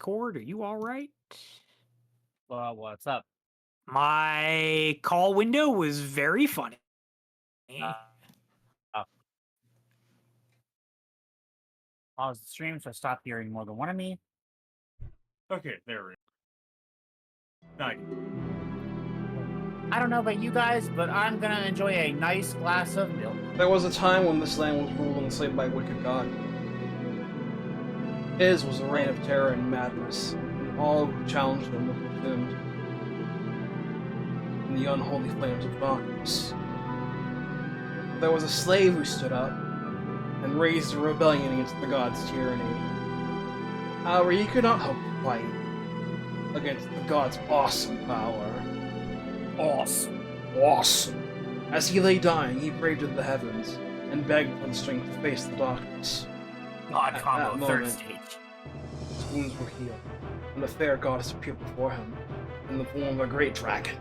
Discord. Are you all right? Well, what's up? My call window was very funny. Uh, oh, pause the stream so stop hearing more than one of me. Okay, there we go. Nice. I don't know about you guys, but I'm gonna enjoy a nice glass of milk. There was a time when this land was ruled and enslaved by a wicked god. His was a reign of terror and madness, and all who challenged him were consumed in the unholy flames of darkness. There was a slave who stood up and raised a rebellion against the god's tyranny. However, he could not hope to fight against the god's awesome power. Awesome. As he lay dying, he prayed to the heavens and begged for the strength to face the darkness. God At combo, that third moment, stage. His wounds were healed, and the fair goddess appeared before him in the form of a great dragon.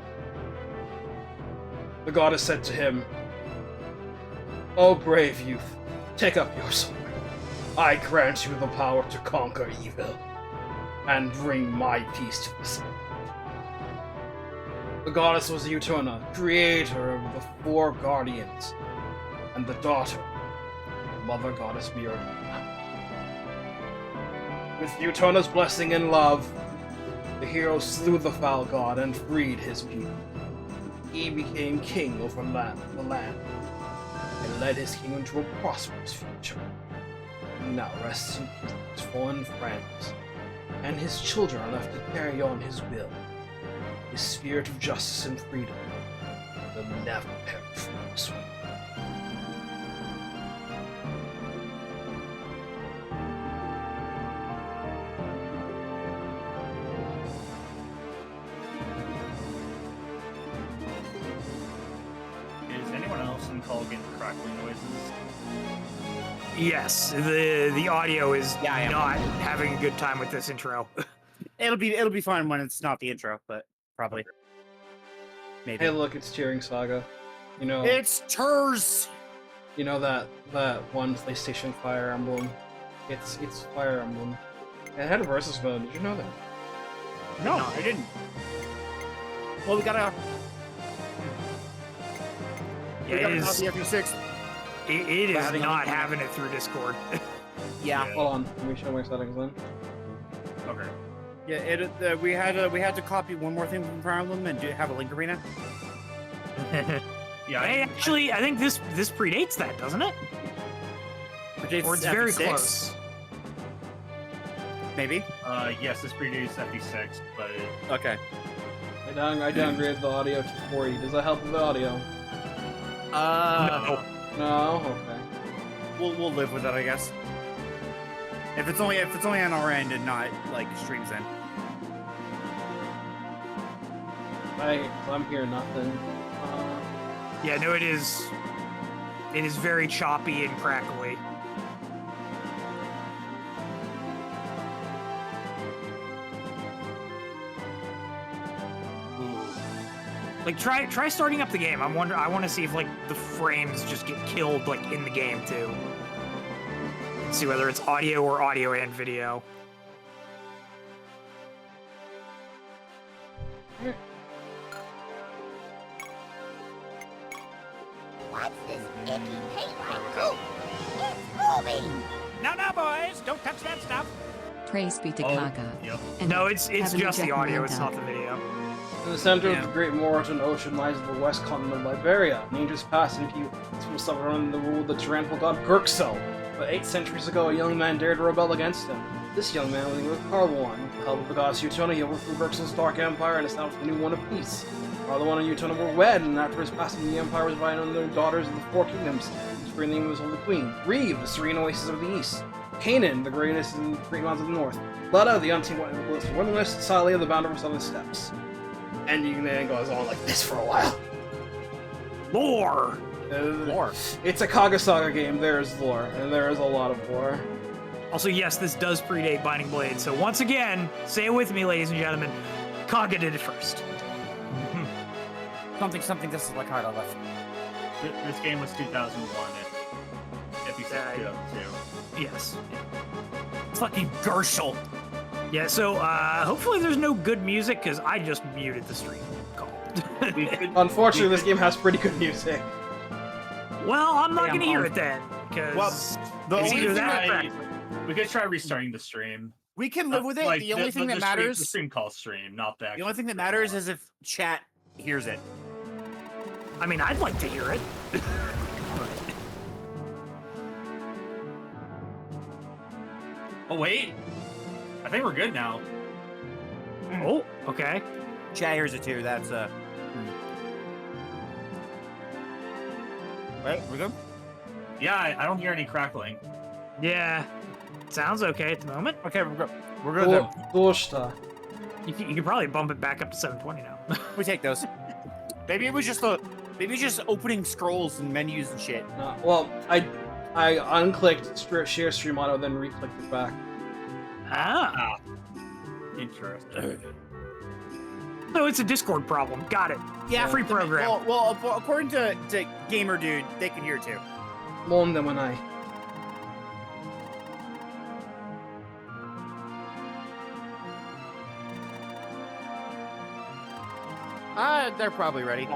The goddess said to him, "O brave youth, take up your sword. I grant you the power to conquer evil and bring my peace to this land." The goddess was Utona, creator of the four guardians, and the daughter of Mother Goddess Mirrodin. With Utona's blessing and love, the hero slew the foul god and freed his people. He became king over the land, and led his kingdom to a prosperous future. He now rests in peace with his fallen friends, and his children are left to carry on his will. His spirit of justice and freedom will never perish from this world. Is anyone else in call getting crackling noises? Yes, the audio is Yeah, I am. not having a good time with this intro. It'll be fine when it's not the intro, but probably. Maybe. Hey, look, it's cheering Saga. You know, It's Turs! you know that one PlayStation Fire Emblem. It's Fire Emblem. It had a versus mode. Did you know that? No, I didn't. Well, we gotta Yeah, it is. copy every 6. It is having not a- having it through Discord. Yeah. Hold on, let me show my settings then. Okay. Yeah, we had to copy one more thing from Fire Emblem and have a Link Arena. Yeah. Hey, actually, I think this predates that, doesn't it? Or it's very FP6, close. Maybe. Yes, this predates FP6, but Okay. I downgraded the audio to 40. Does that help with the audio? No. No? Okay. We'll live with it, I guess. If it's only on our end and not like streams in. I'm hearing nothing. Yeah, no, it is. It is very choppy and crackly. Like, try starting up the game. I want to see if like the frames just get killed like in the game too. See whether it's audio or audio and video. What's this icky paint like goop? It's moving! No, boys, don't touch that stuff. Praise be to Oh, Kaga. yep. And No, it's heaven just the reject audio. my It's not the video. In the center Yeah. of the Great Moreton Ocean lies the west continent of Liberia. In ages past, and people suffered under the rule of the tyrannical god Gurksel. But 8 centuries ago, a young man dared to rebel against him. This young man was named Carl-One. With the help of the goddess Utona, he overthrew Gurksel's dark empire and established a new one of peace. Carl-One and Utona were wed, and after his passing, the empire was divided under the daughters of the Four Kingdoms, whose great name was Holy Queen. Reeve, the serene oasis of the east. Canaan, the greatest and great mountains of the north. Lada, the untamed wilderness. Salia, the boundary of southern steppes. And you then goes on like this for a while. Lore. Lore. It's a Kaga Saga game. There is lore, and there is a lot of lore. Also, yes, this does predate Binding Blade. So once again, say it with me, ladies and gentlemen. Kaga did it first. Something. This is like hard on left. This game was 2001 and FP6 2002. Yes. Fucking Gershel. Yeah, so hopefully there's no good music, because I just muted the stream call. Unfortunately, this game has pretty good music. Well, I'm not Damn, going to hear it then, because Well, the it's only either thing that or I- that. We could try restarting the stream. we can live with it. Like, the only thing that the matters, stream call stream, not the. the only thing that matters is if chat hears it. I mean, I'd like to hear it. Oh wait, I think we're good now. Oh, okay. Chat hears it too. That's Right, we're good. Yeah, I don't hear any crackling. Yeah, sounds okay at the moment. Okay, we're good. We're good. Then. Doshta. You could probably bump it back up to 720 now. We take those. Maybe it was just opening scrolls and menus and shit. Well, I unclicked share stream auto, then re-clicked it back. Ah, Interesting. so it's a Discord problem. Got it. Yeah, Free program. Well, according to Gamer Dude, they can hear it too. Mon de Manai. They're probably ready.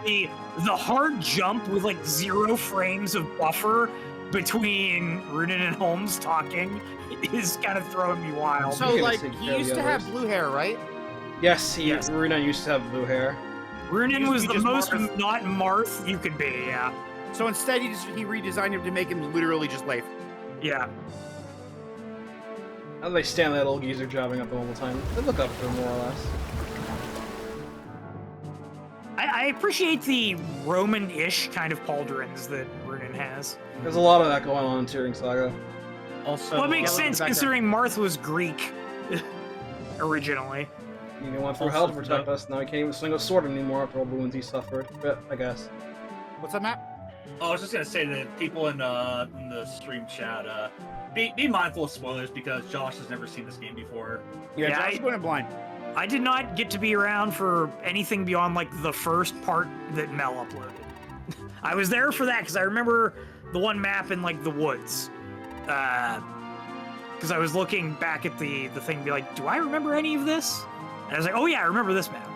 The hard jump with like 0 frames of buffer between Runin and Holmes talking is kind of throwing me wild. So, gonna like, take he care of used the to have others. blue hair, right? Yes, Yes. Runa used to have blue hair. Runin Used was to be the just most Marth. not Marth you could be, yeah. So instead, he redesigned him to make him literally just Leif. Yeah. How do they stand that old geezer jobbing up all the time? They look up to him, more or less. I appreciate the Roman-ish kind of pauldrons that Runin has. There's a lot of that going on in Turing Saga. Also, Well, it makes yeah, look at sense the background. considering Marth was Greek originally. You went through Also, hell to protect no. us, now he can't even swing a sword anymore after all the wounds he suffered. But, I guess. What's up, Matt? I was just gonna say that people in the stream chat, be mindful of spoilers because Josh has never seen this game before. Yeah, Yeah, Josh is going in blind. I did not get to be around for anything beyond like the first part that Mel uploaded. I was there for that because I remember the one map in like the woods. Because I was looking back at the thing and be like, do I remember any of this? And I was like, oh yeah, I remember this map.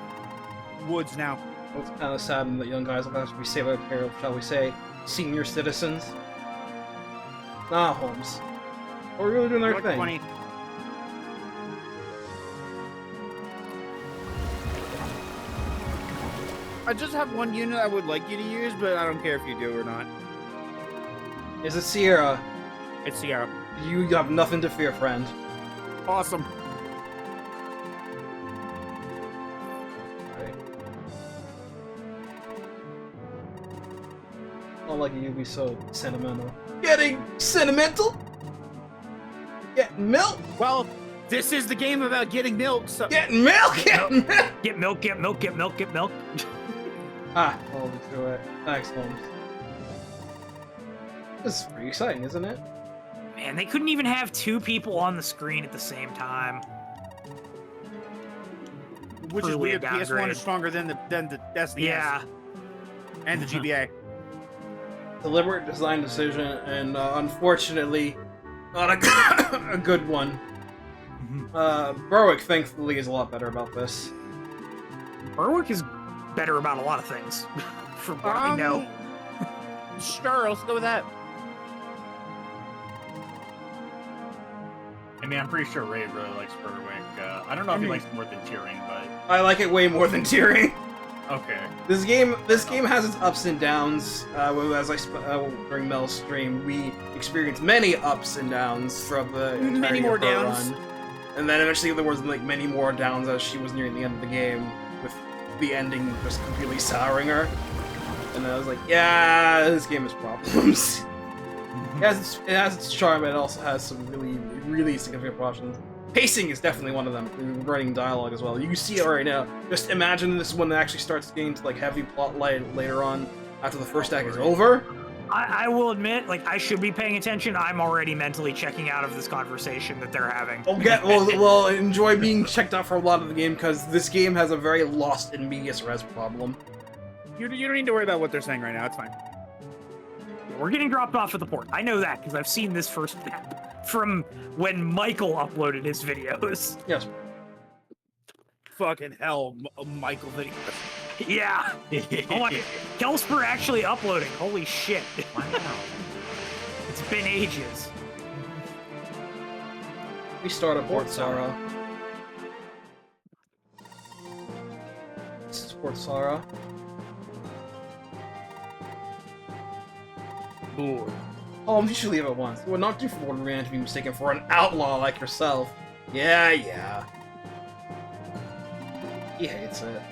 Woods now. It's kind of sad that young guys will have to be saved by a pair of, shall we say, senior citizens. Nah, Holmes. We're really doing their Like thing. 20. I just have one unit I would like you to use, but I don't care if you do or not. Is it Sierra? It's Sierra. You have nothing to fear, friend. Awesome. Right. Not like you be so sentimental. Getting sentimental? Getting milk? Well, this is the game about getting milk, so... Getting milk? Getting milk? Get milk, get milk, get milk, get milk. Ah, I'll be through it. Thanks, Holmes. This is pretty exciting, isn't it? Man, they couldn't even have 2 people on the screen at the same time. Which is Truly a weird. PS1 downgrade. is stronger than the SNES Yeah. and the GBA. Deliberate design decision, and unfortunately, not a good one. Berwick, thankfully, is a lot better about this. Berwick is better about a lot of things, from what I know. Sure, let's go with that. I mean, I'm pretty sure Ray really likes Berwick. I don't know if he likes more than Tearing, but I like it way more than Tearing. okay. This game has its ups and downs. During Mel's stream, we experienced many ups and downs from the Many entirety more of her downs. run. And then eventually there was like many more downs as she was nearing the end of the game, with the ending just completely souring her. And I was like, yeah, this game has problems. It has its charm, but it also has some really significant problems. Pacing is definitely one of them. Writing dialogue as well. You can see it right now. Just imagine this one that actually starts getting to like heavy plot later on after the first act is over. I will admit, like, I should be paying attention. I'm already mentally checking out of this conversation that they're having. Well, enjoy being checked out for a lot of the game because this game has a very lost in medias res problem. You don't need to worry about what they're saying right now. It's fine. We're getting dropped off at the port. I know that because I've seen this first map. from when Michael uploaded his videos. Yes. Fucking hell, Michael video. Yeah. Oh my, Kelsper actually uploading. Holy shit. Wow. It's been ages. We start at Port Sara. This is Port Sara. Ooh. Oh, you should leave at once. It would not do for one man to be mistaken for an outlaw like yourself. Yeah. He hates it.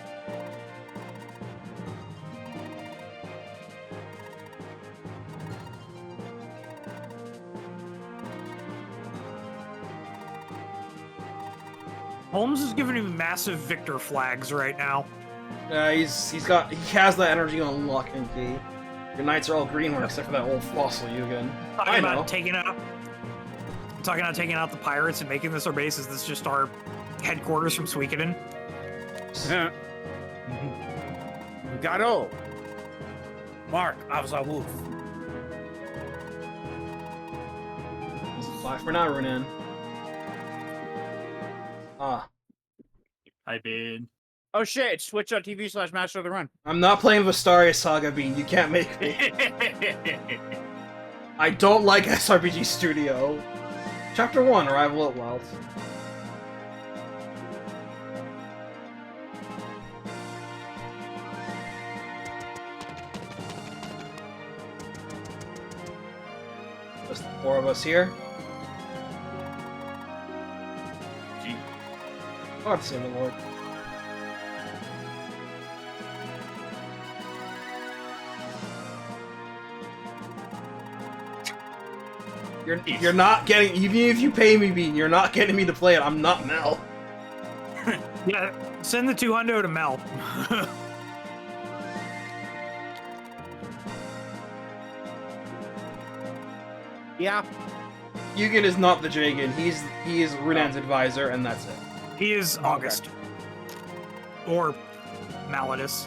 Holmes is giving me massive victor flags right now. He has that energy on lock and key. Your knights are all green one except for that old fossil Yugen. Talking I about know. taking out the pirates and making this our base. Is this just our headquarters from Suikoden? Gado. Mark, I was a wolf. Bye for now, Runan. Ah. Hi, Bane. Oh shit, it's twitch.tv/Master of the Run. I'm not playing Vistaria Saga Bean, you can't make me. I don't like SRPG Studio. Chapter 1, Arrival at Wellt. Just the 4 of us here. Gee. God save the Lord. You're not getting, even if you pay me, Bean, you're not getting me to play it. I'm not Mel. Yeah, send the 200 to Mel. Yeah. Yugen is not the Jagan. He is Runan's advisor, and that's it. He is August. Or Malidus.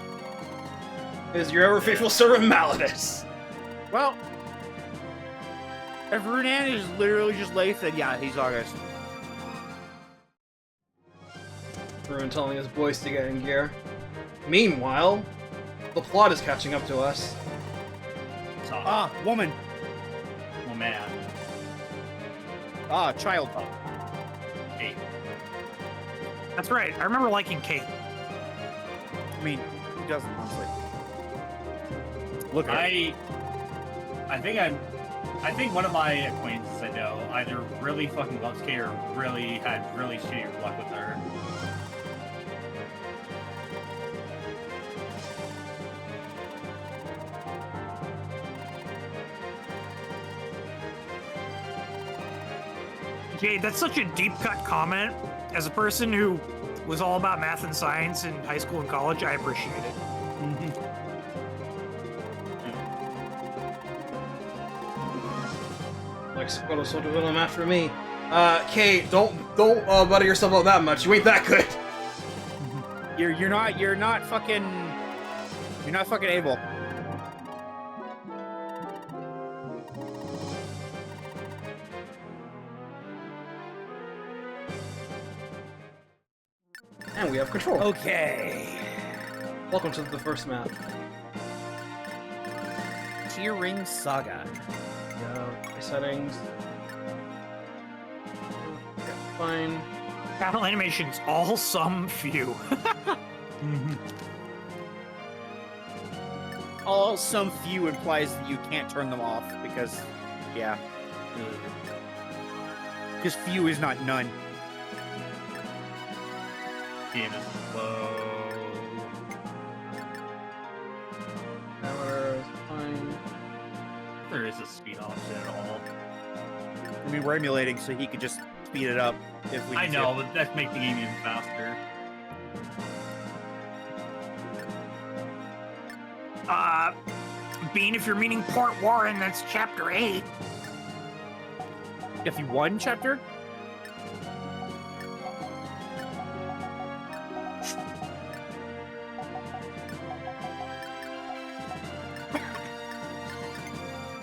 Is your ever faithful servant Malidus? Well, if Runan is literally just Leif, then yeah, he's August. Runan telling his boys to get in gear. Meanwhile, the plot is catching up to us. Ah, woman. Oh man. Ah, child. Hey. That's right. I remember liking Kate. I mean, who doesn't, honestly? Look at her. I think one of my acquaintances I know either really fucking loves Kate or really had really shitty luck with her. Jade, that's such a deep cut comment. As a person who was all about math and science in high school and college, I appreciate it. Like Squirtle Soldier Will after me. Kate, don't butter yourself up that much. You ain't that good. You're not fucking able. And we have control. Okay. Welcome to the first map. Tier Ring Saga. My settings. Okay, fine. Battle animations, all, some, few. All some few implies that you can't turn them off because, yeah. Because few is not none. Game is slow. Parameters, fine. There is a speed option at all. I mean, we're emulating, so he could just speed it up if we. I need know, to. but that makes the game even faster. Bean, if you're meaning Port Warren, that's chapter 8. If you won chapter.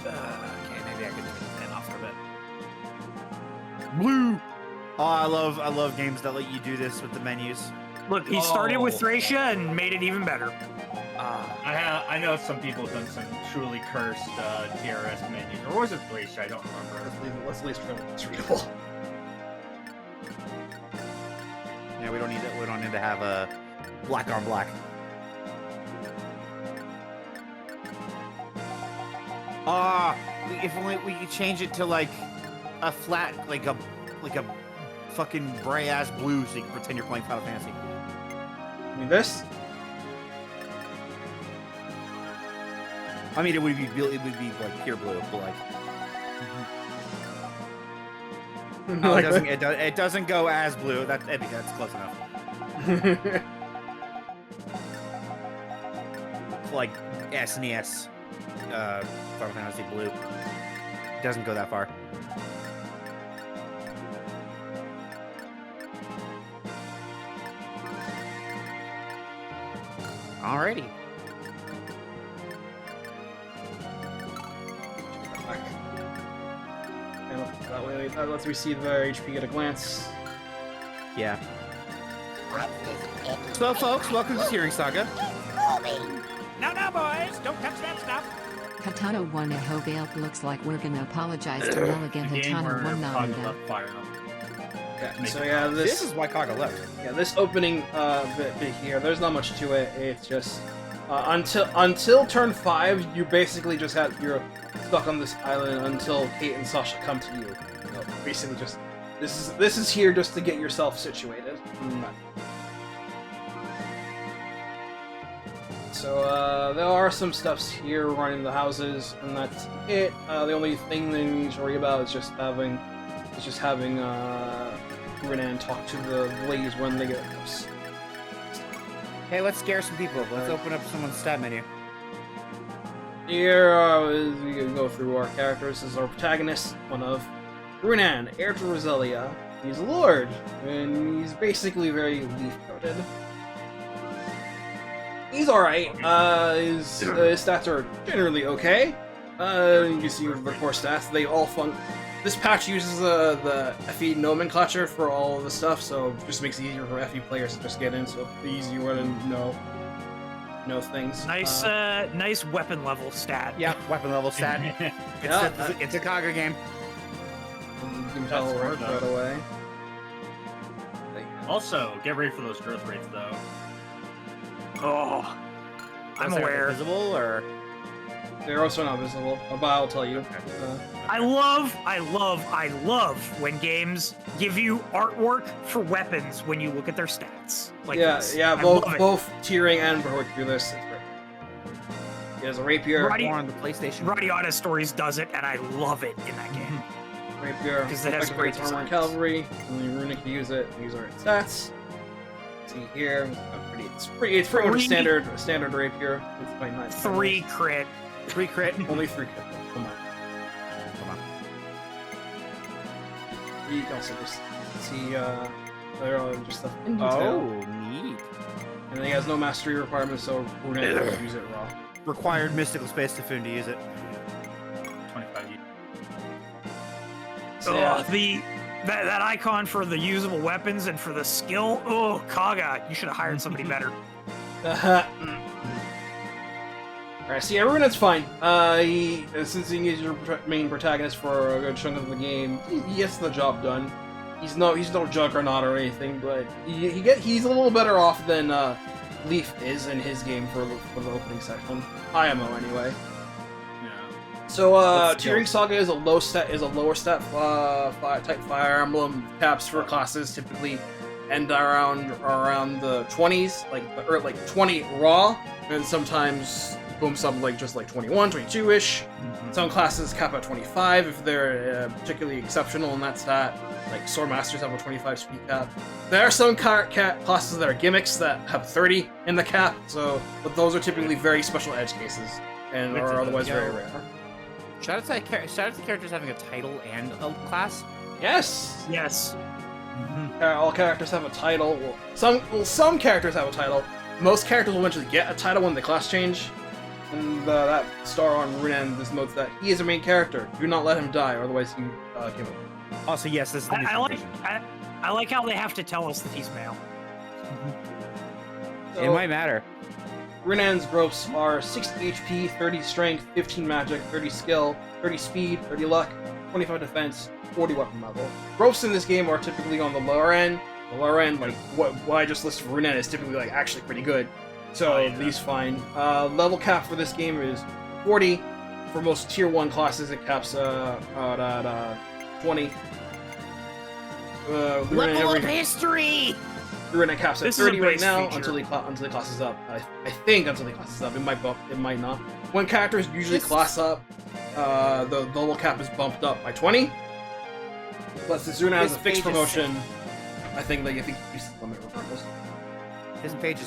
Okay, maybe I could turn off for a bit. Oh, I love games that let you do this with the menus. Look, he started with Oh. Thracia and made it even better. I know some people have done some truly cursed DRS menus. Or was it Thracia? I don't remember. Let's at least try it's readable. Yeah, we don't need to have a black on black. If only we could change it to like a flat, like a fucking gray ass blue, so you can pretend you're playing Final Fantasy. I mean this? I mean, it would be like pure blue, but like. No, it doesn't go as blue. That's close enough. It's like SNES, Final Fantasy Blue. It doesn't go that far. Alrighty. That way, that lets me see their HP at a glance. Yeah. What's this icky So, folks, welcome to Hearing Saga. moving? No, boys, don't touch that stuff. Katana 1 Wellt looks like we're gonna apologize to Mulligan The game where Hatana 1 Kaga Narita. left fire up. Yeah, Make so it yeah, This is why Kaga left. Yeah, this opening bit here, there's not much to it. It's just until turn 5, you basically just you're stuck on this island until Kate and Sasha come to you. You know, basically, just this is here just to get yourself situated. So there are some stuffs here running the houses, and that's it. The only thing that you need to worry about is just having Renan talk to the ladies when they get close. Hey, let's scare some people. Let's open up someone's stat menu. Here we can go through our characters. This is our protagonist, one of Renan, heir to Roselia. He's a lord, and he's basically very leaf-coated. He's alright. His stats are generally okay. You can see the core stats. They all This patch uses the FE nomenclature for all of the stuff, so it just makes it easier for FE players to just get in, so the easier way to know things. Nice, nice weapon level stat. Yeah, weapon level stat. It's a Kaga game. You can tell That's right, smart, though. away. Also, get ready for those growth rates, though. Oh, I'm Was there aware. Visible or They're also not visible, but I'll tell you. I love when games give you artwork for weapons when you look at their stats. Like this. I love it. both tiering and Baroque do this. It's great. He has a rapier, more on the PlayStation? Radiata Stories does it, and I love it in that game. rapier, 'Cause it has effective great armor and designs. cavalry. Only Runic can use it. These are its stats. See here, it's pretty much a standard rapier. It's quite nice. 3 crit. 3 crit. Only 3 crit. Come on. You can also just see there are just stuff in detail. Oh, neat. And then he has no mastery requirements, so we're gonna use it raw. Required mystical space to Foon to use it. 25 years. So, That icon for the usable weapons and for the skill. Oh, Kaga, you should have hired somebody better. Alright, see, everyone's fine. Since he is your main protagonist for a good chunk of the game, he gets the job done. He's no juggernaut or anything, but he's a little better off than Leaf is in his game for the opening section. IMO anyway. Yeah. So, What's Tearing skill? Saga is a lower stat type Fire Emblem. Caps for classes typically end around the 20s, like 20 raw, and sometimes booms up just like 21, 22-ish. Some classes cap at 25 if they're particularly exceptional in that stat. Like Sword Masters have a 25 speed cap. There are some classes that are gimmicks that have 30 in the cap, but those are typically very special edge cases and are otherwise very rare. Shout out to characters having a title and a class. Yes! Yes. All characters have a title. Some characters have a title. Most characters will eventually get a title when the class change. And that star on Renan just notes that he is a main character. Do not let him die, otherwise he give up. Also, yes, this is the new I like. transition. I like how they have to tell us that he's male. It might matter. Run-Ons growths are 60 HP, 30 strength, 15 magic, 30 skill, 30 speed, 30 luck, 25 defense, 40 weapon level. Growths in this game are typically on the lower end. The lower end, like what I just listed for Run-On, is typically like actually pretty good. So these fine. Level cap for this game is 40. For most tier 1 classes, it caps at 20. Level of history! Run-On caps at This is a 30 right base now feature. until he classes up. I think until he classes up. It might bump. It might not. When characters usually class up, the level cap is bumped up by 20. Plus, this Run-On has a fixed promotion. I think you use the limit regardless. This page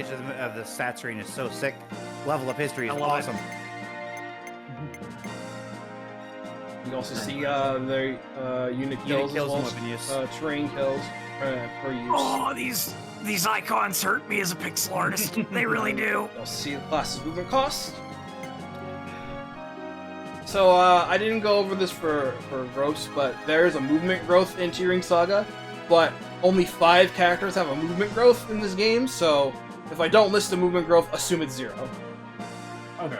of the stat screen is so sick. Level up history is I love it. awesome. You also see their unit kills, kills and as weapon use. well as terrain kills per use. Oh, these icons hurt me as a pixel artist. They really do. You'll see the class's movement cost. So I didn't go over this for growths, but there is a movement growth in Tearing Saga, but only 5 characters have a movement growth in this game, so if I don't list the movement growth, assume it's 0. Okay.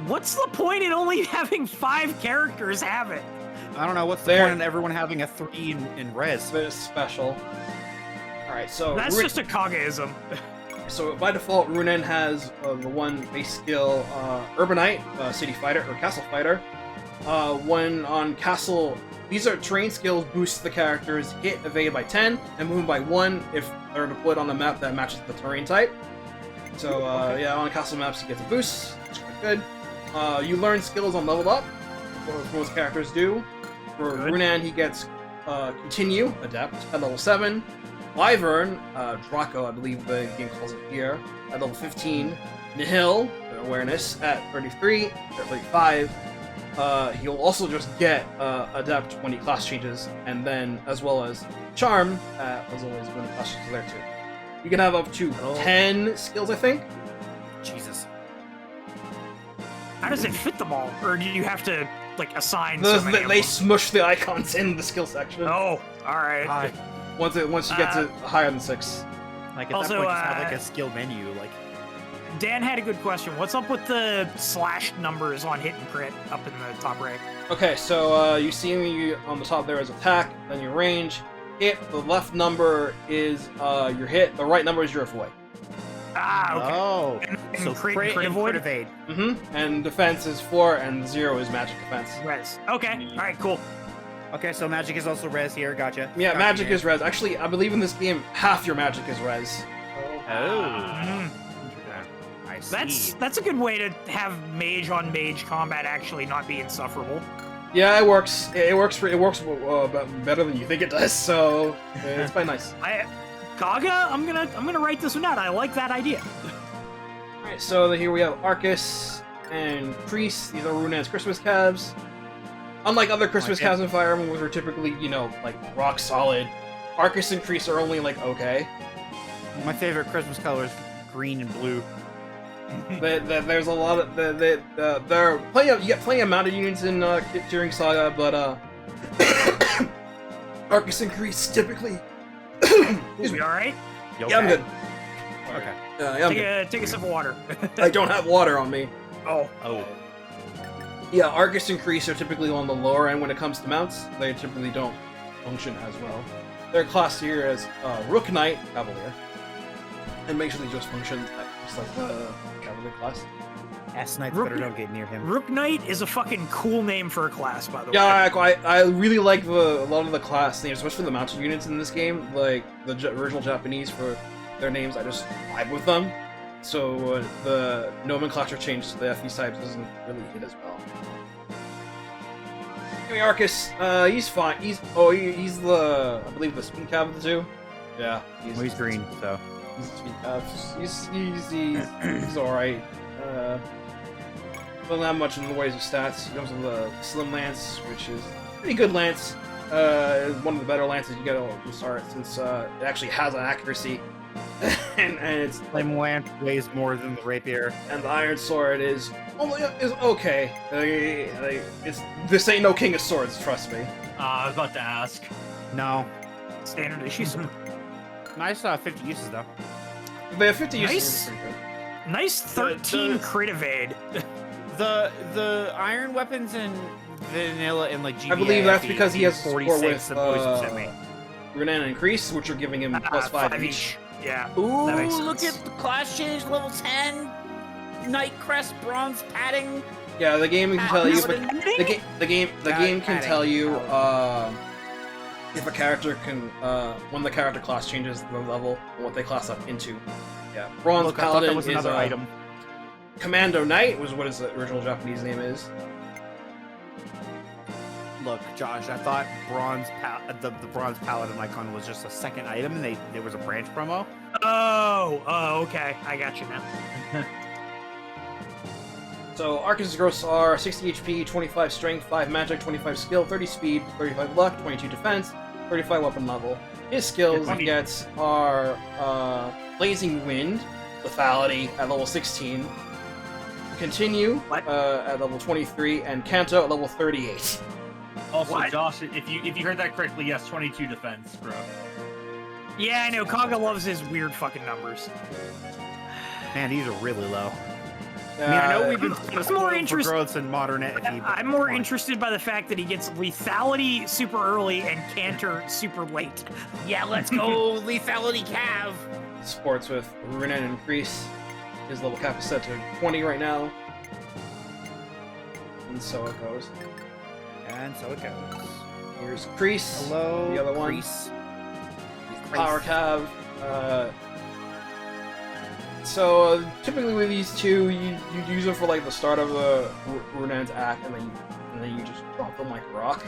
What's the point in only having 5 characters have it? I don't know what's the There- point in everyone having a 3 in res. But it's special. Alright, so That's just a Kagaism. So by default, Run-On has the one base skill, Urbanite, City Fighter, or Castle Fighter. When on Castle, these are terrain skills boost the character's hit evade by 10 and movement by 1 if they're deployed on a map that matches the terrain type. So yeah, on Castle maps you get the boost, which is quite good. You learn skills on level up, what most characters do. For Good. Run-On, he gets Continue, Adept, at level 7. Wyvern, Draco, I believe the game calls it here, at level 15. Nihil, Awareness, at 33, or 35. He'll also just get Adept when he class changes, and then as well as Charm, as always when he class changes there too. You can have up to 10 skills, I think. Jesus. How does it fit them all? Or do you have to, like, assign so many of They them? smush the icons in the skill section. Oh, alright. Once you get to higher than 6. Like at Also, that point, just have like a skill menu. Like, Dan had a good question. What's up with the slash numbers on hit and crit up in the top right? Okay, so you see me on the top there is attack, then your range. Hit, the left number is your hit, the right number is your avoid. Ah, okay. oh, And so crit crit and and avoid? evade. And defense is 4, and 0 is magic defense. Res. Okay, alright, cool. Okay, so magic is also res here. Gotcha. Yeah, Copy magic here. is res. Actually, I believe in this game, half your magic is res. Mm. I see. That's a good way to have mage on mage combat actually not be insufferable. Yeah, it works. It works better than you think it does. So it's quite nice. Kaga, I'm gonna write this one out. I like that idea. All right, so here we have Arcus and Priest. These are Run-On's Christmas calves. Unlike other Christmas calves in Fire Emblem, which are typically, like rock solid, Arcus and Priest are only like okay. My favorite Christmas color is green and blue. There's a lot of there are you get plenty of mounted units in during Saga, but Arcus and Priest typically. Is we alright? Yeah, I'm good. Okay. Yeah, I'm good. Take a sip of water. I don't have water on me. Oh. Yeah, Arcus and Priest are typically on the lower end when it comes to mounts. They typically don't function as well. They're classed here as Rook Knight Cavalier, and make sure they just function just like the Cavalier class. S Knights Rook- better don't get near him. Rook Knight is a fucking cool name for a class, by the way. Yeah, I really like a lot of the class names, especially the mounted units in this game. Like the original Japanese for their names, I just vibe with them. So the nomenclature change to the FE types doesn't really hit as well. Anyway, Arcus, he's fine. He's the I believe the spin cav of the two. Yeah, He's green, so. He's the spin cav. He's all right. Doesn't have much in the ways of stats. He comes with the Slim Lance, which is a pretty good lance. One of the better lances you get to start, since it actually has an accuracy. and it's Flame Lance weighs more than the rapier. and the Iron Sword is okay. This ain't no King of Swords, trust me. I was about to ask. No. Standard issue support. Nice 50 uses though. They have 50 Nice. uses. Pretty good. Nice 13 crit evade. The iron weapons in vanilla and like GBA. I believe that's because he has 46 support and with 47 me. Run-In Increase, which are giving him plus 5 each. Yeah. Ooh, that makes look sense. at the class change level 10. Night crest bronze padding. Yeah, the game can tell you. Paladin. The game can Padding. tell you if a character can when the character class changes the level and what they class up into. Yeah, bronze Look, I thought that paladin was is another item. Commando Knight was what his original Japanese name is. Look, Josh, I thought the bronze paladin icon was just a second item, and there was a branch promo. Oh, okay. I got you now. So Arcus Gross are 60 HP, 25 Strength, 5 Magic, 25 Skill, 30 Speed, 35 Luck, 22 Defense, 35 Weapon Level. His skills he gets are Blazing Wind, Lethality at level 16, Continue at level 23, and Kanto at level 38. Also, What? Josh, if you heard that correctly, yes, 22 defense, bro. Yeah, I know. Kaga loves his weird fucking numbers. Man, these are really low. Uh, I mean, I know we've been I'm more spoiled for interested- growths in modern FE. but I'm more come on. interested by the fact that he gets lethality super early and canter super late. Yeah, let's go, lethality Cav. Sports with Run-In Increase. His level cap is set to 20 right now. And so it goes. And so it goes. Here's Crease. Hello, The other one. Crease. Power Cav. So typically with these two, you use them for like the start of the Run-In's act, and then you just drop them like a rock.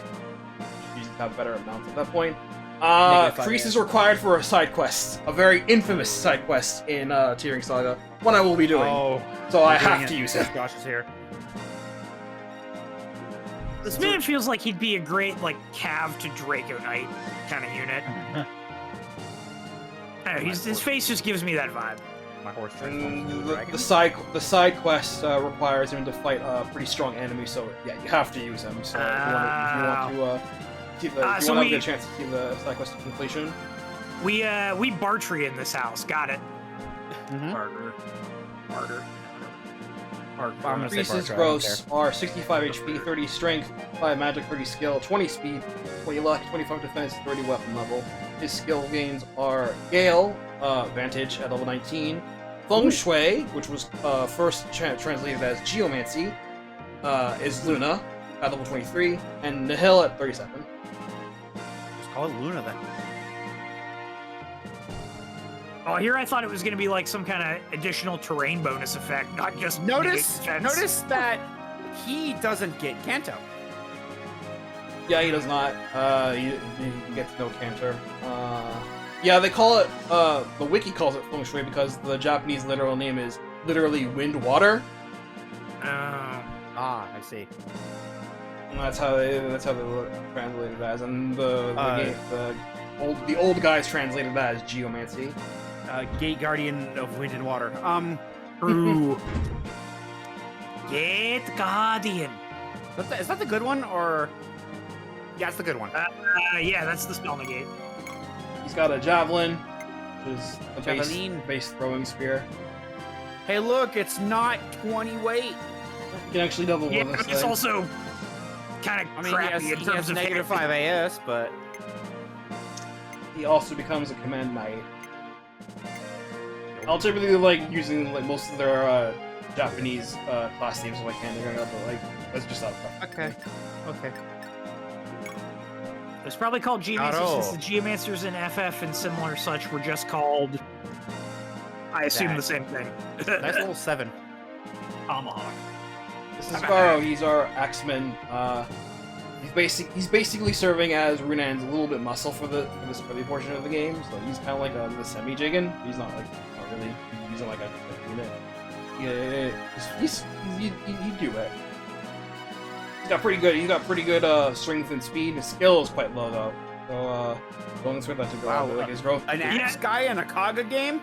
You just have better amounts at that point. Crease is required for a side quest, a very infamous side quest in Tearing Saga, one I will be doing. Oh, so I we're doing have to it. use it. Josh is here. This man feels like he'd be a great, like, Cav to Draco Knight kind of unit. I don't know, his face just gives me that vibe. My horse And transforms into a dragon. the side quest requires him to fight a pretty strong enemy, so yeah, you have to use him. So if you want to so have a we- good chance to see the side quest to completion. We Bartree in this house. Got it. Mhm. Barter. I'm gonna say Crease's Bartra, I don't gross are 65 HP, 30 Strength, 5 Magic, 30 Skill, 20 Speed, 20 Luck, 25 Defense, 30 Weapon Level. His skill gains are Gale, Vantage at level 19, Feng Shui, which was first translated as Geomancy, is Luna at level 23, and Nihil at 37. Just call it Luna then. Oh, here I thought it was going to be like some kind of additional terrain bonus effect, not just Notice negate defense. that he doesn't get Kanto. Yeah, he does not. He gets no Canter. Yeah, they call it, the wiki calls it Feng Shui because the Japanese literal name is literally wind water. Ah, I see. And that's how they translated it as, and the old guys translated that as geomancy. Gate Guardian of Wind and Water. True. Get Guardian. Is that the good one, or... Yeah, it's the good one. Yeah, that's the spell negate. He's got a javelin, which is a Javelin. base throwing spear. Hey, look, it's not 20 weight. You can actually double Yeah, with but this it's thing. also kind of I mean, crappy he in has terms of negative hitting. 5 AS, but... He also becomes a command knight. I'll typically like using like most of their Japanese class names if I can, but like that's just not Okay. Okay. It's probably called Geomancer Aro. since the Geomancers in FF and similar such were just called, I assume, That. the same thing. Nice little 7. Tomahawk. This is Garo. He's our Axeman. He's basically serving as Runan's a little bit muscle for this early portion of the game. So he's kind of like the semi-jiggin. He's not really using like a unit. Yeah, he'd do it. He's got pretty good strength and speed. His skill is quite low though. So don't expect that to go Wow, up. Like his growth. An axe guy in a Kaga game?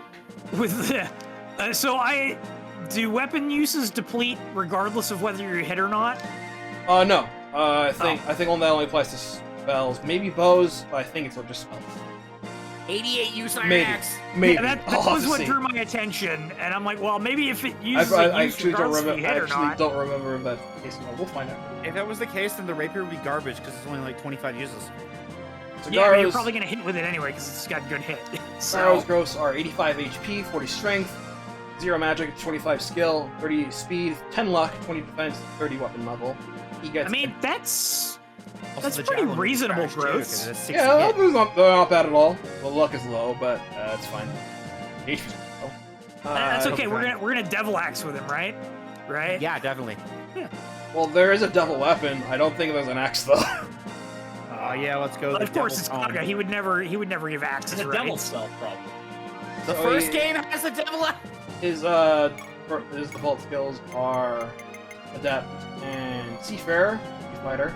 With the, do weapon uses deplete regardless of whether you're hit or not? No. I think that only applies to spells. Maybe bows, but I think it's just spells. 88 use Iron Maybe. Axe. Maybe. Yeah, that I'll have was to what see. drew my attention, and I'm like, well, maybe if it I, uses I, it I use actually don't regardless if remember. you I hit or actually not. don't remember if that's the case. No, we'll find out. If that was the case, then the rapier would be garbage because it's only like 25 uses. Yeah, but you're Cigaros- probably gonna hit with it anyway because it's got good hit. Cigaros So gross are 85 HP, 40 strength, 0 magic, 25 skill, 30 speed, 10 luck, 20 defense, 30 weapon level. He gets. I mean, that's Also, That's the pretty javelin would be reasonable trash, too, growth. 'cause it's a 60 yeah, hit. they're not bad at all. The luck is low, but it's fine. HP's low. that's okay. okay. We're gonna devil axe with him, right? Right? Yeah, definitely. Well, there is a devil weapon. I don't think there's an axe though. Oh yeah, let's go. Of the course, Devil's it's Tome. Kaga. He would never give axes, It's a right? devil spell, probably. The So first he- game has a devil. His default skills are Adept and Seafarer, Fighter.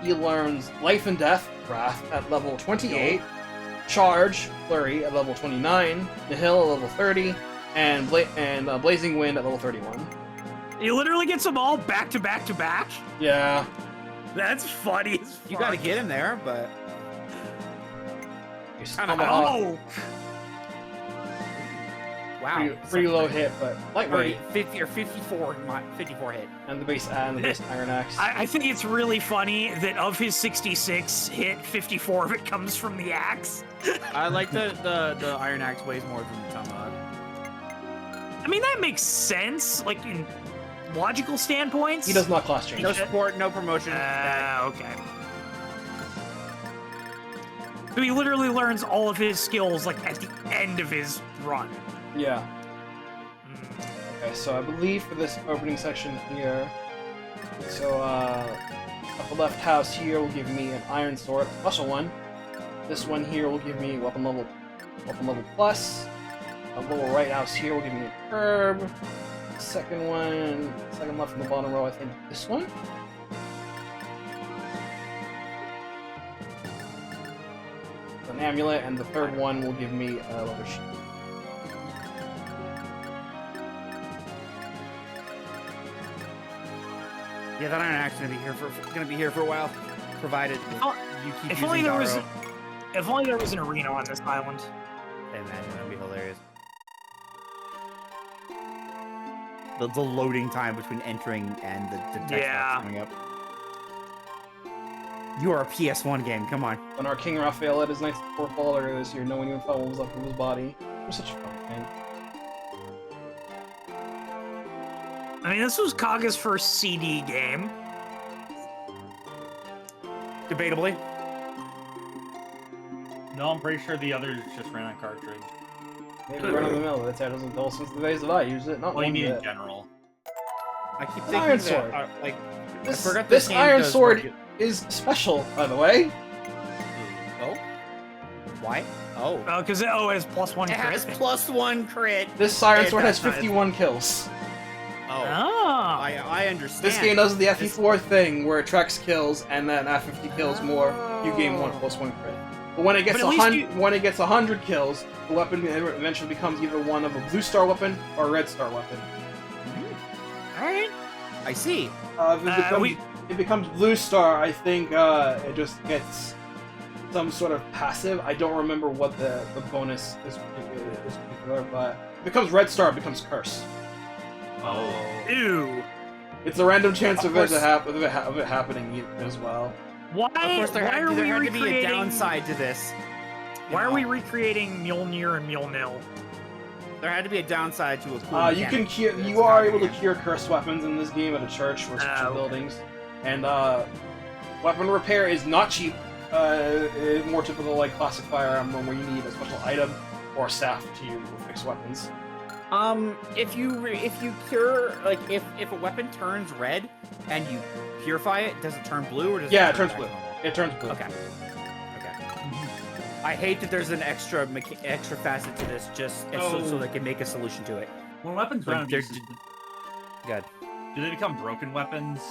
He learns Life and Death, Wrath, at level 28, Charge, Flurry, at level 29, Nihil at level 30, and Blazing Wind at level 31. He literally gets them all back to back to back. Yeah. That's funny as You fuck. gotta get him there, but Your Kinda Tomahawk, Oh, wow, pretty low hit, but lightweight, 50 or 54 hit. and the base Iron Axe. I think it's really funny that of his 66 hit, 54 of it comes from the axe. I like the Iron Axe weighs more than the Tomahawk. I mean, that makes sense, like in logical standpoints. He does not class change. No support, no promotion. Okay. So he literally learns all of his skills like at the end of his run. Yeah. Mm. Okay, so I believe for this opening section here, so upper left house here will give me an iron sword, special one. This one here will give me weapon level plus. The lower right house here will give me a curb. Second one, second left from the bottom row, I think this one. An amulet, and the third one will give me a leather sheath. Yeah, that Iron Axe is gonna be here for a while, provided you keep If using only there was, Garo. if only there was an arena on this island. I imagine that'd be hilarious. The loading time between entering and the text box Yeah. coming up. You are a PS1 game, come on. When our King Raphael had his Knights of Portfall earlier this year, no one even thought what was left of his body. It was such a fun game. I mean, this was Kaga's first CD game. Debatably. No, I'm pretty sure the others just ran on cartridge. Maybe run of the mill, that's how it doesn't dull since the days that I used it. Not What do you one mean in bit. general? I keep An thinking iron that, sword. like, This, I forgot this game iron does sword work- is special, by the way. Oh? Why? Oh. Because it has +1 It has crit. +1 crit. This iron It sword has does not. 51 kills. Oh. Oh. I understand. This game does the FE4 thing where it tracks kills, and then after 50 kills more, you gain one +1 crit. But when it gets But at least 100 kills, the weapon eventually becomes either one of a blue star weapon or a red star weapon. Alright. I see. If it becomes blue star, I think it just gets some sort of passive. I don't remember what the bonus is particular, but if it becomes red star, it becomes curse. Oh. Ew. It's a random chance Of of course. it happening as well. Why? Of course, there why had are we to be a recreating? downside to this. Why are we recreating Mjolnir and Mjolnir? There had to be a downside to a cool You can mechanic. cure, It's you are not able to here. cure cursed weapons in this game at a church or special Okay. buildings, and weapon repair is not cheap. It's more typical like classic firearm where you need a special item or staff to fix weapons. If you cure, like, if a weapon turns red and you purify it, does it turn blue or does Yeah, it it turns back blue. to normal? It turns blue. Okay. I hate that there's an extra facet to this just so they can make a solution to it. When weapons Like, run out, they're- do Good. they become broken weapons?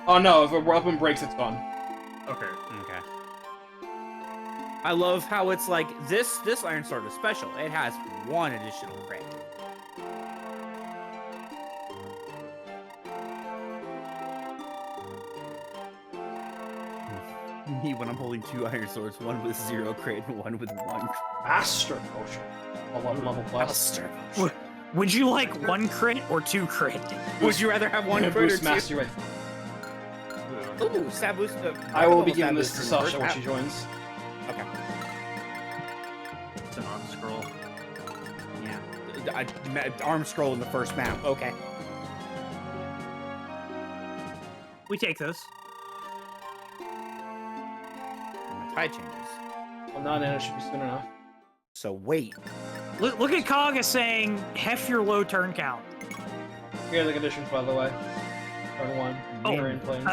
Oh no! If a weapon breaks, it's gone. Okay. Okay. I love how it's like this iron sword is special. It has one additional crit. me when I'm holding 2 iron swords, one with 0 crit and one with 1 Master Potion. A level plus. Master. Would you like 1 crit or 2 crit? Would you rather have 1 crit or Boost 2? Master Rifle. Ooh, stab boost. I will be giving this to Sasha when she joins. Okay. It's an arm scroll. Yeah. Arm scroll in the first map. Okay. We take those. My tide changes. Well, no, it should be soon enough. So wait. Look at Kaga saying, hef your low turn count. Here are the conditions, by the way. Turn 1. Oh, Terrain plane.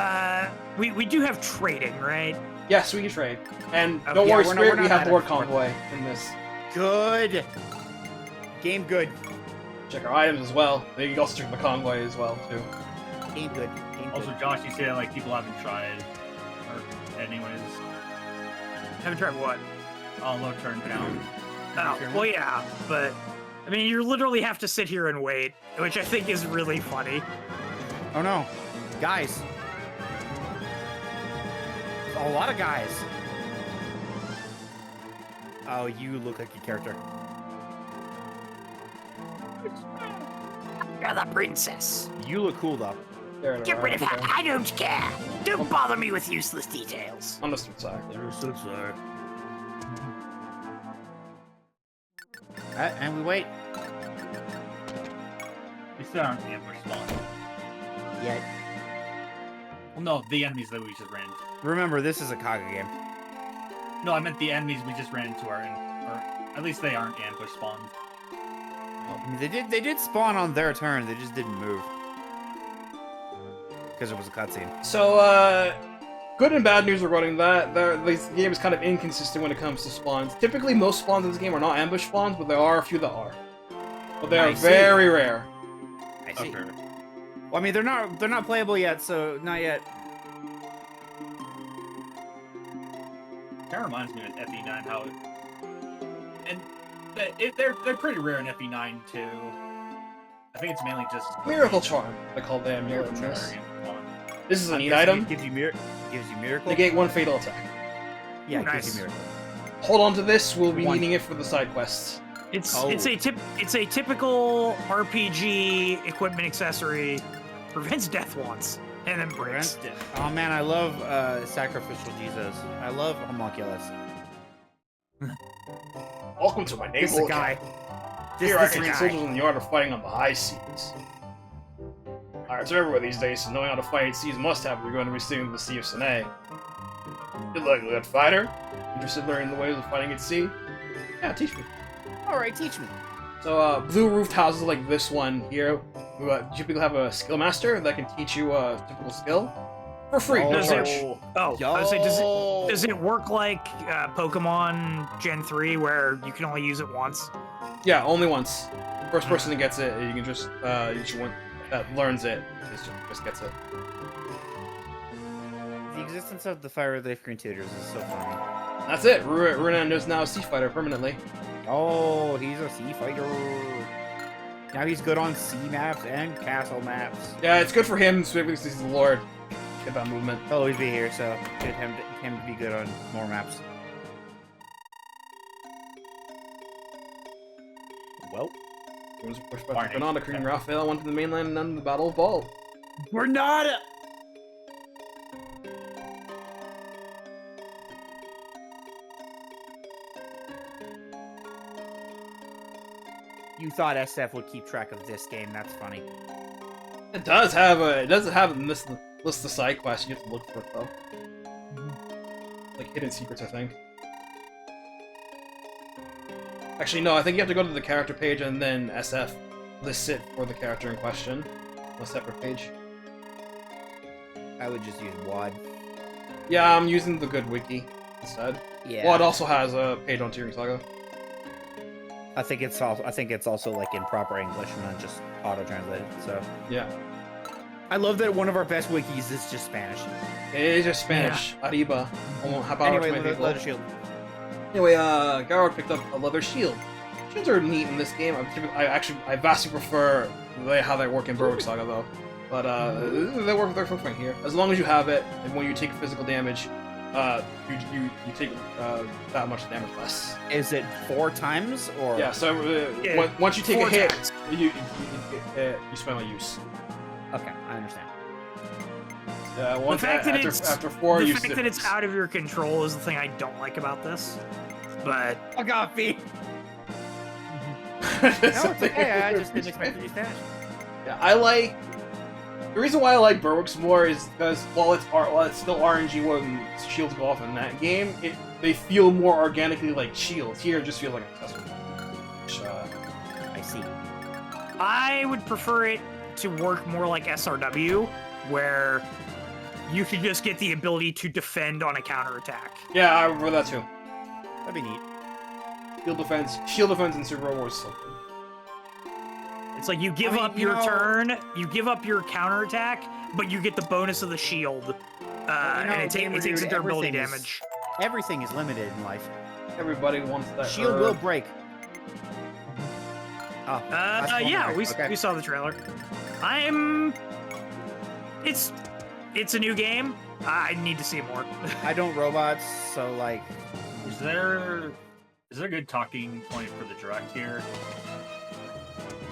We do have trading, right? Yes, we can trade. And Okay, don't yeah, worry, we're not- Spirit, we're we not have that Lord expert. Convoy in this. Good. Game good. Check our items as well. You can also check the convoy as well, too. Game good. Game Also, good. Josh, you say that like people haven't tried, or anyways, Haven't tried what? low turn count. Oh, well, yeah, but I mean, you literally have to sit here and wait, which I think is really funny. Oh no. Guys. A lot of guys. Oh, you look like your character. You're the princess. You look cool though. There it Get rid of her. is. I don't care. Don't bother me with useless details. Understood, sire. And we wait. We still aren't ambush spawn. Yet. Well, no, the enemies that we just ran into. Remember, this is a Kaga game. No, I meant the enemies we just ran into are in, or at least they aren't ambush spawned. I mean, they did spawn on their turn. They just didn't move because it was a cutscene. So, good and bad news regarding that. This game is kind of inconsistent when it comes to spawns. Typically, most spawns in this game are not ambush spawns, but there are a few that are. But they are I see. very rare. I see. Okay. Well, I mean, they're not playable yet, so not yet. That reminds me of FE9 how it, and they're pretty rare in FE9 too. I think it's mainly just Miracle Charm, they call the amulet in this. This is a neat Gives item. you miracle. Negate 1 fatal attack. Yeah, Ooh, it nice. gives you miracle. Hold on to this, we'll be One. needing it for the side quests. It's Oh. it's a typical RPG equipment accessory. Prevents death once and then breaks. Oh man, I love sacrificial Jesus. I love homunculus. Welcome to my This is a naval guy. camp. This Here I is a train guy. soldiers in the art of fighting on the high seas. Pirates are everywhere these days, so knowing how to fight at seas must have if you're going to be sailing the Sea of Sinai. Good luck, good fighter. Interested in learning the ways of fighting at sea? Yeah, teach me. Alright, teach me. So, blue roofed houses like this one here, typically have a skill master that can teach you a typical skill for free. No Does it- charge. Oh, I was saying, does it work like Pokemon Gen 3 where you can only use it once? Yeah, only once. First person that gets it, you can just each one that learns it just gets it. The existence of the Fire Relief Green Tutors is so funny. That's it. Run-On is now a sea fighter permanently. Oh, he's a sea fighter. Now he's good on sea maps and castle maps. Yeah, it's good for him, specifically since he's the Lord. Get that movement. He'll always be here, so get him to be good on more maps. Well, It was pushed by Banana King Raphael went to the mainland and ended the Battle of Wellt. we're not. You thought SF would keep track of this game? That's funny. It does have a. It doesn't have a list of side quests. You have to look for it though. Like hidden secrets, I think. Actually, no. I think you have to go to the character page and then SF lists it for the character in question on a separate page. I would just use WAD. Yeah, I'm using the good wiki instead. Yeah. Well, it also has a page on Tyrion Saga. I think it's also like in proper English and not just auto translated. So Yeah. I love that one of our best wikis is just Spanish. It is just Spanish. Arriba. Anyway, leather shield. Anyway, Garrod picked up a leather shield. Shields are neat in this game. I vastly prefer how they work in Berwick Saga though. But they work fine here. As long as you have it, and when you take physical damage, you take that much damage less. Is it 4 times or? Yeah. So Yeah, once you take a 4 hit, times. you spend a use. Okay, I understand. Once the fact that after 4 the uses. fact that it's out of your control is the thing I don't like about this. But I got feet. No, it's okay. I just didn't expect it to be finished. Yeah, I like. The reason why I like Berwick's more is because while it's still RNG when shields go off in that game, they feel more organically like shields. Here, it just feels like an accessory. Which, I see. I would prefer it to work more like SRW, where you could just get the ability to defend on a counterattack. yeah, I remember that too. That'd be neat. Shield defense in Super Wars. So It's like you give up your turn, you give up your counterattack, but you get the bonus of the shield, and it takes a durability damage. Everything is limited in life. everybody wants that. Shield will break. Oh, Yeah, we okay. saw the trailer. It's a new game. I need to see more. I don't robots, so like. Is there a good talking point for the direct here?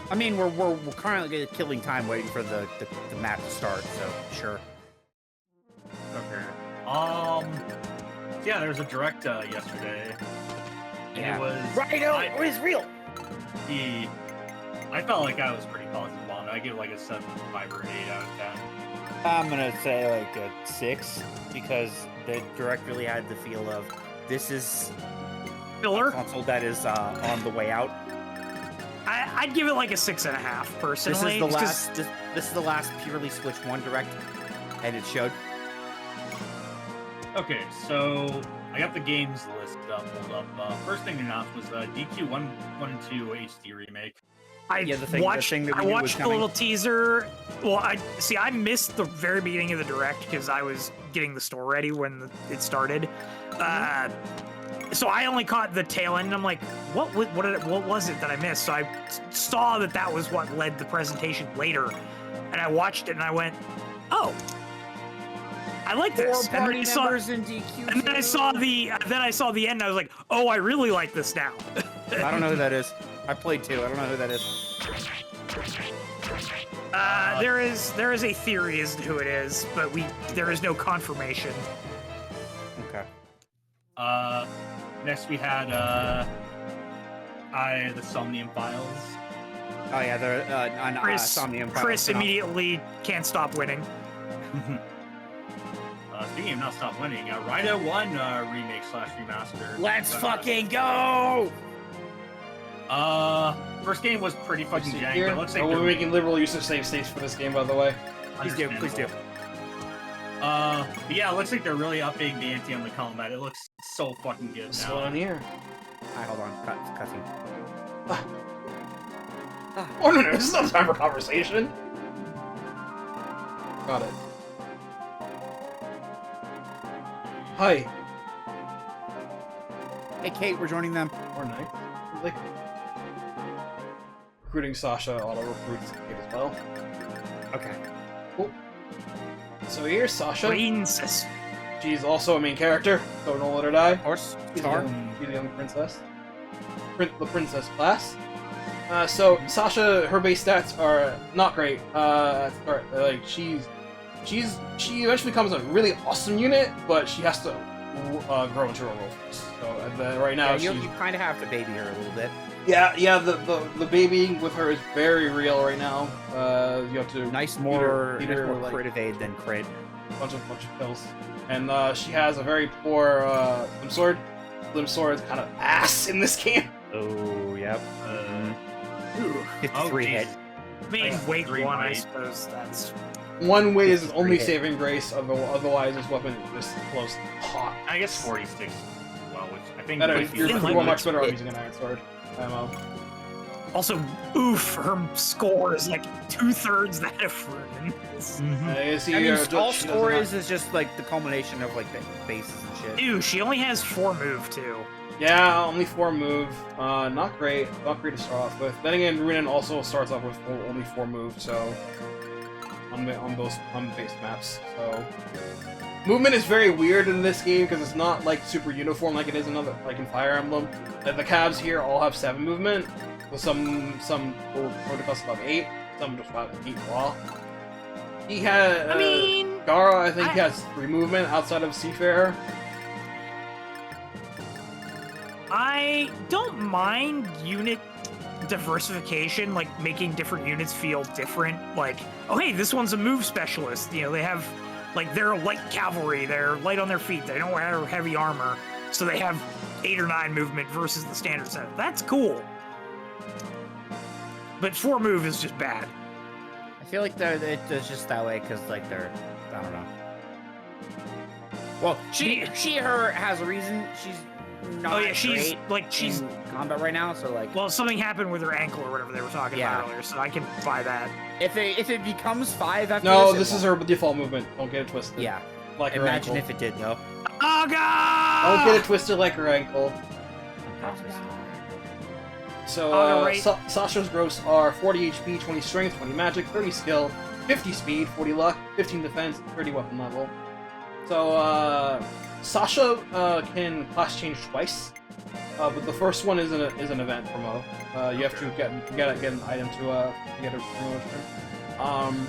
I mean, we're currently killing time waiting for the map to start, so sure. Okay. Yeah, there was a direct yesterday. And Yeah. it was It was real. I felt like I was pretty positive on it. I give it like a 7.5 or 8 out of 10. I'm gonna say like a 6 because the direct really had the feel of this is a Filler. console that is on the way out. I'd give it like a 6.5 personally. This is the last purely Switch 1 direct, and it showed. Okay, so I got the games list pulled up. First thing announced was DQ 112 HD remake. I Yeah, the thing watched that we knew was the coming. little teaser. Well, I missed the very beginning of the direct because I was getting the store ready when it started. So I only caught the tail end. And I'm like, what was it that I missed? So I saw that was what led the presentation later, and I watched it and I went, oh, I like this. And then I saw- in DQ. And then I saw the end. And I was like, "Oh, I really like this now." I don't know who that is. I played 2. I don't know who that is. There is a theory as to who it is, but there is no confirmation. Okay. Next we had the Somnium Files. Oh yeah, they're on Somnium. Chris immediately can't stop winning. Speaking of not stop winning, Rhino 1 remake / remaster. Let's fucking go! First game was pretty fucking janky, Here, but it looks like we're they're- making liberal use of save states for this game, by the way. Please do. But yeah, it looks like they're really upping the ante on the combat. It looks so fucking good What's now. going on here? Alright, hold on. Cussing. Oh no, this is not time for conversation. Got it. Hi. Hey, Kate, we're joining them. Or night. Like recruiting Sasha auto recruits Kate as well. Okay. Cool. So here's Sasha. Princess. She's also a main character, so don't let her die. Of course. She's Star. the young princess. The princess class. So Sasha, her base stats are not great. At the start, like she eventually becomes a really awesome unit, but she has to grow into her role first. So right now, Yeah, she's you kind of have to baby her a little bit. yeah. The babying with her is very real right now. You have to Nice feed more like, crit evade than crit. bunch of pills, and she has a very poor limb sword. Limb sword is kind of ass in this game. Oh, yep. Ooh. 53 hit. I mean, Nice. weight 3 one, I weight. suppose that's. One way is its only 53 hit. saving grace, otherwise this weapon is just close hot. I guess 46. Well, which I think Better, might be you're really much better off it- using an iron sword. ammo. Also, oof, her score is like 2/3 that of Ruden's. You see, I mean, just- all she score doesn't is just like the culmination of like the bases and shit. Ew, she only has 4 move too. have- Yeah, only 4 move. Not great to start off with. Then again, Runen also starts off with only 4 moves, so on base maps. So Movement is very weird in this game because it's not like super uniform like it is in other, like in Fire Emblem. The cabs here all have 7 movement, with some protocols above 8, some just about 8 raw. He had. I mean, Gara, I think he has 3 movement outside of Seafarer. I don't mind unit diversification, like making different units feel different. Like, oh hey, this one's a move specialist. You know, they have, like, they're light cavalry, they're light on their feet, they don't wear heavy armor, so they have 8 or 9 movement versus the standard set. That's cool. But 4 move is just bad. I feel like it's just that way because, like, they're, I don't know. Well, her has a reason. She's not. Oh yeah, she's great like she's in combat right now. So like, well, something happened with her ankle or whatever they were talking about earlier, so I can buy that. if it becomes 5 after No, this is her default movement. Don't get it twisted. Yeah. Like her Imagine ankle. if it did though. Oh god! Don't get it twisted like her ankle. So, right. Sasha's gross are 40 HP, 20 strength, 20 magic, 30 skill, 50 speed, 40 luck, 15 defense, 30 weapon level. So, Sasha can class change twice, but the first one is an event promo. You have to get an item to get a promotion.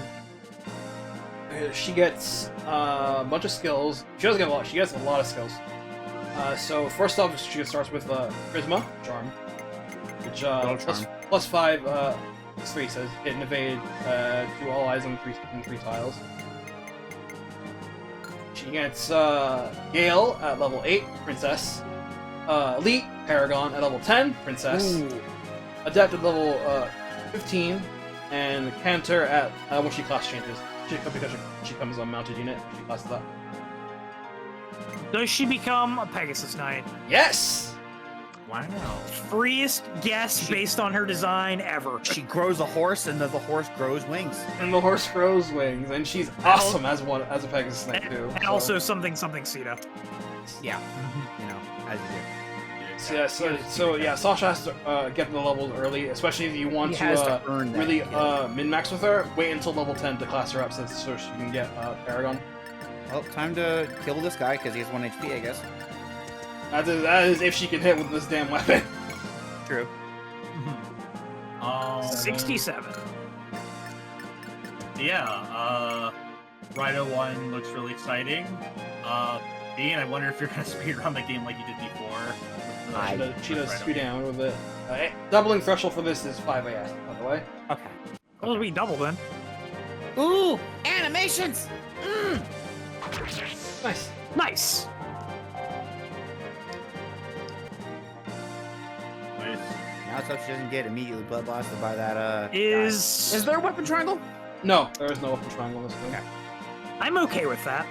She gets a bunch of skills. She doesn't get a lot. She gets a lot of skills. So first off, she starts with Charisma Charm, which plus 5. 3 says hit and evade to all eyes on 3 tiles. She gets Gale at level 8, Princess. Elite Paragon at level 10, Princess. Ooh. Adept at level 15, and Cantor at when she class changes. Because she becomes a mounted unit, she classes up. Does she become a Pegasus Knight? Yes! Wow. Freest guess based on her design ever. She grows a horse, and the horse grows wings. And the horse grows wings, and she's awesome as a Pegasus Knight too. And also something Sita. Yeah. You know, as you do. So yeah, Sasha has to get the levels early, especially if you want to earn that really skill. min-max with her. Wait until level 10 to class her up so she can get Paragon. Well, time to kill this guy because he has 1 HP, I guess. That is if she can hit with this damn weapon. True. 67. Yeah, Rido 1 looks really exciting. Dean, I wonder if you're gonna speedrun the game like you did before. She does speed down with it. Doubling threshold for this is 5 AS, by the way. Okay. Well, we double then. Ooh, animations! Nice. Nice. Nice. Now let's hope she doesn't get immediately blood blasted by that, Is there a weapon triangle? No, there is no open triangle in this game. Okay. I'm okay with that.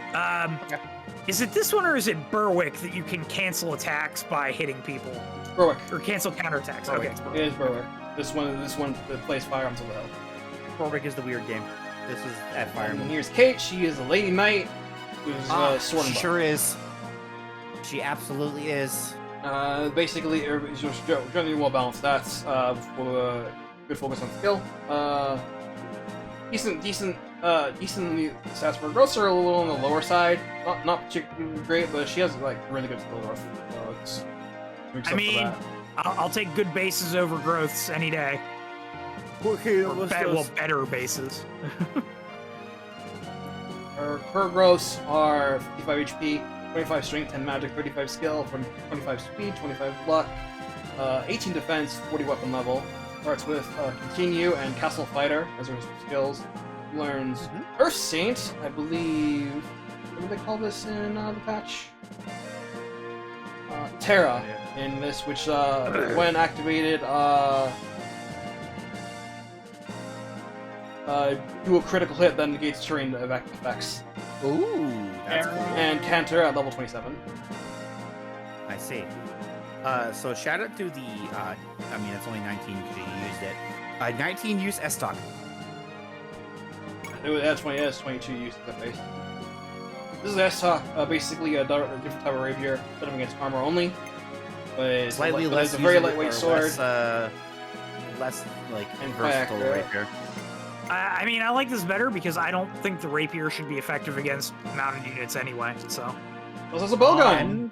Okay. Is it this one or is it Berwick that you can cancel attacks by hitting people? Berwick. Or cancel counterattacks? Berwick. Okay, it's It Berwick. is Berwick. This one that plays Fire Emblem Hill. Berwick is the weird game. This is at Fire And Emblem. here's Kate. She is a Lady Knight who's sword and She sure is. She absolutely is. basically, it's just generally well balanced stats with good focus on skill. Decently stats for growth are a little on the lower side. Not particularly great, but she has like really good skill growth. I mean, I'll take good bases over growths any day. Okay, Or better bases. her growths are 55 HP, 25 strength, 10 magic, 35 skill, 25 speed, 25 luck, 18 defense, 40 weapon level. Starts with Continue and Castle Fighter as her skills. Learns Earth Saint, I believe. What do they call this in the patch? Terra in this, which when activated, do a critical hit that negates terrain effects. Ooh, that's cool. And Cantor at level 27. I see. So shout out to the, I mean, it's only 19 because you used it. 19 use S-Stock. That's 22 use of the face. This is S-Talk, basically a different type of rapier, put him against armor only. But it's Slightly less it's a very usable- lightweight or sword. less like And versatile accurate. right there. I mean, I like this better because I don't think the rapier should be effective against mounted units anyway. So. This is a bowgun.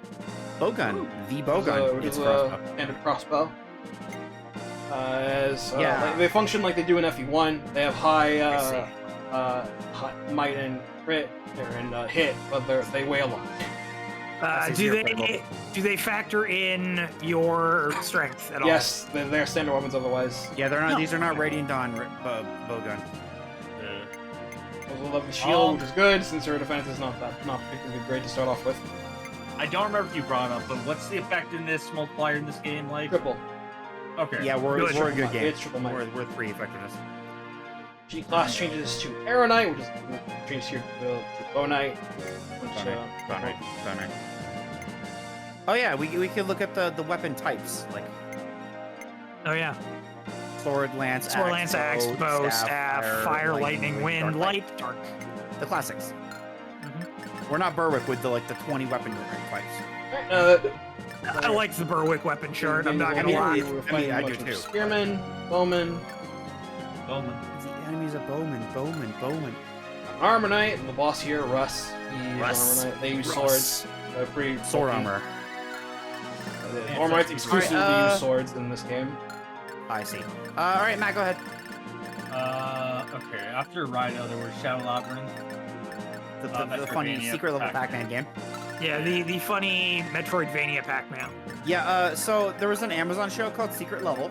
Bowgun, the bowgun. It's It's a crossbow. handed crossbow. They function like they do in FE1. They have high might and crit and hit, but they weigh a lot. Do they factor in your strength at all? Yes, they're standard weapons otherwise. Yeah, they're not. No. These are not Radiant Dawn bowgun. Those love the shield, which is good since their defense is not particularly great to start off with. I don't remember if you brought it up, but what's the effectiveness multiplier in this game like? Triple. Okay. Yeah, we're a good might. game. It's triple might. We're 3 effectiveness. G class changes to Arrow Knight, which is changes here to Bow Knight. Bone Knight. Oh yeah, we could look at the weapon types like Oh yeah. sword, lance, Axe, bow, staff, fire, lightning, wind, dark light, dark. The classics. Mhm. We're not Berwick with the 20 weapon types. I like the Berwick weapon chart. I'm not gonna mean, lie. We're fighting I a do bunch of too. Spearmen, bowmen, Bowman. The enemy's a bowman. Armor Knight, and the boss here, Russ. He's Russ. Armor Knight. They use Russ. swords. They're pretty Sword bulky. armor. Armor Knight's exclusively Alright, use swords in this game. I see. All right, Matt, go ahead. Okay. After Rhino, there was Shadow Labyrinth. The funny Metroidvania secret level Pac-Man. Pac-Man game. Yeah, the funny Metroidvania Pac-Man. Yeah, so there was an Amazon show called Secret Level,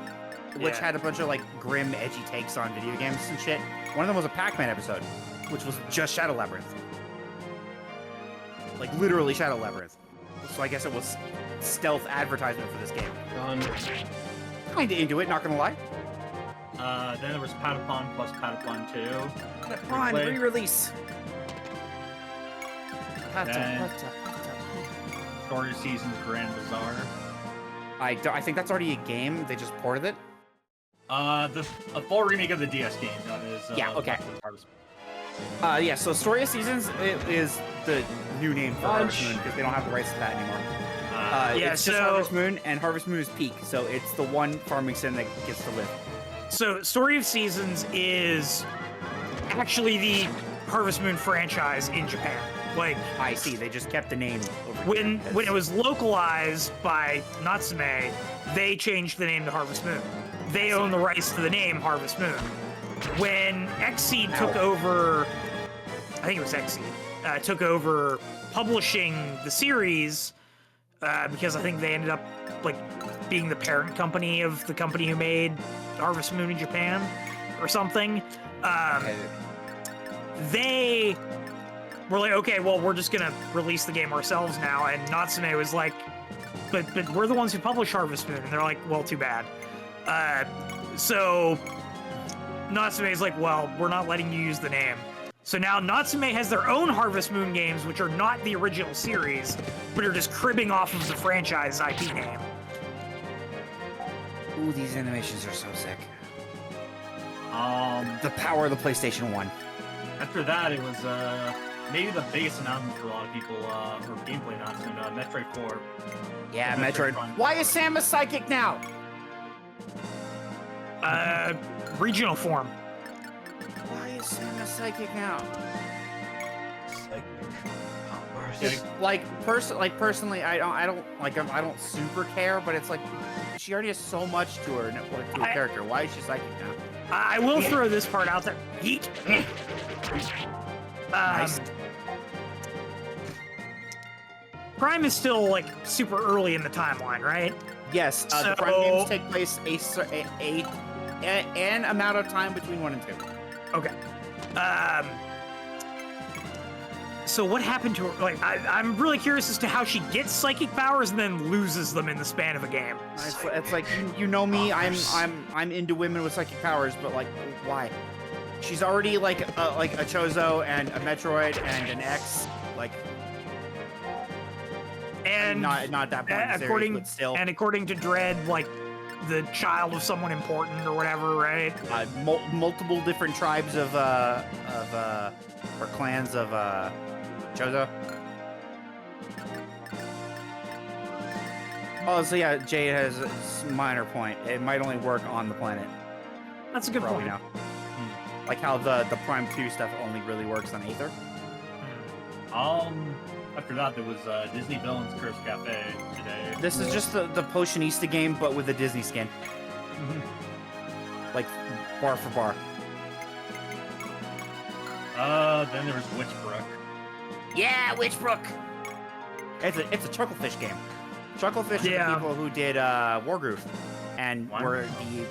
which Yeah. had a bunch of like grim, edgy takes on video games and shit. One of them was a Pac-Man episode, which was just Shadow Labyrinth. Like literally Shadow Labyrinth. So I guess it was stealth advertisement for this game. Done. Kinda into it, not gonna lie. Then there was Patapon plus Patapon 2. Come on, Replay. re-release. Then- Story Seasons Grand Bazaar. I think that's already a game. They just ported it. A full remake of the DS game. That is. Yeah, okay. Harvest. Yeah. So Story of Seasons is the new name for Harvest Fudge. Moon because they don't have the rights to that anymore. Yeah, it's just so- Harvest Moon, and Harvest Moon is peak, so it's the one farming sim that gets to live. So, Story of Seasons is actually the Harvest Moon franchise in Japan. Like, I see. They just kept the name over when here, it was localized by Natsume, they changed the name to Harvest Moon. They own the rights to the name Harvest Moon. When Xseed took over, I think it was Xseed, took over publishing the series, because I think they ended up like being the parent company of the company who made Harvest Moon in Japan or something. They were like, okay, well, we're just gonna release the game ourselves now. And Natsume was like, but we're the ones who publish Harvest Moon. And they're like, well, too bad. So Natsume is like, well, we're not letting you use the name. So now Natsume has their own Harvest Moon games, which are not the original series, but are just cribbing off of the franchise IP name. Ooh, these animations are so sick. Um, The power of the PlayStation 1. After that, it was maybe the biggest announcement for a lot of people, or gameplay announcement, Metroid 4. Yeah, Metroid Metroid. Prime. Why is Samus psychic now? Regional form. Why is Samus psychic now? Yeah. Personally, I don't super care, but it's like she already has so much to her character. Why is she psychic now? I will throw this part out there. Yeet. Nice. Prime is still like super early in the timeline, right? Yes, the So- Prime games take place an amount of time between 1 and 2. Okay. So what happened to her? Like, I'm really curious as to how she gets psychic powers and then loses them in the span of a game. It's like you know me. I'm into women with psychic powers, but like, why? She's already like a Chozo and a Metroid and an X. Like, And not that point in the series, but still. and according to Dread, like the child of someone important or whatever, right? Multiple different tribes of or clans of Chozo. Oh, so yeah, Jade has a minor point. It might only work on the planet. That's a good for all we point. know. Like how the Prime 2 stuff only really works on Aether. After that, there was Disney Villains Curse Cafe today. This is just the Potionista game, but with a Disney skin. Like, bar for bar. Then there was Witchbrook. Yeah, Witchbrook! It's a Chucklefish game. Chucklefish are the people who did Wargroove, and were the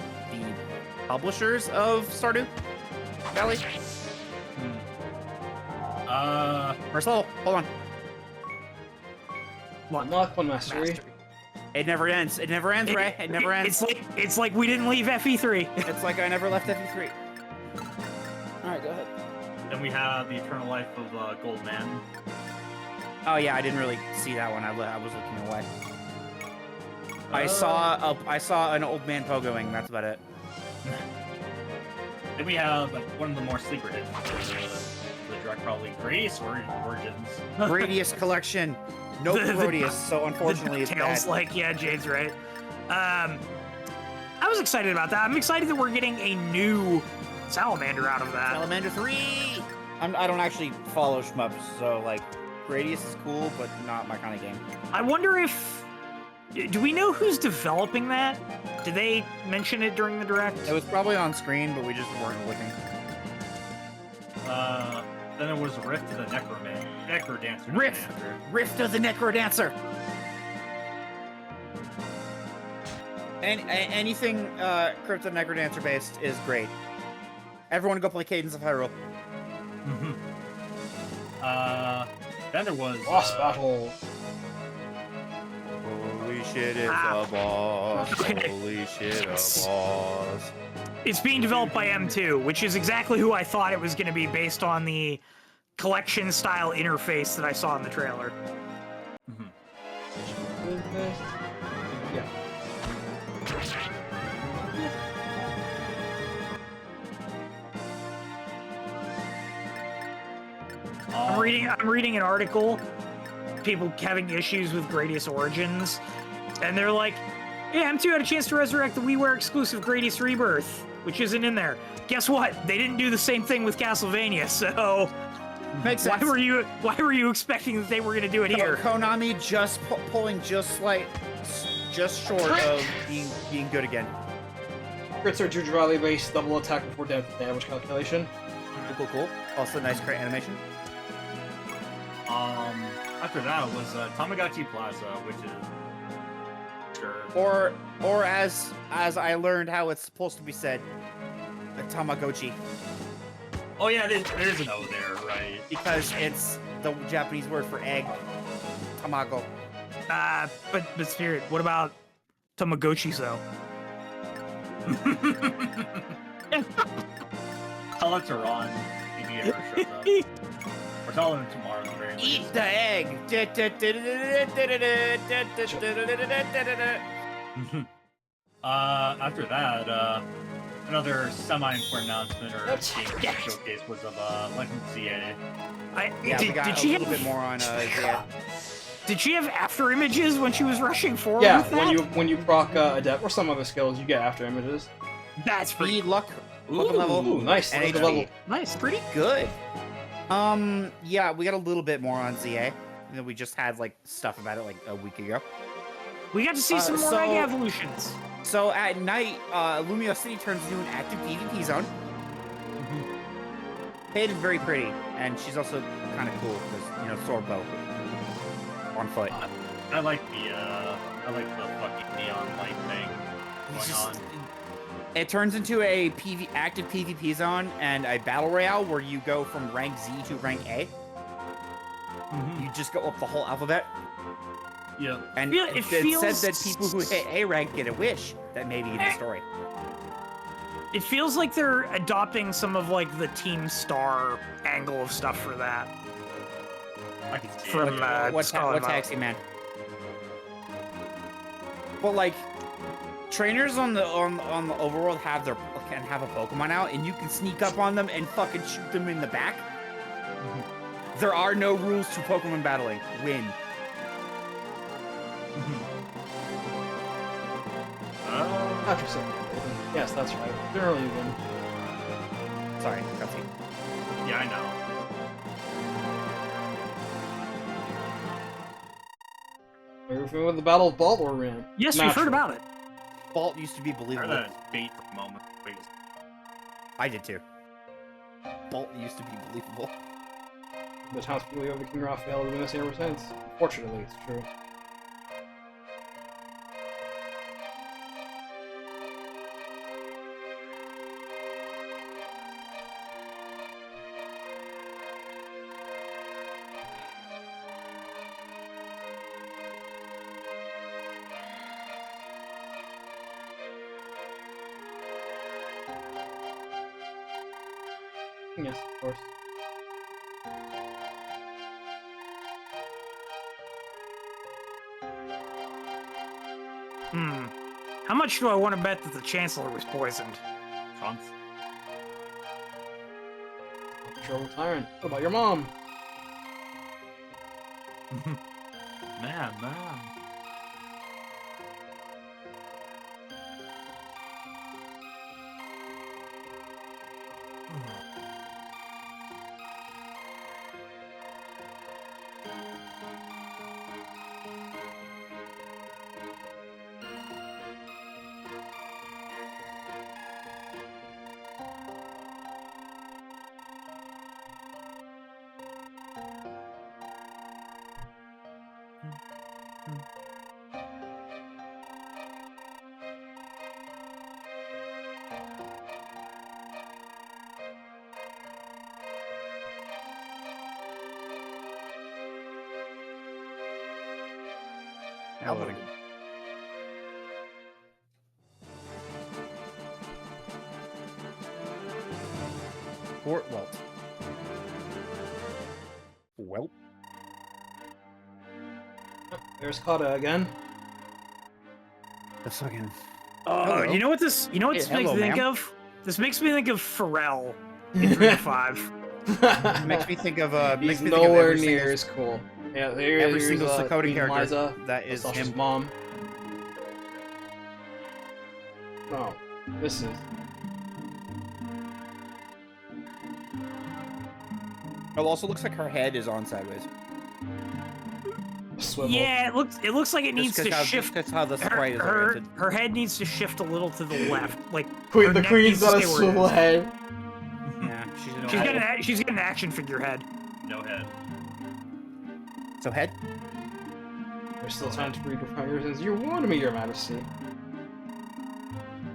publishers of Stardew Valley. First level, hold on. Unlock one mastery. It never ends. It never ends, Ray. It never ends. It's like we didn't leave FE3. It's like I never left FE3. Alright, go ahead. Then we have the Eternal Life of Goldman. Oh yeah, I didn't really see that one. I was looking away. I saw an old man pogoing. That's about it. Then we have one of the more secretive, the direct probably Gradius Origins. Gradius collection. No Gradius, so unfortunately it's Tails, bad. yeah, Jade's right. I was excited about that. I'm excited that we're getting a new Salamander out of that. Salamander 3! I don't actually follow shmups, so like, Gradius is cool, but not my kind of game. I wonder if... Do we know who's developing that? Did they mention it during the Direct? It was probably on screen, but we just weren't looking. Then there was Rift to the Necrodancer. Rift of the Necrodancer! Anything Crypto Necrodancer based is great. Everyone go play Cadence of Hyrule. Then there was Boss battle. Holy shit, it's a boss. Holy shit, a boss. It's being developed by M2, which is exactly who I thought it was going to be based on the collection-style interface that I saw in the trailer. Yeah. I'm reading an article, people having issues with Gradius Origins, and they're like, yeah, M2 had a chance to resurrect the WiiWare exclusive Gradius Rebirth, which isn't in there. Guess what? They didn't do the same thing with Castlevania, so Makes sense. why were you expecting that they were gonna do it here? Konami just pulling just short of being good again. Crits are Juju Rally based double attack before damage calculation. Cool. Also nice crit animation. After that was Tamagotchi Plaza, which is sure. Or as I learned how it's supposed to be said, a Tamagotchi. Oh yeah, there's an O there, right? Because it's the Japanese word for egg. Tamago. But Spirit, what about Tamagotchi though? Tell it to Ron if he ever shows up. We're telling him tomorrow. The very least. Eat the egg. After that, another semi-important announcement or game showcase was of Legend ZA. We got a little bit more on Zia. Did she have after images when she was rushing forward? Yeah, with that? when you proc adept or some other skills, you get after images. That's pretty Speed, luck, level. Ooh, nice. And Let's HP. go level. nice. Pretty good. Yeah, we got a little bit more on ZA. We just had like stuff about it like a week ago. We got to see some more so- Mega Evolutions. So at night, Lumio City turns into an active PvP zone. Paige is very pretty, and she's also kind of cool because sword bow on foot. I like the fucking neon light thing going on. It turns into a active PvP zone and a battle royale where you go from rank Z to rank A. You just go up the whole alphabet. Yeah. And It it feels- says that people who hit A rank get a wish that may be in the story. It feels like they're adopting some of like the Team Star angle of stuff for that. I can see From it. What Scarlet Violet. Taxi Man? But like, trainers on the overworld can have a Pokemon out, and you can sneak up on them and fucking shoot them in the back. There are no rules to Pokemon battling. Win. After 7. Yes, that's right. Generally win. Sorry, cutscene. Yeah, I know. Are you familiar with the Battle of Wellt we're in? Yes, we've heard about it. Vault used to be I heard believable. that as bait for a moment. Wait, I did too. Vault used to be believable. The townspeople of the King Raphael have been missing ever since. Fortunately, it's true. Yes, of course. How much do I want to bet that the Chancellor was poisoned? Chance. Trouble Tyrant. What about your mom? Man. Now loading. Fort Wellt. Welp. There's Kata again. The fucking. Oh, Hello. you know what this makes me hello, think ma'am. of? This makes me think of Pharrell in 3 to 5. Makes me think of He's makes me think of nowhere every near single- as cool. Yeah, every single Sakota Queen character Liza, that is Sasha's him. mom. No, this is. It also looks like her head is on sideways. Swivel. Yeah, it looks like it needs to shift. That's how the sprite is Her oriented. her head needs to shift a little to the left, like Queen, her the neck queen's needs to got a stay where it swivel is. head. Yeah, She's got an action figure head. No head. So head. There's still time to read your fingers. You warned me, Your Majesty.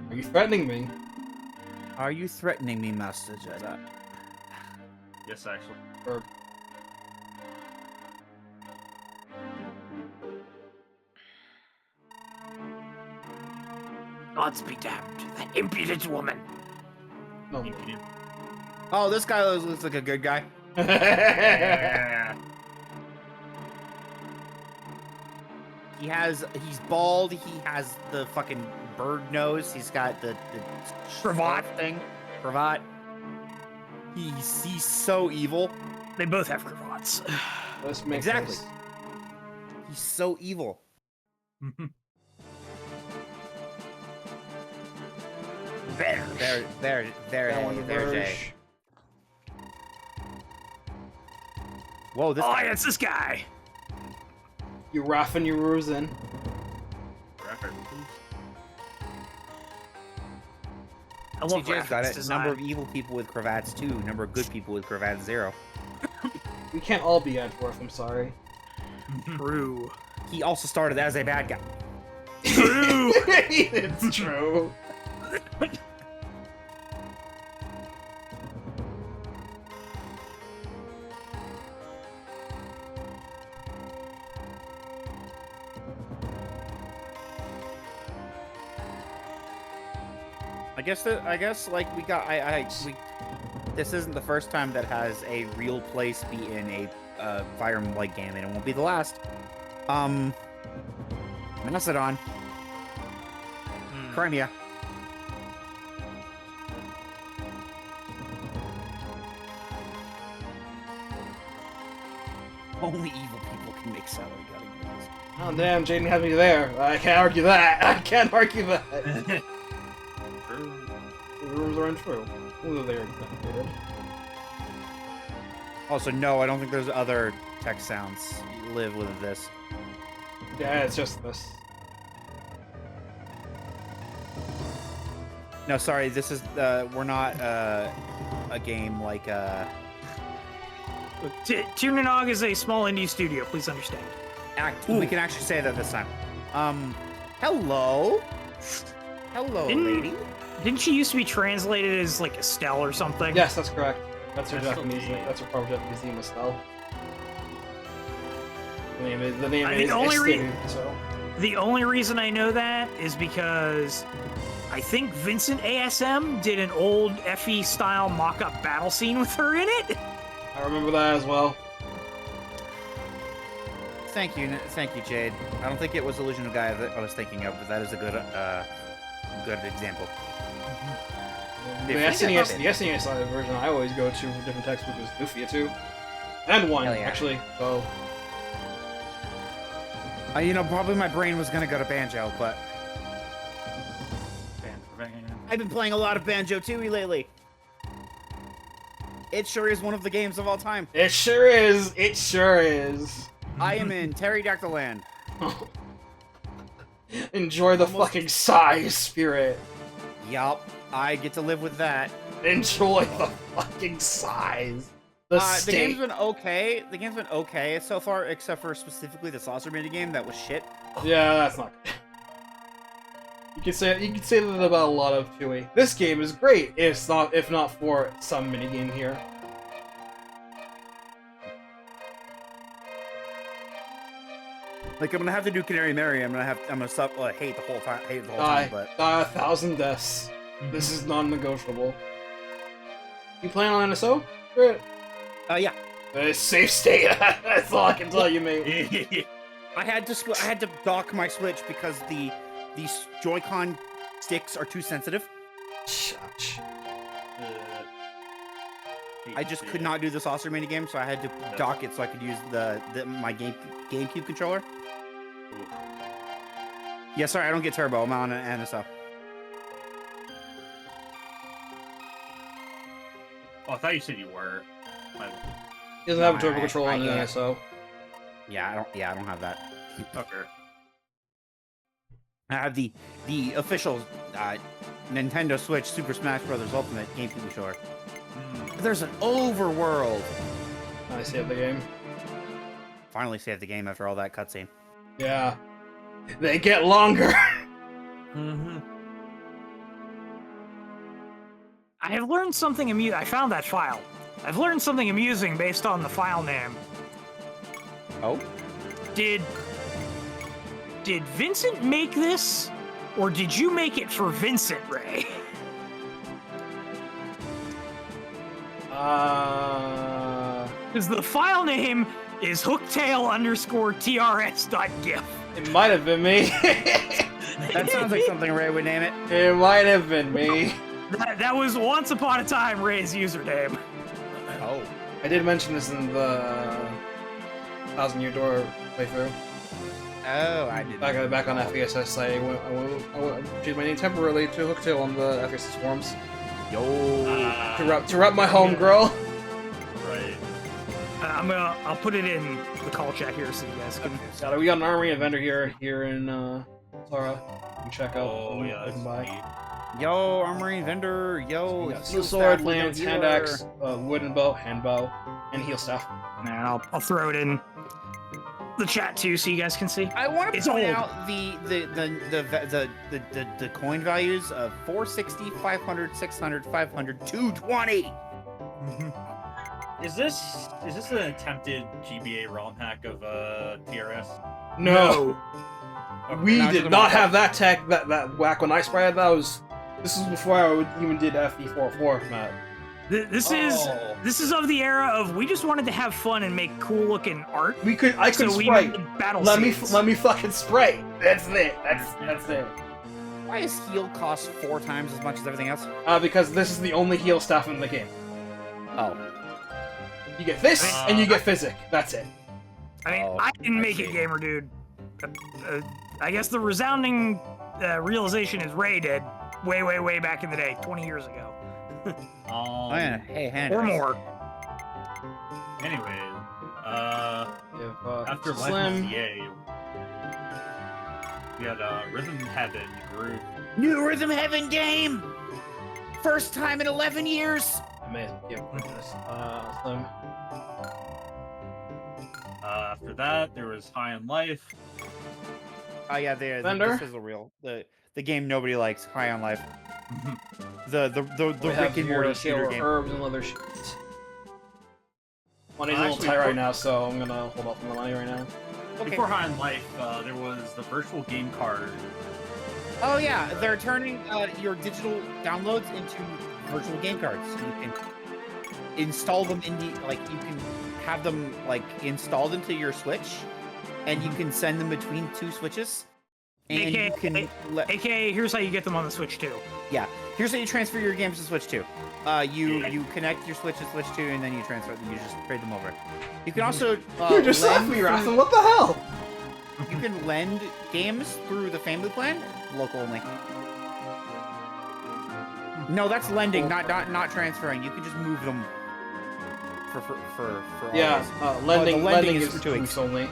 Are you threatening me? Are you threatening me, Master Jedi? Yes, actually. Or Gods be damned, that impudent woman. no? Oh, this guy looks like a good guy. Yeah. He's bald. He has the fucking bird nose. He's got the Cravat. thing. Cravat. He's so evil. They both have cravats. Let's make Exactly. this. He's so evil. There. That one there's Jay. verge. Whoa, this Oh, guy. yeah, it's this guy. You Raffin, you Ruzin. I love TJ's got Raffen's it. design. Number of evil people with cravats 2. Number of good people with cravats 0. We can't all be Edgeworth, I'm sorry. True. He also started as a bad guy. True. It's true. I guess like we got this isn't the first time that has a real place be in a Fire Emblem like game, and it won't be the last. Macedon, Crimea. Only evil people can make salad gutting games. Oh damn, Jaden had me there. I can't argue that. I can't argue that. True. The rumors are untrue. Ooh, they're exaggerated. Also, no, I don't think there's other text sounds you live with this. Yeah, it's just this. No, sorry, this is we're not a game like Tunanog is a small indie studio. Please understand. we can actually say that this time. Hello, lady. Didn't she used to be translated as like Estelle or something? Yes, that's correct. That's her That's Japanese okay. name. That's her proper Japanese name, Estelle. The name is the only Estelle, so. The only reason I know that is because I think Vincent ASM did an old FE style mock-up battle scene with her in it. I remember that as well. Thank you, Jade. I don't think it was Illusion of Gaia that I was thinking of, but that is a good example. The SNES version I always go to for different textbook was Lufia 2. And 1, Hell yeah. actually. So. You know, probably my brain was gonna go to Banjo, but I've been playing a lot of Banjo-Tooie lately. It sure is one of the games of all time. It sure is. It sure is. I am in Pterodactyl Land. Enjoy the fucking size, Spirit. Yup, I get to live with that. Enjoy the fucking size. The The game's been okay. The game's been okay so far, except for specifically the saucer minigame that was shit. Yeah, that's not good. You can say that about a lot of 2E. This game is great, if not for some minigame here. Like, I'm gonna have to do Canary Mary. I'm gonna stop. Hate the whole time. But Die 1,000 deaths. This is non-negotiable. You playing on NSO? Great. Yeah. It's safe state. That's all I can tell you, mate. I had to dock my Switch because these Joy-Con sticks are too sensitive. Shush. I just could not do the saucer minigame, so I had to dock it so I could use my GameCube controller. Yeah, sorry, I don't get Turbo. I'm on an NSO. Oh, I thought you said you were. He doesn't have a turbo controller on the NSO. Yeah, I don't have that. Okay. I have the official Nintendo Switch Super Smash Bros. Ultimate GameCube controller. There's an overworld. I saved the game. Finally saved the game after all that cutscene. Yeah. They get longer. I have learned something amusing. I found that file. I've learned something amusing based on the file name. Oh? Did Vincent make this, or did you make it for Vincent, Ray? Because the file name is hooktail_trs.gif. It might have been me. That sounds like something Ray would name it. It might have been me. That was once upon a time Ray's username. Oh. I did mention this in the 1,000 Year Door playthrough. Oh, I did. Back on FESS, I changed my name temporarily to Hooktail on the FESS forums. Yo. To rep my home girl. Right. I'll put it in the call chat here so you guys can. So we got an armory vendor here in Zara. You can check out. Oh yeah, you can buy. Yo, armory vendor. Yo, We got heal steel staff, sword, we got lance, healer. hand axe, wooden bow, hand bow, and heal staff. And I'll throw it in the chat too so you guys can see. I want to It's point old. out the coin values of 460, 500, 600, 500, 220. Is this an attempted GBA ROM hack of TRS? No, we Now did not have that tech. That whack when I sprayed that. This was before I even did FD404, Matt. This is of the era of we just wanted to have fun and make cool looking art. I could So we spray. made battle Let scenes. me fucking spray. That's it. That's it. Why does heal cost 4 times as much as everything else? Because this is the only heal staff in the game. Oh. You get this and you get physic. That's it. I mean, Oh, I didn't make I it, see. gamer dude. I guess the resounding realization is Ray did way back in the day, 20 years ago. Oh yeah, hey, hand. Or more. Anyway, If after Slim, Legends EA, we had Rhythm Heaven Groove. New Rhythm Heaven game. First time in 11 years. amazing. Yeah, Slim. After that, there was High on Life. Oh yeah, Thunder? this is a real the game nobody likes. High on Life. The We have Rick and here Morty a scale shooter of game. herbs and leather sheets. Money's a little Actually, tight right for- now, so I'm gonna hold off on the money right now. Okay. Before High on Life, there was the virtual game card. Oh yeah, they're turning your digital downloads into virtual game cards. So you can install them in the you can have them installed into your Switch, and you can send them between two Switches. And you can AKA, here's how you get them on the Switch too. yeah. Here's how you transfer your games to Switch 2. You connect your Switch to Switch 2, and then you transfer them. You just trade them over. You can also You just left me, Rafa. What the hell? You can lend games through the family plan, local only. No, that's lending, not transferring. You can just move them for Yeah, always. lending, lending lending is for 2 weeks. only.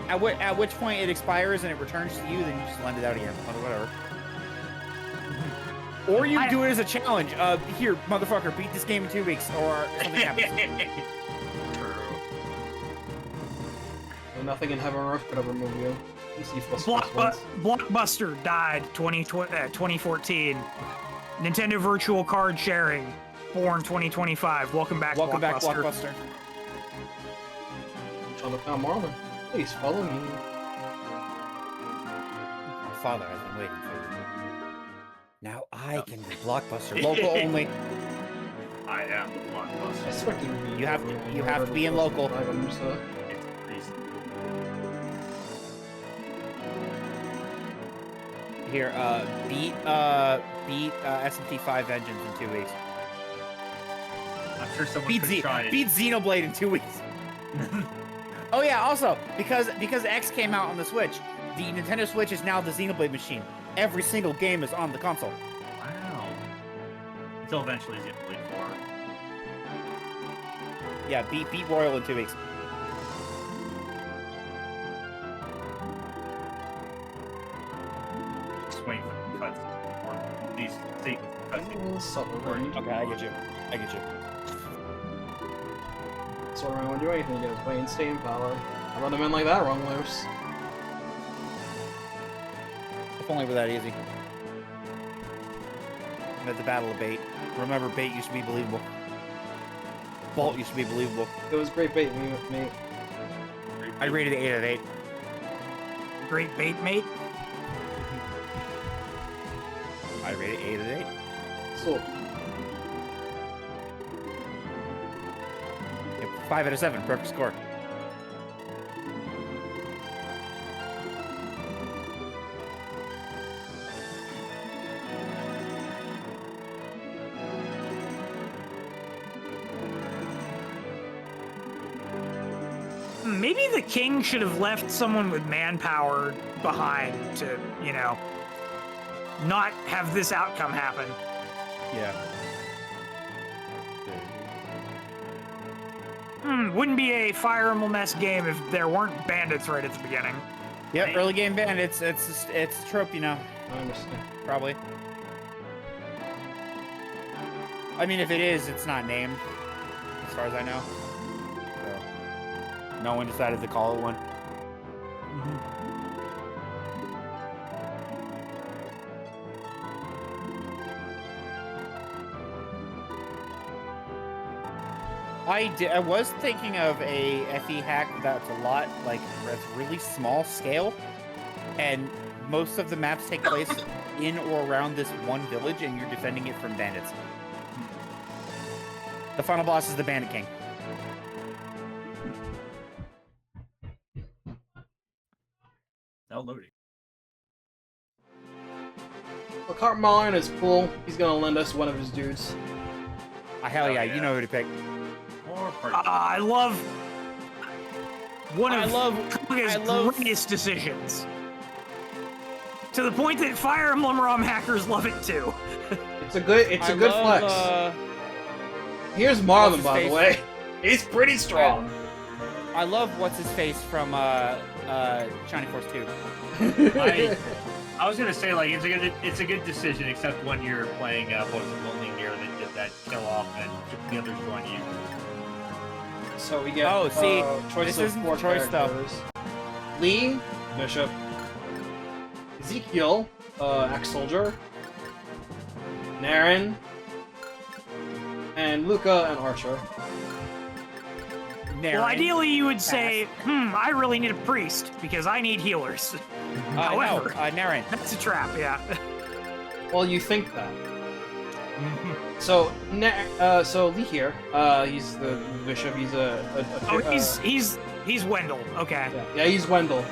At which point it expires and it returns to you, then you just lend it out again. Whatever. Or you do it as a challenge. Here, motherfucker, beat this game in 2 weeks, or something happens. Nothing in heaven or earth could ever move you. You see plus. Blockbuster died 2014. Nintendo Virtual Card Sharing, born 2025. Welcome back, Welcome back, Blockbuster. Blockbuster. Trying to find Marlon. Please follow me. My father has been waiting for you. Now I can be Blockbuster. Local only. I am the I Blockbuster. expect you to be. You have to be in local. It's reason. Here, beat SMT 5 engines in 2 weeks. I'm sure someone Beat could try it. beat Xenoblade in 2 weeks. Oh yeah, also because X came out on the Switch, the Nintendo Switch is now the Xenoblade machine. Every single game is on the console. Wow. Until eventually Xenoblade 4. Yeah, beat Royal in 2 weeks. Just waiting for the cuts. Or these sequence cuts. Okay, I get you. So I won't do anything. You guys wait and stay in power. I let him in like that, wrong loose. If only it were that easy. I'm at the Battle of Bait. Remember, Bait used to be believable. Bolt used to be believable. It was great bait, mate. I rated it 8 out of 8. Great bait, mate. I rated it 8 out of 8. So, 5 out of 7, perfect score. Maybe the king should have left someone with manpower behind to, not have this outcome happen. Yeah. Wouldn't be a Fire Emblem-esque game if there weren't bandits right at the beginning. Yep, early game bandits. It's a trope, I understand. probably. I mean, if it is, it's not named, as far as I know. So, no one decided to call it one. I was thinking of a FE hack that's that's really small scale, and most of the maps take place in or around this one village, and you're defending it from bandits. The final boss is the Bandit King. Now loading. Well, Cart Marlon is cool. He's gonna lend us one of his dudes. Hell yeah, yeah. you know who to pick. Or party. I love one I of love- Kaga's I love- greatest decisions. To the point that Fire Emblem ROM hackers love it too. It's a good flex. Here's Marlon, by the way. He's pretty strong. I love what's his face from Shining Force 2. I was gonna say like it's a good decision, except when you're playing what was it, Lonely Mirror that did that kill off and the others join you. So we get choice this of 4 choice characters. Lee, Bishop, Ezekiel, ex-soldier, Naren, and Luca and Archer. Naren. Well, ideally you would say, I really need a priest because I need healers. However, Naren. that's a trap, yeah. Well, you think that. So, so Lee here, he's the bishop. He's he's Wendell. Okay. Yeah, he's Wendell.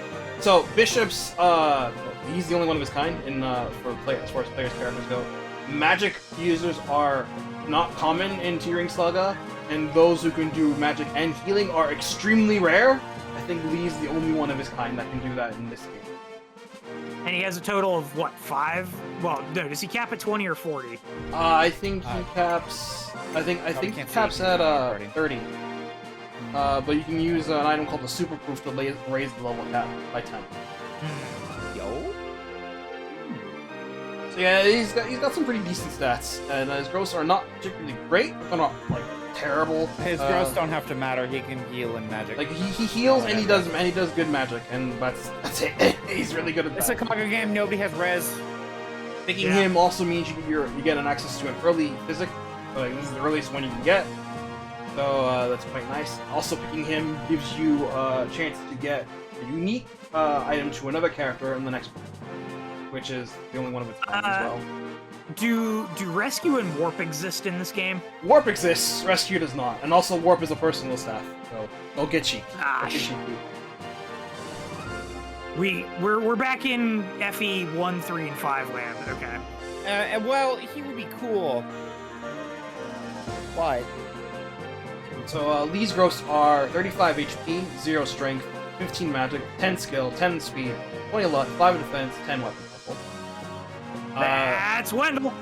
So Bishop's he's the only one of his kind in as far as players' characters go. Magic users are not common in Tearing Saga, and those who can do magic and healing are extremely rare. I think Lee's the only one of his kind that can do that in this game. And he has a total of what, 5? Well, no, does he cap at 20 or 40? I think he caps. I think he caps at 30. But you can use an item called the Super Proof to raise the level cap by 10. Yo. So yeah, he's got some pretty decent stats, and his growths are not particularly great, but they're not like terrible. His growths don't have to matter. He can heal in magic. Like he heals and he does good magic, and that's it. He's really good at that. It's a Kaga game. Nobody has res. Picking him also means you get an access to an early physic. Like this is the earliest one you can get, so that's quite nice. Also, picking him gives you a chance to get a unique item to another character in the next one, which is the only one of its kind as well. Do Rescue and Warp exist in this game? Warp exists, Rescue does not, and also Warp is a personal staff, so don't get cheap. We're back in FE 1, 3, and 5 land. Okay. Well, he would be cool. Why? So Lee's growths are 35 HP, 0 strength, 15 magic, 10 skill, 10 speed, 20 luck, 5 defense, 10 weapon level. That's Wendell.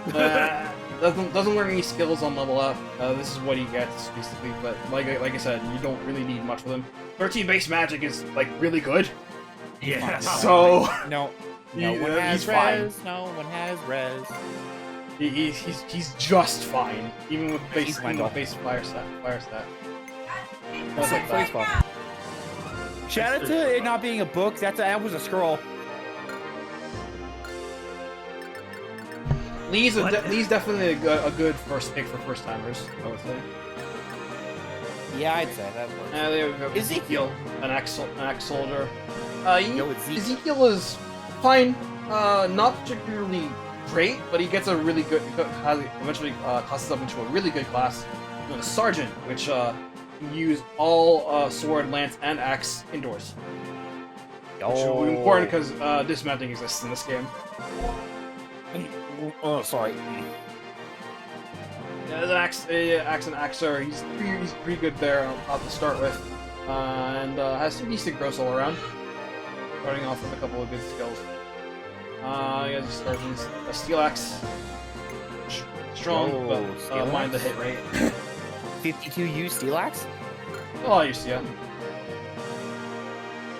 Doesn't learn any skills on level up. This is what he gets basically, but like I said, you don't really need much with him. 13 base magic is like really good. Yeah. So no one has res. No one has res. He's just fine, even with base fire stat. That's like baseball. Shout out to it not being a book. That was a scroll. Lee's definitely a good first pick for first timers, I would say. Yeah, I'd say that works. There we go. Ezekiel, an ex-soldier. Ezekiel is fine. Not particularly great, but he gets a really good. Eventually classes up into a really good class. A sergeant, which can use all sword, lance, and axe indoors. Which is important because dismounting exists in this game. Oh, sorry. Yeah, an axe and axer. He's pretty good there to start with, and has some decent growths all around. Starting off with a couple of good skills. He has a steel axe, strong, but mind the hit rate. 52U steel axe? Oh, I used to,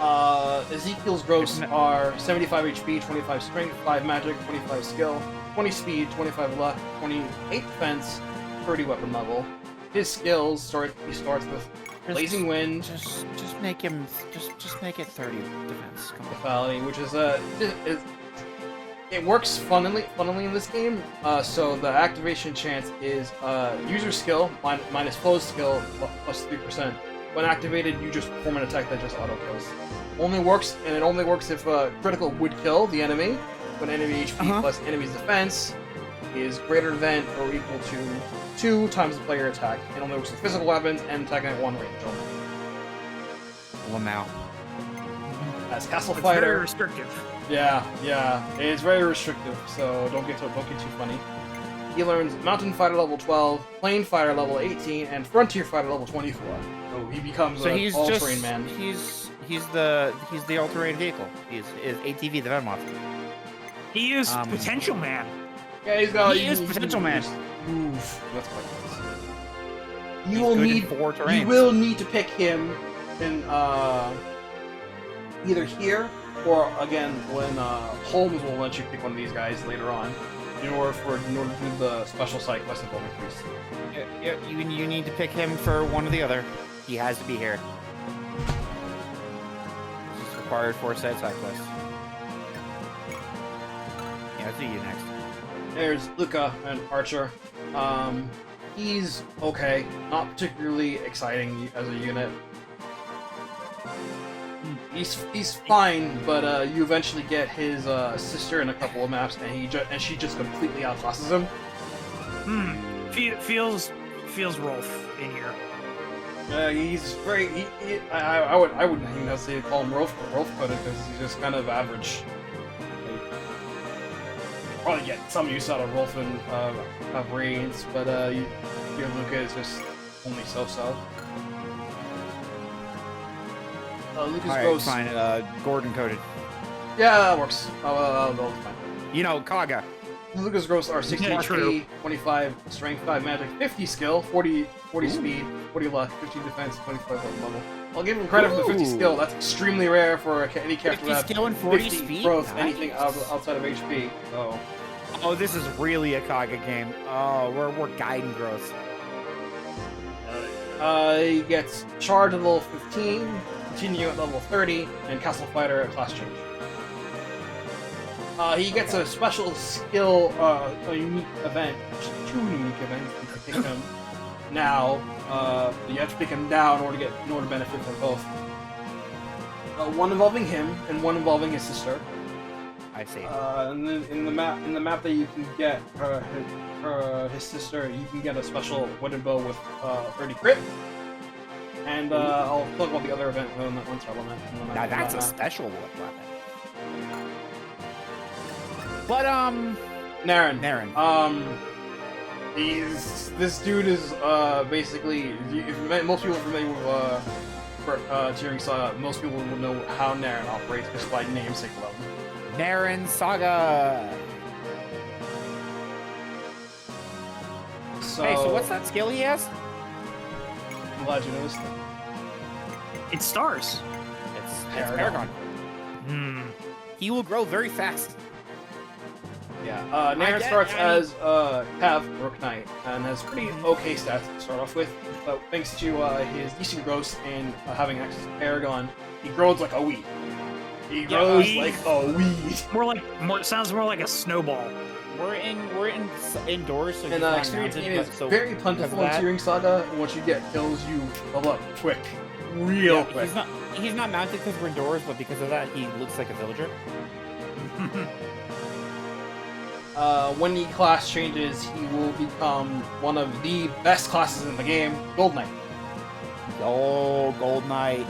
yeah. Ezekiel's growths are 75 HP, 25 strength, 5 magic, 25 skill, 20 speed, 25 luck, 28 defense, 30 weapon level. His skills he starts with Blazing Wind. Just make him just make it 30 defense. Come on. Lethality, which is it works funnily in this game. So the activation chance is user skill minus foe's skill plus 3%. When activated, you just perform an attack that just auto kills. It only works if critical would kill the enemy when enemy HP plus enemy's defense is greater than or equal to 2 times the player attack. It only works with physical weapons and attacking at 1 range only. Lamau. As Castle It's Fighter. very restrictive. Yeah, it's very restrictive, so don't get too funny. He learns Mountain Fighter level 12, Plane Fighter level 18, and Frontier Fighter level 24. So he becomes an all-terrain man. He's the all-terrain vehicle. He's ATV, the Venomoth. He is Potential Man. Yeah, he's got. He is potential man. Move. That's quite nice. He's good in 4 terrains. You will need to pick him in either here or again when Holmes will let you pick one of these guys later on in order to do the special site quest involving priests. You need to pick him for one or the other. He has to be here. This is required for a side quest. Yeah, I'll see you next. There's Luca and Archer. He's okay, not particularly exciting as a unit. He's fine, but you eventually get his sister in a couple of maps, and she just completely outclasses him. Feels Rolf in here. He's very. I wouldn't even necessarily call him Rolf coded because he's just kind of average. Probably get some use out of Rolf and Reigns, but your Luca is just only so-so. Lucas goes. Fine. Gordon coded. Yeah, that works. That's fine. You know, Kaga. Lucas Gross are 60 Yeah, HP, true. 25 Strength, 5 Magic, 50 Skill, 40 Speed, 40 Luck, 15 Defense, 25 level. I'll give him credit for the 50 Skill. That's extremely rare for any character 50 that skill and 40 50 speed? growth, Nice. anything outside of HP. So. Oh, this is really a Kaga game. Oh, we're guiding growth. He gets Charge at level 15, Continue at level 30, and Castle Fighter at class change. He gets a special skill, a unique event, actually 2 unique events. You can pick him now. You have to pick him now in order to benefit from both. One involving him and one involving his sister. I see. And then in the map that you can get his sister, you can get a special wooden bow with 30 crit. And I'll talk about the other event when that one's relevant. Now that's a special weapon. But Naren. This dude is basically. If most people are familiar with Tearing Saga, most people will know how Naren operates just by namesake alone. Naren Saga. So, Hey, so what's that skill he has? I'm glad you noticed that. It's stars. It's Paragon. Paragon. Hmm. He will grow very fast. Yeah, Naren starts as Cav, Rook Knight, and has pretty okay stats to start off with, but thanks to his decent growth and having access to Paragon, he grows like a weed. He grows like a weed. Sounds more like a snowball. We're indoors, so And he's not experience mounted, gain is so very because plentiful of in that- Tearing Saga, and once you get kills, you level up quick. Real quick. He's not mounted because we're indoors, but because of that, he looks like a villager. When the class changes, he will become one of the best classes in the game, Gold Knight. Oh, Gold Knight.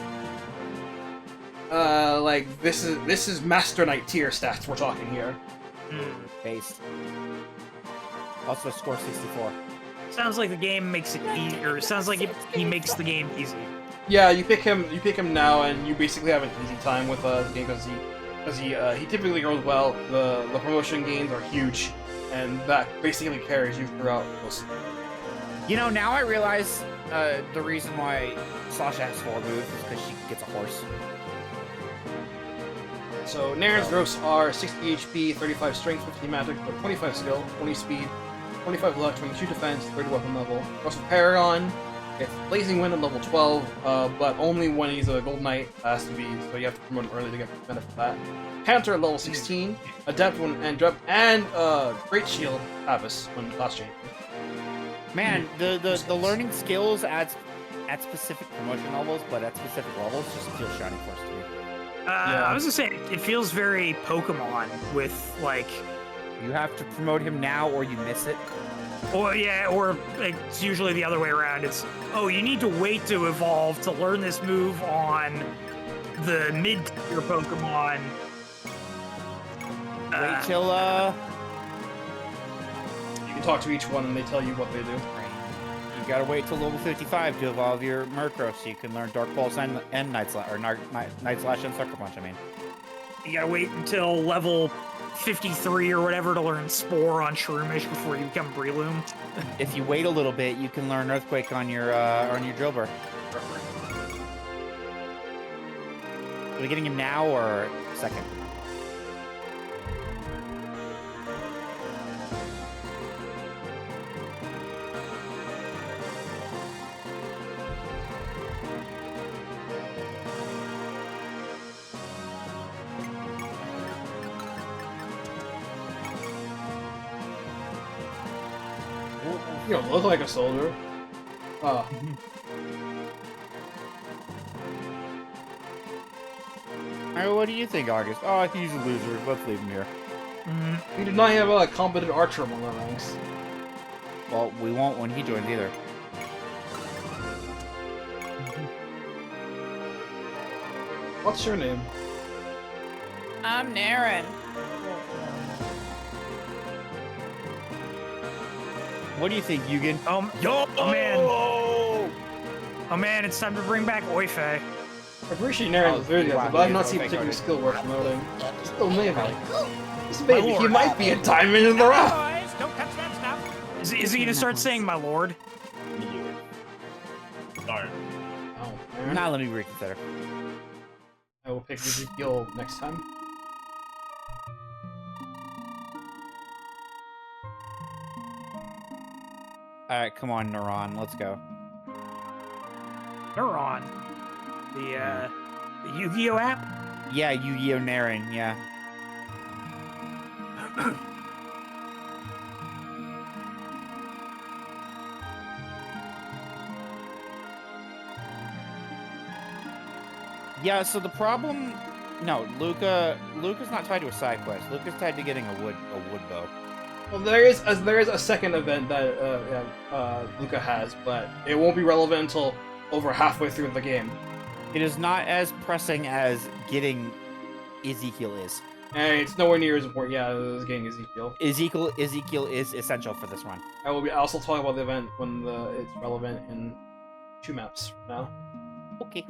This is Master Knight tier stats we're talking here. Based. Also score 64. Sounds like the game makes it easy, or sounds like he makes the game easy. Yeah, you pick him now, and you basically have an easy time with the game because he typically grows well. The promotion gains are huge, and that basically carries you throughout most. You know, now I realize the reason why Sasha has 4 moves is because she gets a horse. So Naren's growths are 60 HP, 35 Strength, 50 Magic, 25 Skill, 20 Speed, 25 Luck, 22 Defense, 30 Weapon level. Growth of Paragon, it's Blazing Wind at level 12, but only when he's a Gold Knight has to be, so you have to promote him early to get the benefit of that. Panther at level 16, Adept and Great Shield Abyss when class change. Man, the learning skills at specific promotion levels, but at specific levels, just feel Shining Force to me. I was gonna say it feels very Pokemon with like. You have to promote him now, or you miss it. Or it's usually the other way around. It's you need to wait to evolve to learn this move on the mid-tier Pokemon. Wait till You can talk to each one and they tell you what they do. You gotta wait till level 55 to evolve your Murkrow so you can learn Dark Pulse and Night Slash, or Night Slash and Sucker Punch, I mean. You gotta wait until level 53 or whatever to learn Spore on Shroomish before you become Breloom. If you wait a little bit, you can learn Earthquake on your Drillbur. Are we getting him now or second? You don't look like a soldier. Oh. Alright, what do you think, August? Oh, I think he's a loser. Let's leave him here. We did not have a competent archer among our ranks. Well, we won't when he joins either. What's your name? I'm Naren. What do you think, Yugen? Oh man, it's time to bring back Oife. I appreciate Naren's enthusiasm, wow, but I've he not is seen okay, particular Cody. skill worth promoting. Still maybe. This My baby, he lord. might be a diamond in the rough. Boys, don't touch that stuff. Is he gonna start saying my lord? Sorry. Oh, man. Now let me reconsider. I will pick Ezekiel next time. Alright, come on, Neuron, let's go. Neuron. The Yu-Gi-Oh app? Yeah, Yu-Gi-Oh! Naren, yeah. Yeah, so the problem... No, Luca's not tied to a side quest. Luca's tied to getting a wood bow. Well, there is a second event that Luca has, but it won't be relevant until over halfway through the game. It is not as pressing as getting Ezekiel is. And it's nowhere near as important. Yeah, as getting Ezekiel. Ezekiel is essential for this run. I'll also talk about the event when it's relevant in 2 maps from now. Okay.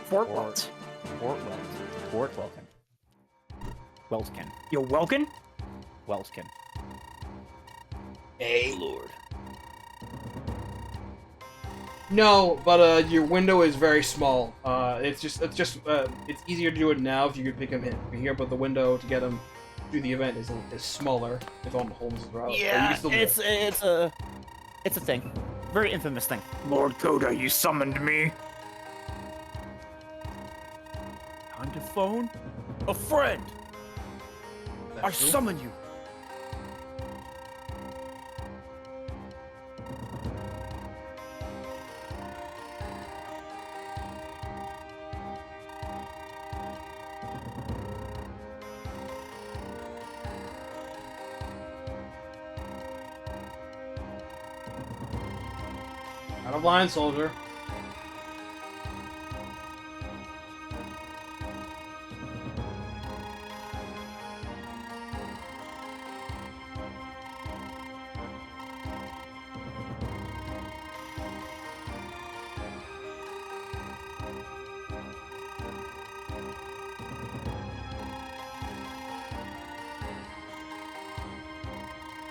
Fort Wellt. Fort Wellt. Fort Welton. Weltkin. Yo, Welkin? Weltkin. Hey, Lord. No, but your window is very small. It's easier to do it now if you could pick him in here, but the window to get him through the event is smaller if on the homes as well. But you Yeah, can still do it. it's a thing. Very infamous thing. Lord Coda, you summoned me. Time to phone a friend. I That's true. summon you. Out of line, soldier.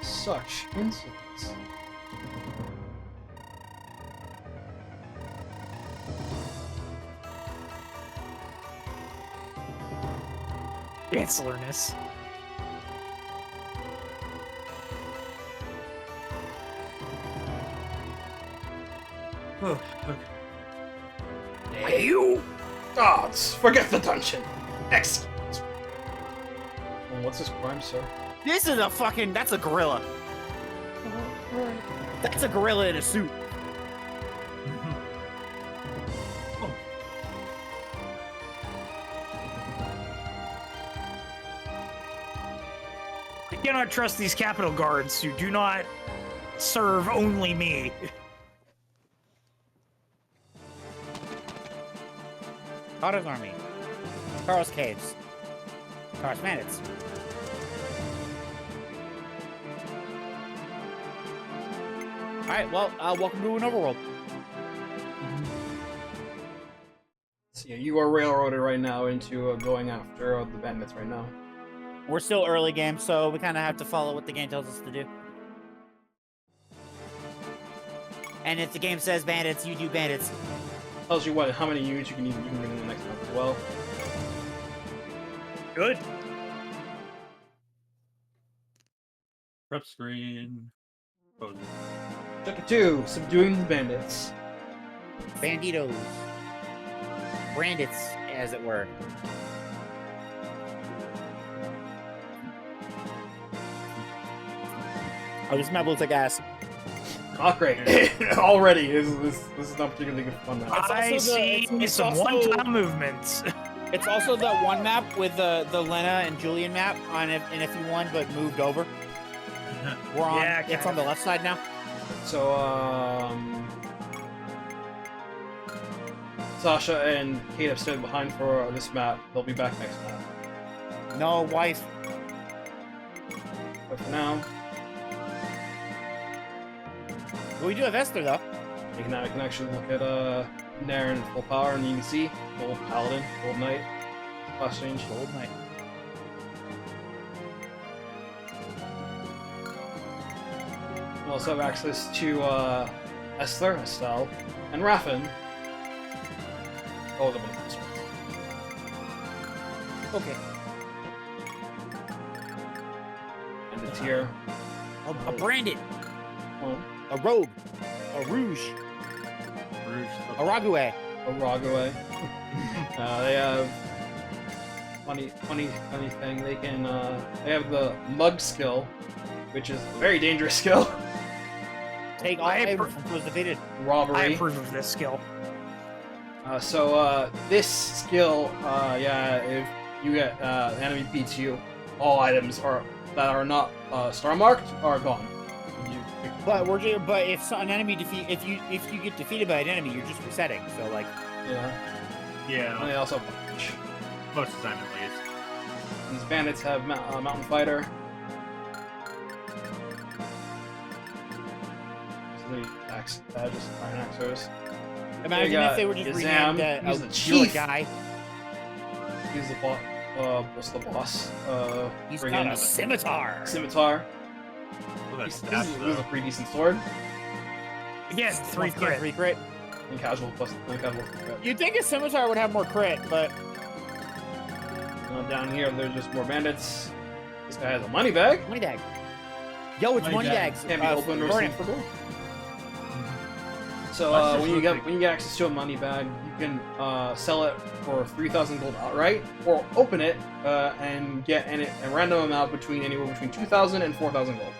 Such insolence. Chancellorness. Hey, you! Gods, forget the dungeon. Excuse me. Well, what's his crime, sir? This is that's a gorilla. That's a gorilla in a suit. I cannot trust these Capitol guards who do not serve only me. Otto's army. Carl's caves. Carl's bandits. All right, well, welcome to an overworld. So yeah, you are railroaded right now into going after the bandits right now. We're still early game, so we kind of have to follow what the game tells us to do. And if the game says bandits, you do bandits. Tells you what, how many units you can bring in the next map as well. Good. Prep screen. Poses. Chapter 2, Subduing the Bandits. Banditos. Bandits, as it were. Oh, this map looks like ass. Not great. Already, this is not particularly good fun now. I see some one-time movements. It's also the one map with the Lena and Julian map on in FE1, but moved over. We're on. Yeah, it's on the left side now. So, Sasha and Kate have stayed behind for this map. They'll be back next map. No wife. But for now, Well, we do have Esther though. you can actually look at Nair in full power, and you can see Gold Paladin, Gold Knight, class change. Gold Knight. You also have access to Esther, Estelle, and Raffin. All of them in this one. Okay. And the tier A branded. 1, A rogue. A rouge. Rouge. A rague. Aragaway. They have funny thing. They can they have the mug skill, which is a very dangerous skill. Take all items from was defeated. I Robbery. approve of this skill. So this skill, yeah, if you get enemy beats you, all items that are not star marked are gone. But if an enemy if you get defeated by an enemy, you're just resetting. So like, Yeah. Yeah, And they also have punch. most of the time at least. These bandits have Mountain Fighter. So they just Iron Axers. imagine got if they were just Yazam. renamed He's the a chief. guy. He's the boss. What's the boss? He's friggin' got a scimitar. Scimitar. Look at This that is stats, a pretty decent sword. Again, 3 crit. 3 crit. And casual plus crit. You'd think a scimitar would have more crit, but Down here, there's just more bandits. This guy has a money bag. money bag. Yo, it's Money money bag. bags. Can't be opened or Gordon. received for gold. So Let's just when you look get access to a money bag, you can sell it for 3,000 gold outright, or open it and get a random amount anywhere between 2,000 and 4,000 gold.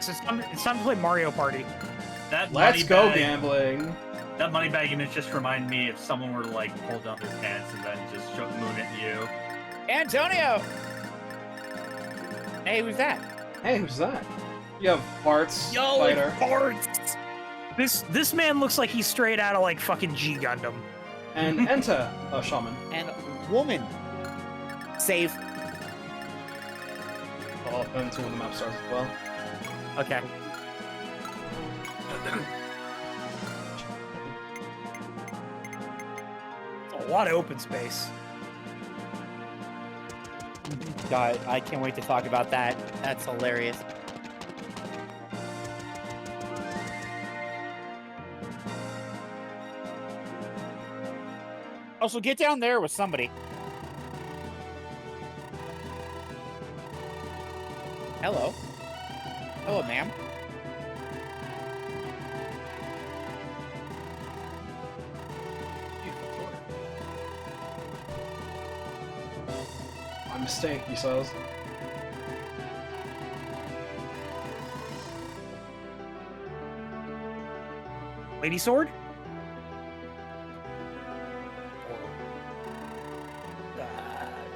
So it's time to play Mario Party. That Let's money go bag, gambling. That money bag image just reminded me if someone were to like pull down their pants and then just moon at you. Antonio. Hey, who's that? Hey, who's that? You have Bart's Yo, fighter. it's Bart's! This man looks like he's straight out of like fucking G Gundam. And Enta, a shaman. And woman. Save. I'll up into when the map starts as well. Okay. It's a lot of open space. God, I can't wait to talk about that. That's hilarious. Also, get down there with somebody. Hello. Hello, ma'am. My mistake, he says. Lady Sword?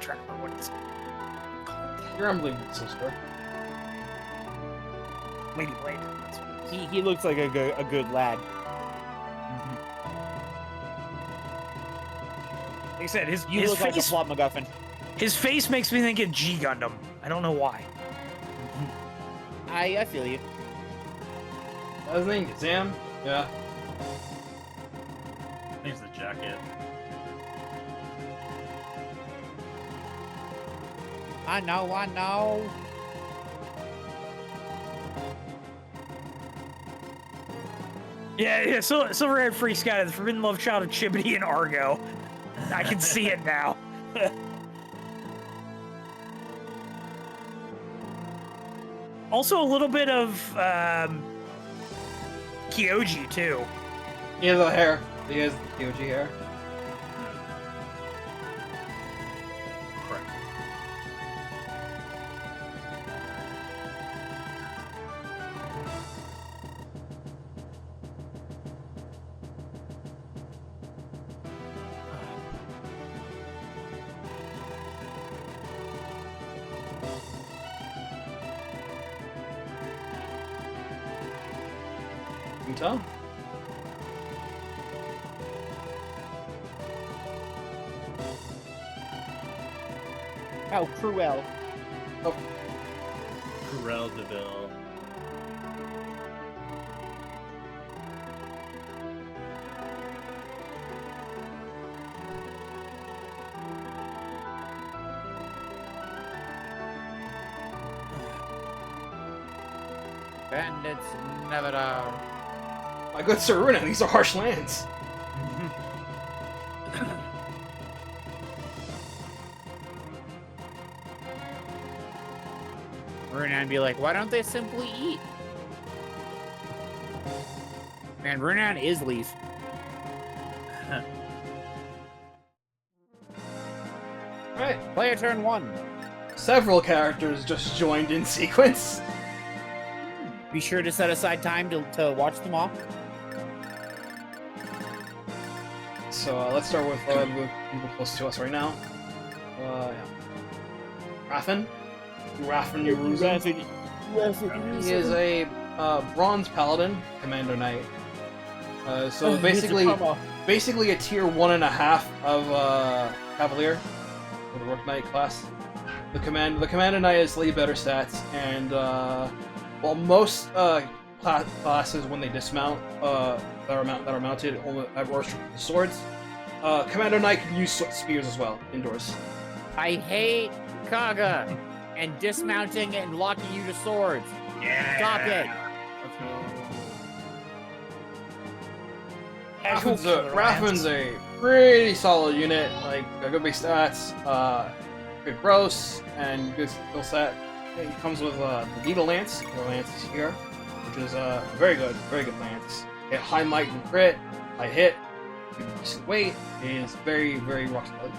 Trying to remember what it's called. You're unbelievable, sister. Lady Blade. That's what it is. He looks like a good lad. Like I said, his You look like a face, plot MacGuffin. his face makes me think of G Gundam. I don't know why. I feel you. His name Zam? Yeah. I think it's the jacket. I know. Yeah, Silver-Haired Free Sky, the forbidden love child of Chibity and Argo. I can see it now. Also, a little bit of Kyoji too. He has the hair. He has the Kyoji hair. Correct. You can tell. How cruel. Corel Deville. Bandits never die. My good Sir Runa, these are harsh lands. Runan be like, why don't they simply eat? Man, Runan is Leaf. Right. Player turn 1. Several characters just joined in sequence. Be sure to set aside time to watch them all. So let's start with people close to us right now. Yeah. Raffen. Raffen Yuruzen. He is a bronze paladin, commando knight. So basically a tier 1.5 of cavalier for the rook knight class. The commando knight has slightly better stats, and while most classes when they dismount that are mounted only have restricted swords, commando knight can use spears as well indoors. I hate Kaga and dismounting and locking you to swords. Yeah. Stop it. Let's go. Raffen's a pretty solid unit, like good base stats, good gross, and good skill set. He comes with the Needle Lance. The Lance is here, which is very good lance. Hit high might and crit, high hit, decent weight. It is very rock solid.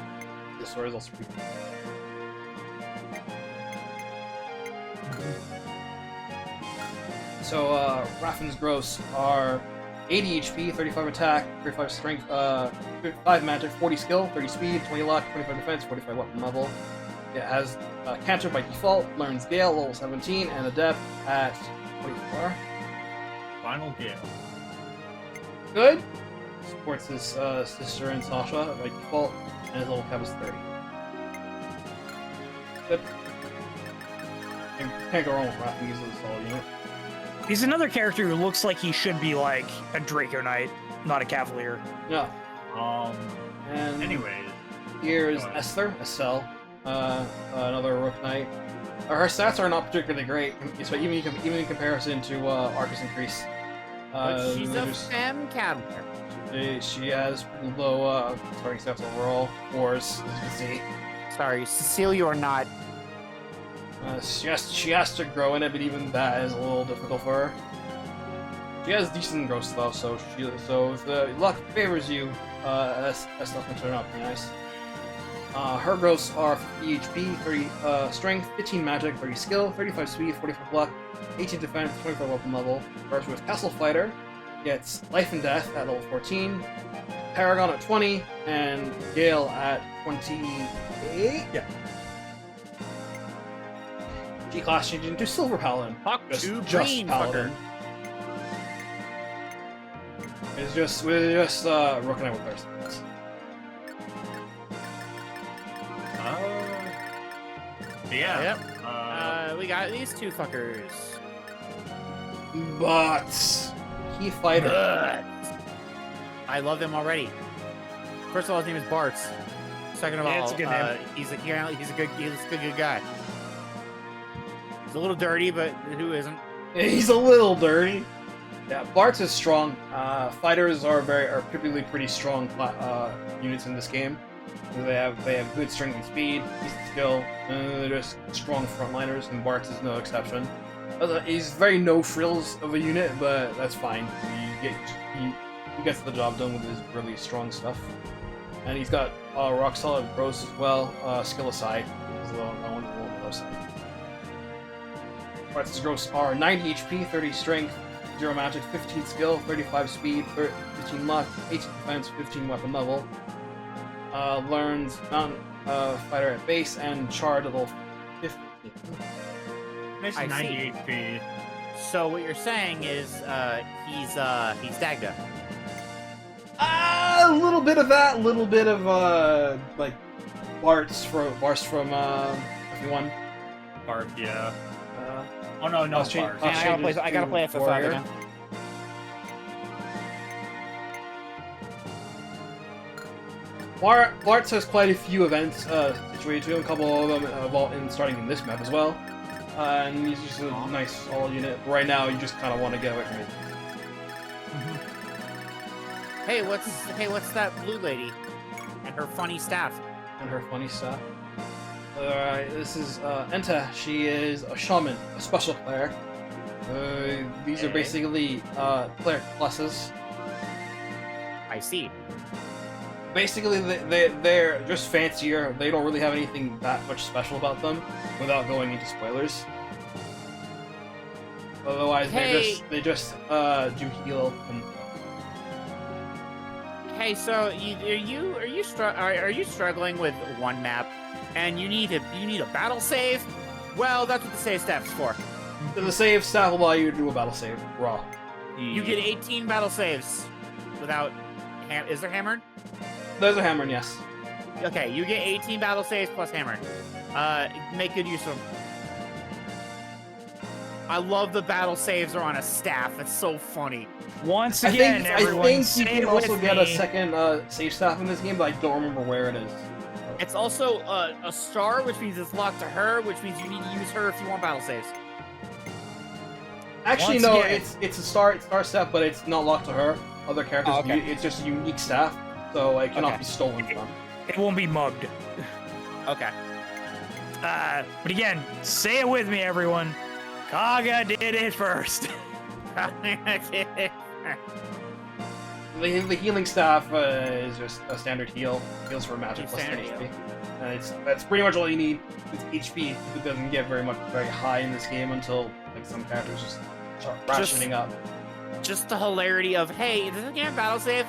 The sword is also pretty good. So Raffen's gross are 80 HP, 35 attack, 35 strength, 5 magic, 40 skill, 30 speed, 20 luck, 25 defense, 45 weapon level. It has cancer by default, learns Gale, level 17, and Adept at 24. Final Gale. Good. Supports his sister and Sasha by default, and his level cap is 30. Good. Can't go wrong with Raffen, he's a solid unit. He's another character who looks like he should be like a Draco Knight, not a Cavalier. Yeah. And anyways, here's Esther, Estelle, another Rook Knight. Her stats are not particularly great, so even in comparison to Arcus and Crease. But she's a femme Cavalier. She has pretty low starting stats overall. Wars, as you can see. Sorry, Cecilia or not. She has to grow in it, but even that is a little difficult for her. She has decent growth though, so if the luck favors you, that stuff can turn out pretty nice. Her growths are 50 HP, 30 strength, 15 magic, 30 skill, 35 speed, 45 luck, 18 defense, 25 weapon level. Starts with Castle Fighter, gets Life and Death at level 14, Paragon at 20, and Gale at 28. Yeah. G-Class changed into Silver Paladin. Just green, Paladin. It's just rocking out with our stats. yeah. Yep. We got these two fuckers. But HP fighter. I love him already. First of all, his name is Bartz. Second of all, it's a good name. he's a good guy. He's a little dirty, but who isn't? He's a little dirty. Yeah, Bartz is strong. Fighters are typically pretty strong units in this game. They have good strength and speed, decent skill, and they're just strong frontliners, and Bartz is no exception. He's very no frills of a unit, but that's fine. He gets the job done with his really strong stuff. And he's got rock solid pros as well, skill aside. He's on the low side. Bartz's gross are 90 HP, 30 strength, 0 magic, 15 skill, 35 speed, 15 luck, 18 defense, 15 weapon level. Learns mountain fighter at base and char level 15. Nice I 90 see. HP. So what you're saying is he's Dagda. A little bit of that, a little bit of like Bartz from FE1. Barb, yeah. Oh no, no, I'll Barb. change- I gotta play FF5 Warrior. again. Bartz has quite a few events situated to him, a couple of them starting in this map as well. And he's just a nice solid unit. Right now, you just kind of want to get away from it. Hey, what's that blue lady and her funny staff? And her funny stuff. Alright, this is Enta. She is a shaman, a special player. These are basically player classes. I see. Basically, they're just fancier. They don't really have anything that much special about them, without going into spoilers. Otherwise, they just do heal. And... Hey, so are you struggling with one map, and you need a battle save? Well, that's what the save staff's for. The save staff will allow you to do a battle save raw. You get 18 battle saves without. Is there hammered? There's a hammer, yes. Okay, you get 18 battle saves plus hammered. Make good use of them. I love the battle saves are on a staff. It's so funny. Once again, everyone, I think you say can it also with get me. a second save staff in this game, but I don't remember where it is. It's also a star, which means it's locked to her, which means you need to use her if you want battle saves. Actually, Once no, again- it's a star staff, but it's not locked to her. Other characters, Oh, okay. it's just a unique staff, so it cannot Okay. be stolen from. It won't be mugged. Okay. But again, say it with me, everyone. Kaga did it first. The healing staff is just a standard heal. Heals for magic plus Standard 10 HP. And that's pretty much all you need with HP. It doesn't get very high in this game until like some characters just start rationing up. Just the hilarity of, hey, does this game have battle save?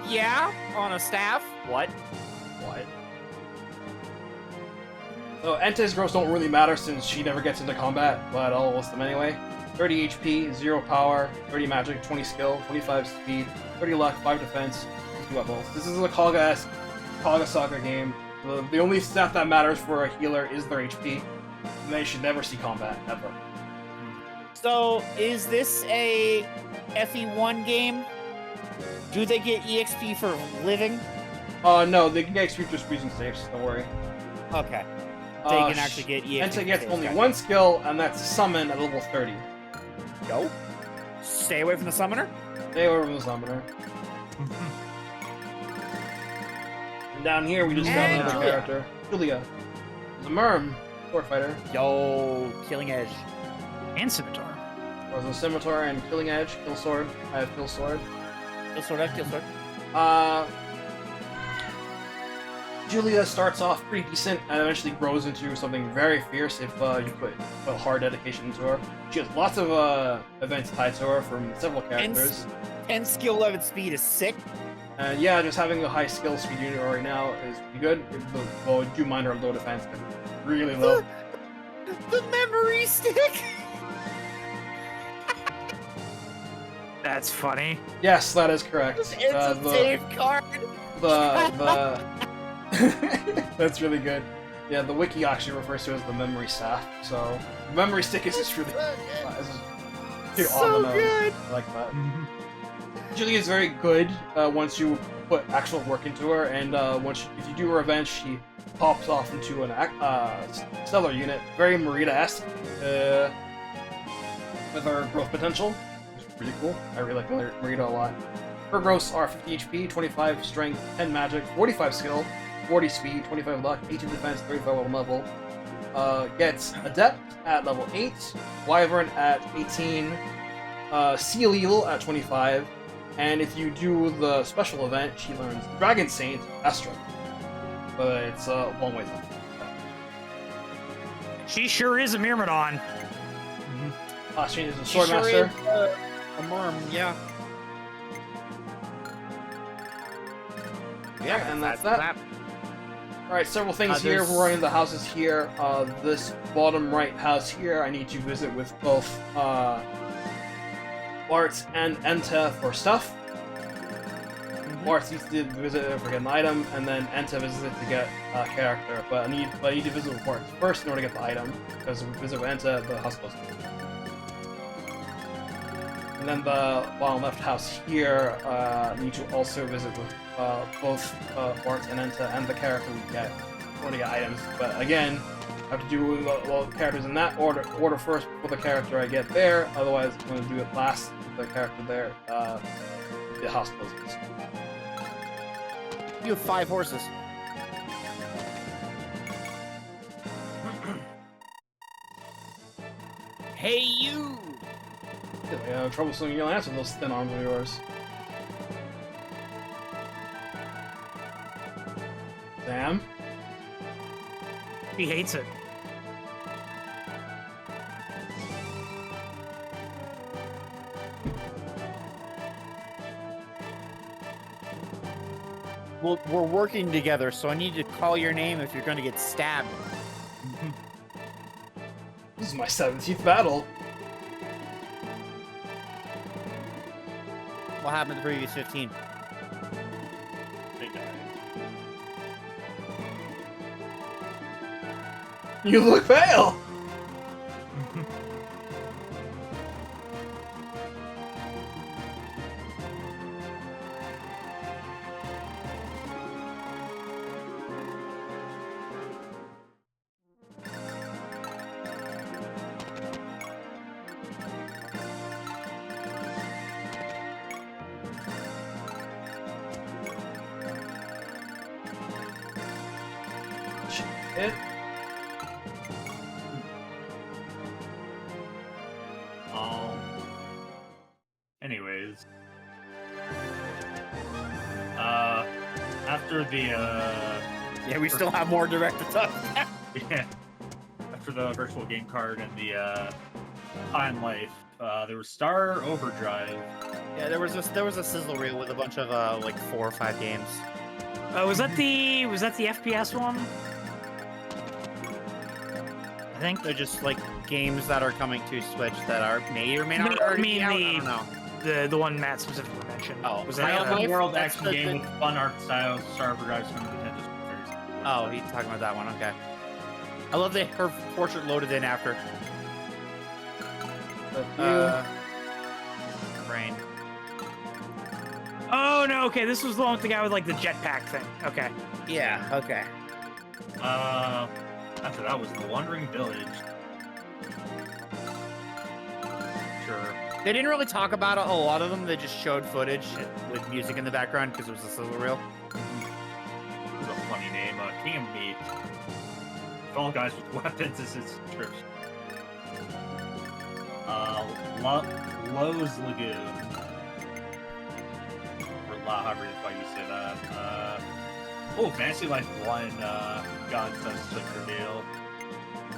Yeah, on a staff. What? What? So Enta's gross don't really matter since she never gets into combat, but I'll list them anyway. 30 HP, 0 power, 30 magic, 20 skill, 25 speed, 30 luck, 5 defense, 2 levels. This is a Kaga-esque Kaga Saga game. The only stat that matters for a healer is their HP. And they should never see combat, ever. So, is this a FE1 game? Do they get EXP for living? No, they can get XP just using saves, don't worry. Okay. They can actually get EXP. Enta for gets saves, only gotcha. one skill, and that's Summon at level 30. Go. Stay away from the summoner. They were the Summoner. And down here, we just got And another Julia. character. Julia. The Merm, sword fighter. Yo, killing edge. And Scimitar. There's a Scimitar and Killing Edge, Kill Sword. I have Kill Sword. Kill sword, kill sword. Julia starts off pretty decent and eventually grows into something very fierce if you put hard dedication into her. She has lots of events tied to her from several characters. 10 skill 11 speed is sick. And yeah, just having a high skill speed unit right now is pretty good. Well, do mind her low defense, but really low. The memory stick. That's funny. Yes, that is correct. It's a save card. The That's really good. Yeah, the wiki actually refers to it as the memory staff. So the memory stick is just really So on the nose. good. I like that. Julie is very good once you put actual work into her, and if you do her event, she pops off into an stellar unit, very Marita-esque, with her growth potential, which is pretty cool. I really like Marita a lot. Her growths are 50 HP, 25 strength, 10 magic, 45 skill, 40 speed, 25 luck, 18 defense, 35 level. Gets Adept at level 8, Wyvern at 18, Seal Eagle at 25, and if you do the special event, she learns Dragon Saint Astra. But it's a long way from. She sure is a Myrmidon. She is a Swordmaster. A Myrm, yeah. Yeah, and that's that. Alright, several things here. We're running the houses here. This bottom right house here, I need to visit with both Bart and Enta for stuff. Bart needs to visit for get an item, and then Enta visits it to get a character. But I need to visit with Bart first in order to get the item, because if we visit with Enta, the house goes. And then the bottom left house here, need to also visit with both Bart and Enta and the character we get in order to get items. But again, I have to do the characters in that order first before the character I get there. Otherwise, I'm going to do it last with the character there. The house closes. You have 5 horses. Hey, you! Yeah, trouble swinging your lance with those thin arms of yours. Sam? He hates it. Well, we're working together, so I need to call your name if you're going to get stabbed. This is my 17th battle. What happened to the previous 15? They died. You look pale! Shit. Anyways. After the, Yeah, we still have more direct to talk. yeah. After the virtual game card and the, Time Life, there was Star Overdrive. Yeah, there was a sizzle reel with a bunch of, like 4 or 5 games. Was that the FPS one? I think They're just, like, games that are coming to Switch that are may or may not already be out. I don't know. the one Matt specifically mentioned. Oh, was An that open world That's action the game thing. with fun art style, Star Overdrive, from Nintendo Super. Oh, he's talking about that one. Okay. I love that her portrait loaded in after. Brain. Oh no, okay, this was the one with the guy with like the jetpack thing. Okay. Yeah. Okay. After that was The Wandering Village. Sure. They didn't really talk about it, a lot of them. They just showed footage with music in the background because it was a sizzle reel. This is a funny name. King Meat. All guys with weapons is his description. Lowe's Lagoon. Or La, however you say that. Oh, Fantasy Life 1 got such a reveal.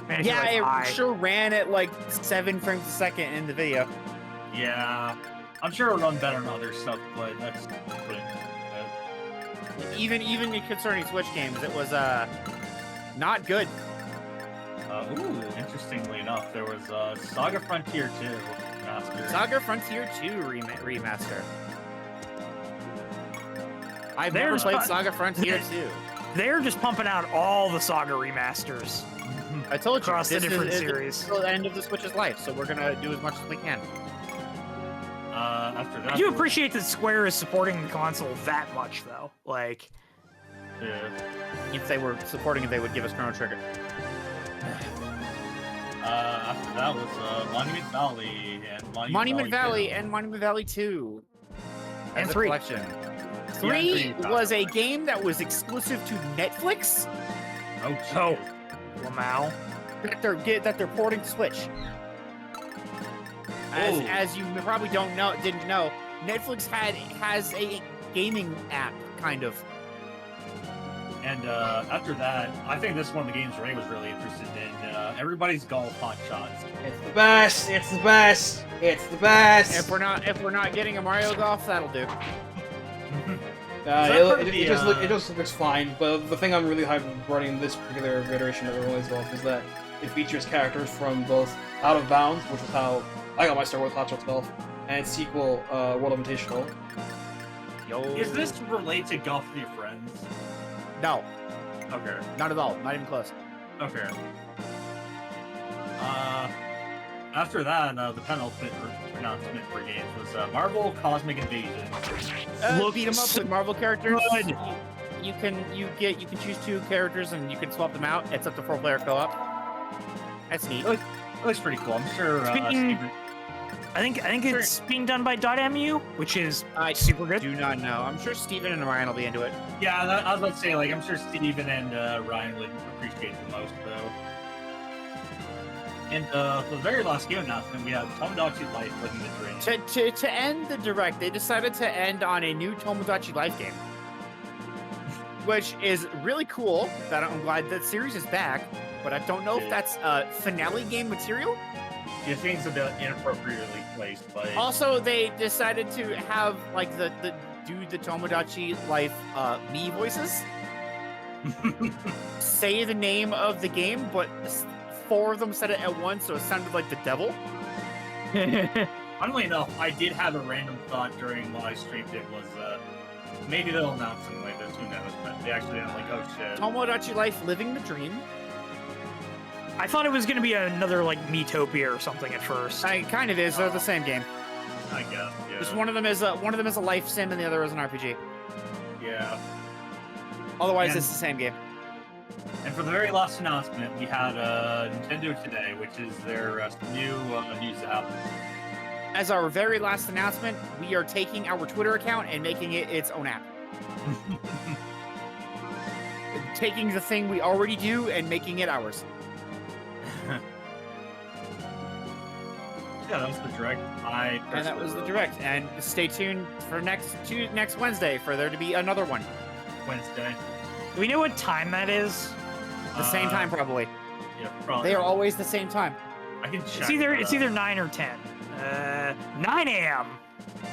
Fantasy Yeah, Life it High. sure ran at like 7 frames a second in the video. Yeah. I'm sure it'll run better than other stuff, but that's putting Even concerning Switch games, it was not good. ooh, interestingly enough, there was Saga Frontier 2 Master. Saga Frontier 2 remaster. I've They're never just played not- Saga Frontier 2. They're just pumping out all the Saga remasters I told you, across the this different is series. the end of the Switch's life, so we're gonna do as much as we can. After that, I do appreciate that Square is supporting the console that much, though. Like, yeah. If they were supporting it, they would give us Chrono Trigger. After that was Monument Valley and Monument Valley and Monument Valley 2. And As a 3. collection. Yeah, 3 3 was a game that was exclusive to Netflix Oh, oh, Lamau. that they're porting to Switch. Oh. As you probably didn't know, Netflix has a gaming app, kind of. And after that, I think this is one of the games Ray was really interested in. Everybody's golf hot shots. It's the best. It's the best. It's the best. If we're not getting a Mario Golf, that'll do. It just looks fine, but the thing I'm really hyped running this particular iteration of Rolling Golf is that it features characters from both Out of Bounds, which is how I got my start with Hot Shots Golf, and its sequel, World Invitational. Yo. Is this related to golf with your friends? No, Okay. not at all. Not even close. Okay. After that, the penultimate announcement for games was Marvel Cosmic Invasion. Beat 'em up so with Marvel characters. good. You can choose 2 characters and you can swap them out. It's up to 4-player co-op. That's neat. It looks pretty cool. I'm sure. Speaking- Steven- I think it's being done by .mu, which is I super good. do not know. I'm sure Steven and Ryan will be into it. Yeah, I was about to say, like, I'm sure Steven and Ryan would appreciate it the most, though. And for the very last game announcement, we have Tomodachi Life Living the Dream. To end the direct, they decided to end on a new Tomodachi Life game, which is really cool. That I'm glad that series is back, but I don't know if that's finale game material. Yeah, I think it's a bit inappropriately placed, but Also, they decided to have like the Tomodachi Life me voices say the name of the game, but 4 of them said it at once, so it sounded like the devil. funnily enough, I did have a random thought during while I streamed it was maybe they'll announce something like this, who knows, but they actually didn't, like, oh shit. Tomodachi Life Living the Dream. I thought it was going to be another, like, Miitopia or something at first. It kind of is. They're the same game. I guess, yeah. Just one of them is a life sim and the other is an RPG. Yeah. Otherwise, And- it's the same game. And for the very last announcement, we had Nintendo Today, which is their new news app. As our very last announcement, we are taking our Twitter account and making it its own app. Taking the thing we already do and making it ours. Yeah, that was the direct. And that was the direct. And stay tuned for next Wednesday for there to be another one. Wednesday. Do we know what time that is? The same time, probably. Yeah, probably. They are always the same time. I can check. It's either 9 or 10. 9 a.m.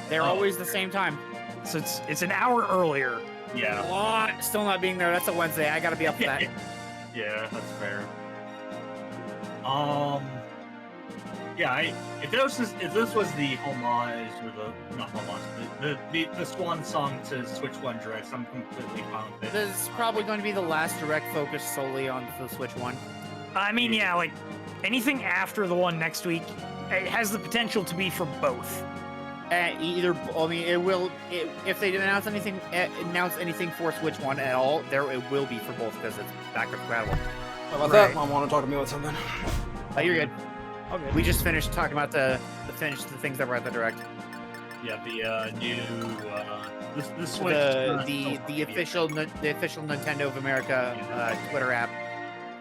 They're Oh, always the okay. same time. So it's an hour earlier. Yeah. What? Still not being there. That's a Wednesday. I gotta be up for that. Yeah, that's fair. Yeah, if this was the homage or not homage, the swan song to Switch One Direct, I'm completely fine with it. This is probably going to be the last direct focused solely on the Switch One. I mean, yeah, like anything after the one next week, it has the potential to be for both. It will. If they didn't announce anything for Switch One at all, it will be for both because it's backwards compatible. How about Right. that? Mom, want to talk to me about something? Oh, you're good. Okay. We just finished talking about the things that were at the direct. Yeah, the new the Switch. The official Nintendo of America Twitter app.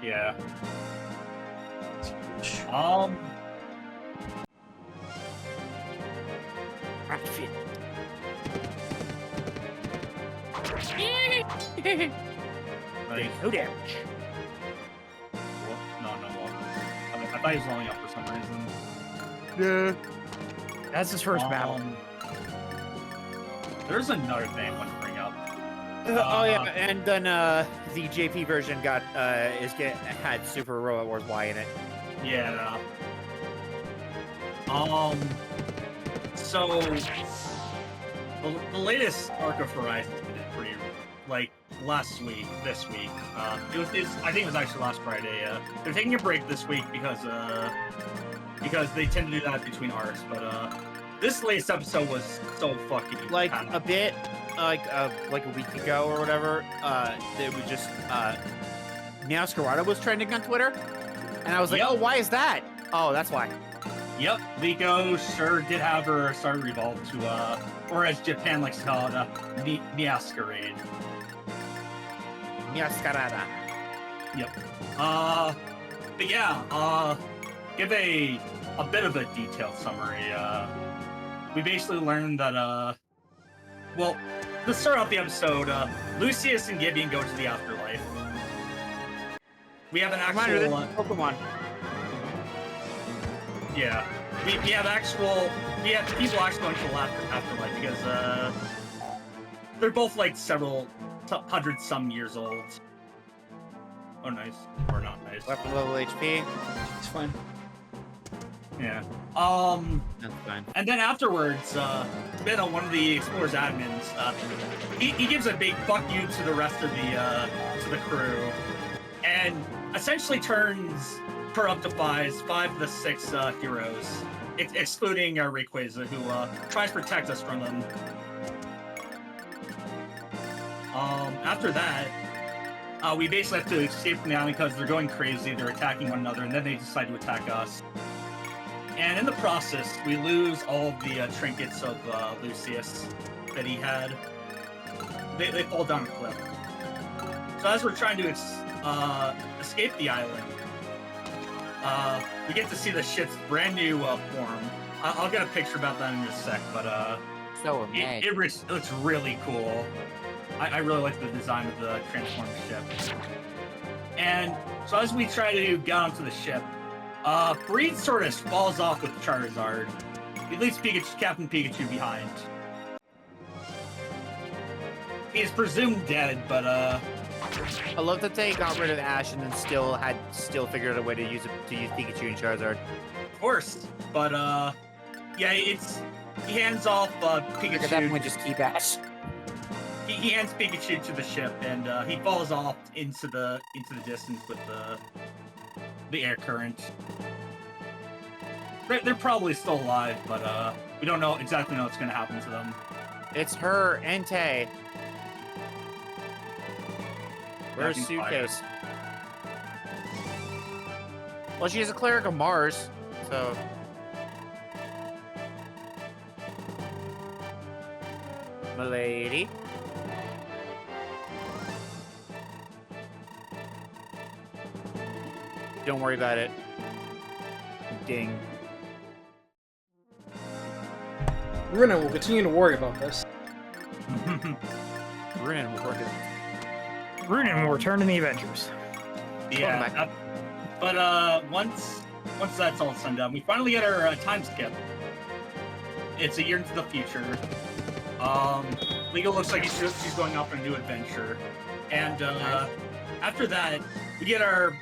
Yeah. Like, No damage. no. I thought he was only up for some reason. Yeah. That's his first battle. There's another thing I want to bring up. Oh yeah, and then the JP version had Super Robot Wars Y in it. Yeah. So the latest Arc of Horizons been pretty, like, this week. I think it was actually last Friday. They're taking a break this week because they tend to do that between arcs. But this latest episode was so fucking like kind a bit, like a week ago or whatever. It was just Meowscarada was trending on Twitter, and I was like, Yep. oh, why is that? Oh, that's why. Yep, Liko sure did have her start revolt to, or as Japan likes to call it, Meowscarade. Meowscarada. Yep. But yeah, give a bit of a detailed summary. We basically learned that, well, to start off the episode, Lucius and Gideon go to the afterlife. We have an Reminder, this actual, is Pokemon. yeah, we have people actually going to the afterlife because, they're both like several hundred some years old. Oh, nice. Or not nice. Weapon level HP. It's fine. Yeah. That's fine. And then afterwards, Spinel, one of the Explorer's admins, he gives a big fuck you to the rest of the crew, and essentially turns corruptifies 5 of the 6 heroes, excluding Rayquaza, who tries to protect us from them. After that, we basically have to escape from the island because they're going crazy, they're attacking one another, and then they decide to attack us. And in the process, we lose all of the trinkets of Lucius that he had. They fall down a cliff. So as we're trying to escape the island, we get to see the ship's brand new form. I'll get a picture about that in a sec, but So amazing. it looks really cool. I really like the design of the transformed ship. And so as we try to get onto the ship, Breed sort of falls off with Charizard. He leaves Captain Pikachu behind. He is presumed dead, but I love that they got rid of Ash and then still figured out a way to use Pikachu and Charizard. of course. But yeah, he hands off Pikachu. At that point, just keep Ash. He hands Pikachu to the ship, and he falls off into the distance with the air current. They're probably still alive, but we don't exactly know what's going to happen to them. It's her, Entei. Where's Nothing Suitcase? Well, she is a cleric of Mars, so... Milady. Don't worry about it. Ding. Runa will continue to worry about this. Ruin will work it. Runin will return in the Avengers. Yeah, but once that's all said and done, we finally get our time skip. It's a year into the future. Lego looks like she's going off on a new adventure, and after that, we get our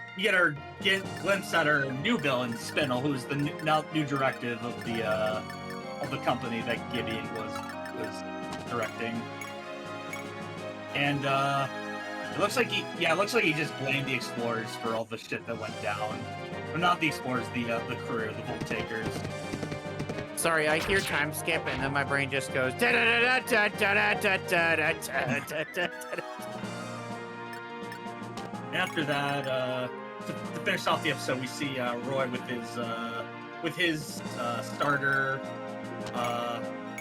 glimpse at our new villain, Spinel, who's the new directive of the company that Gideon was directing. And it looks like he just blamed the explorers for all the shit that went down. Or not the explorers, the crew, the Volt Takers. Sorry, I hear time skip and then my brain just goes da da da da da da da da da da da. After that, to finish off the episode, we see Roy with his starter,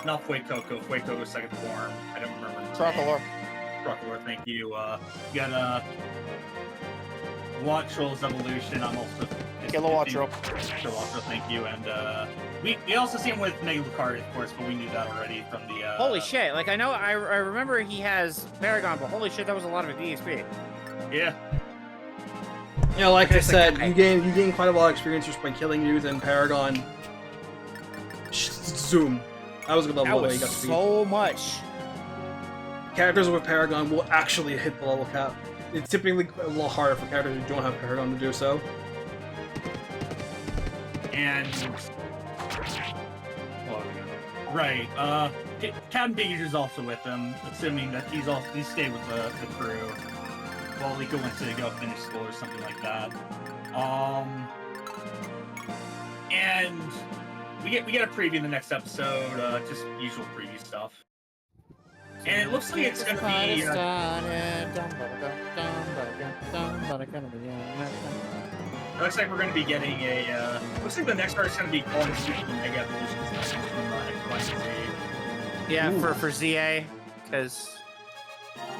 not Fuecoco's second form. I don't remember. Crocolore. Crocolore, thank you. You got Wattrel's evolution. I'm also Kilowattrel. Kilowattrel, thank you. And we also see him with Mega Lucario, of course, but we knew that already from the. Holy shit! Like I know, I remember he has Paragon, but holy shit, that was a lot of EXP. Yeah. Yeah, like I said, you gain quite a lot of experience just by killing youth and Paragon. Zoom. That was a good level That that you got was to so much. Characters with Paragon will actually hit the level cap. It's typically a little harder for characters who don't have Paragon to do so. And right, Captain Pikachu's also with them, assuming that he stayed with the crew while Liko went to go finish school or something like that. And we get a preview in the next episode. Just usual preview stuff. And it looks like it's gonna be. It looks like we're gonna be getting a. Looks like the next part is gonna be Golden Super Mega Evolutions from X1 Z. Yeah, for ZA, because.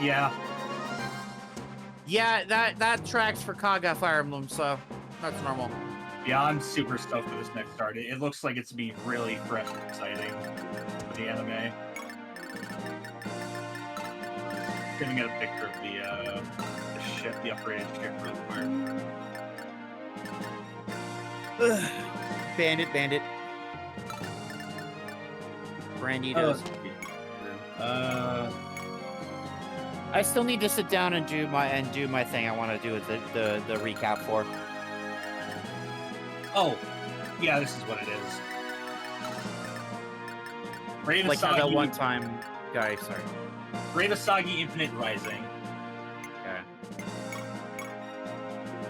Yeah. Yeah, that tracks for Kaga Fire Emblem, so that's normal. Yeah, I'm super stoked for this next start. It looks like it's being really fresh and exciting for the anime. Gonna get a picture of the ship, the upgraded ship real quick. Bandit. Brandy does. I still need to sit down and do my thing. I want to do the recap for. Oh, yeah, this is what it is. Brave Like Asagi, that one time guy. Sorry. Brave Asagi Infinite Rising. Okay.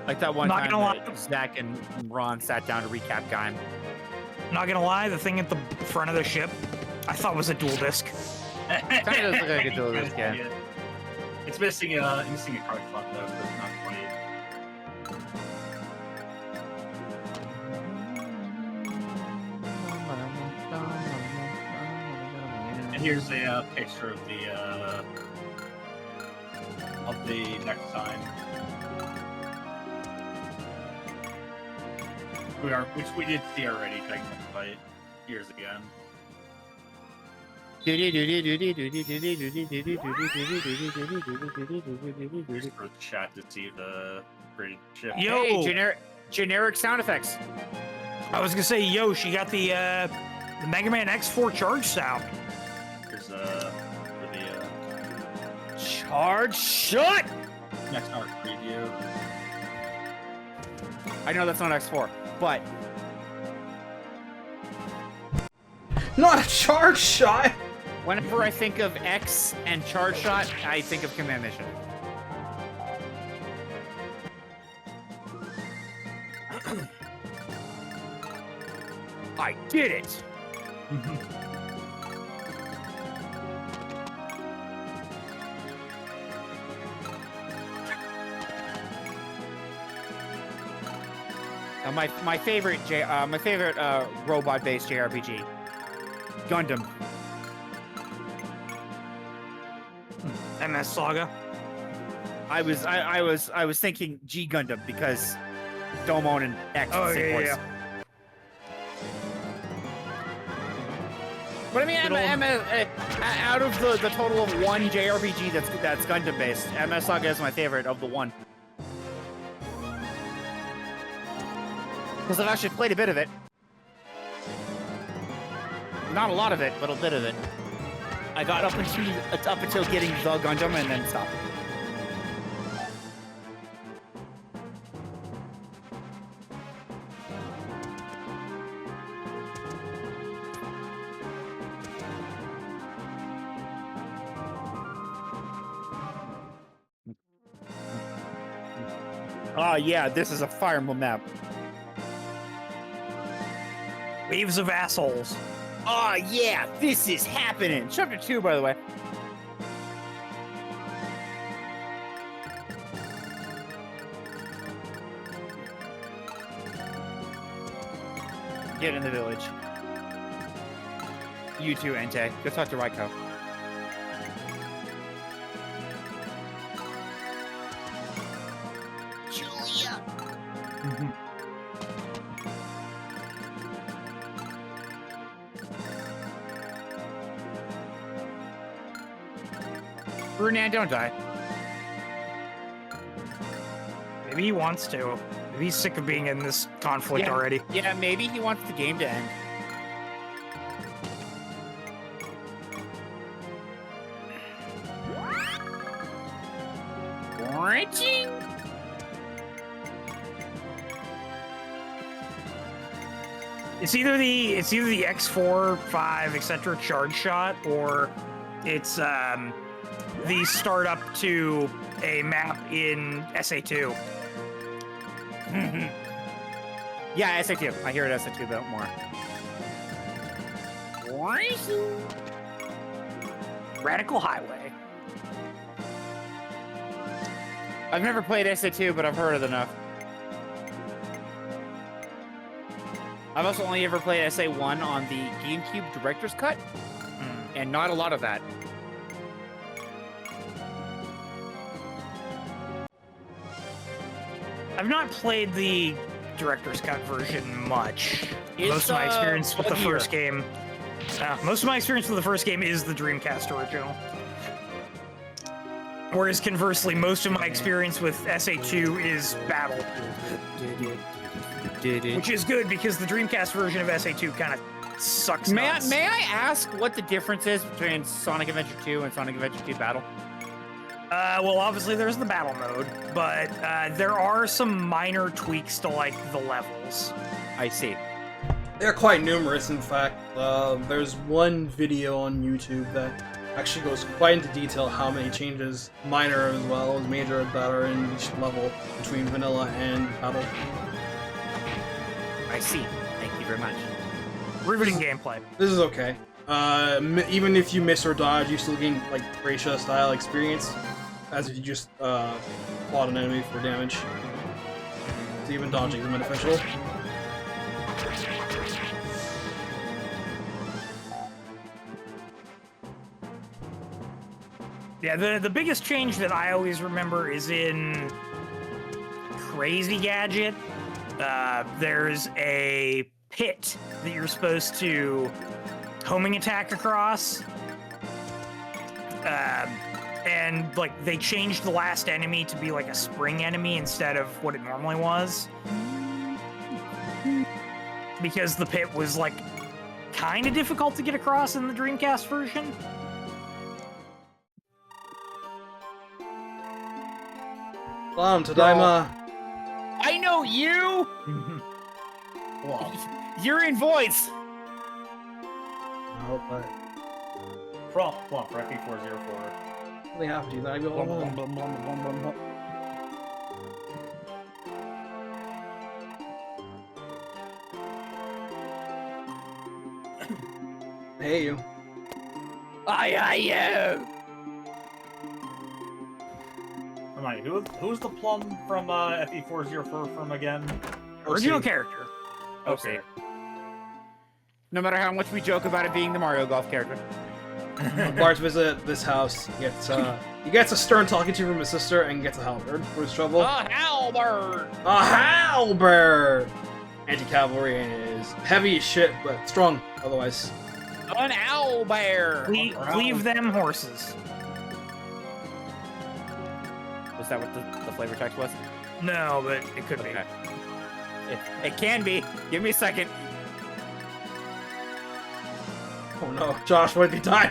Like that one Not time gonna that Zach and Ron sat down to recap Gaim. Not gonna lie, the thing at the front of the ship, I thought was a dual disc. Kind of does look like a dual disc, yeah. It's missing a card slot though, so it's not quite. And here's a picture of the next time. Which we did see already during the fight years again. Just for the chat to see the great ship. Yo! Hey, generic sound effects. I was gonna say, yo, she got the Mega Man X4 charge sound. Here's for the Charge shot! next art preview. I know that's not X4, but Not a charge shot! whenever I think of X and charge shot, I think of Command Mission. I did it! My favorite robot-based JRPG, Gundam. MS Saga. I was thinking G Gundam because Domon and X. Oh, same yeah, voice. yeah. But I mean, Good out of the total of one JRPG that's Gundam based, MS Saga is my favorite of the one. Because I've actually played a bit of it. Not a lot of it, but a bit of it. I got up until getting the Gundam and then stopped. Oh yeah, this is a Fire Emblem map. Waves of assholes. Oh yeah, this is happening. Chapter 2, by the way. Get in the village. You too, Entei. Go talk to Raiko. Julia. Brunan, don't die. Maybe he wants to. Maybe he's sick of being in this conflict already. Yeah, maybe he wants the game to end. Wrenching. It's either the X4, 5, etc. charge shot, or it's the startup to a map in SA2. Yeah, SA2. I hear it SA2 a bit more. Radical Highway. I've never played SA2, but I've heard of enough. I've also only ever played SA1 on the GameCube Director's Cut, and not a lot of that. I've not played the Director's Cut version much. Most of my experience with the first game... most of my experience with the first game is the Dreamcast original. Whereas conversely, most of my experience with SA2 is Battle. Which is good because the Dreamcast version of SA2 kind of sucks nuts. May I ask what the difference is between Sonic Adventure 2 and Sonic Adventure 2 Battle? Well, obviously there's the battle mode, but there are some minor tweaks to, like, the levels. I see. They're quite numerous, in fact. There's one video on YouTube that actually goes quite into detail how many changes, minor as well as major, that are in each level between vanilla and battle. I see. Thank you very much. Riveting gameplay. This is okay. Even if you miss or dodge, you still gain, like, Gracia-style experience, as if you just fought an enemy for damage. So even dodging is beneficial. Yeah, the biggest change that I always remember is in Crazy Gadget. There's a pit that you're supposed to homing attack across. And, like, they changed the last enemy to be, like, a spring enemy instead of what it normally was. Because the pit was, like, kind of difficult to get across in the Dreamcast version. Tadaima. I know you! You're in voice! No, but... Prompt for FE404. They have to do that. I go alone. I hate you. I hate you! Remind me, who's the plum from FE404 from again? Original character. Okay. No matter how much we joke about it being the Mario Golf character. When Bart visit this house, he gets a stern talking to from his sister and gets a halberd for his trouble. A halberd! A halberd! Anti-cavalry is heavy as shit, but strong otherwise. An owlbear! Leave them horses. Was that what the flavor text was? No, but it could be. It can be. Give me a second. Oh no, Josh might be dying.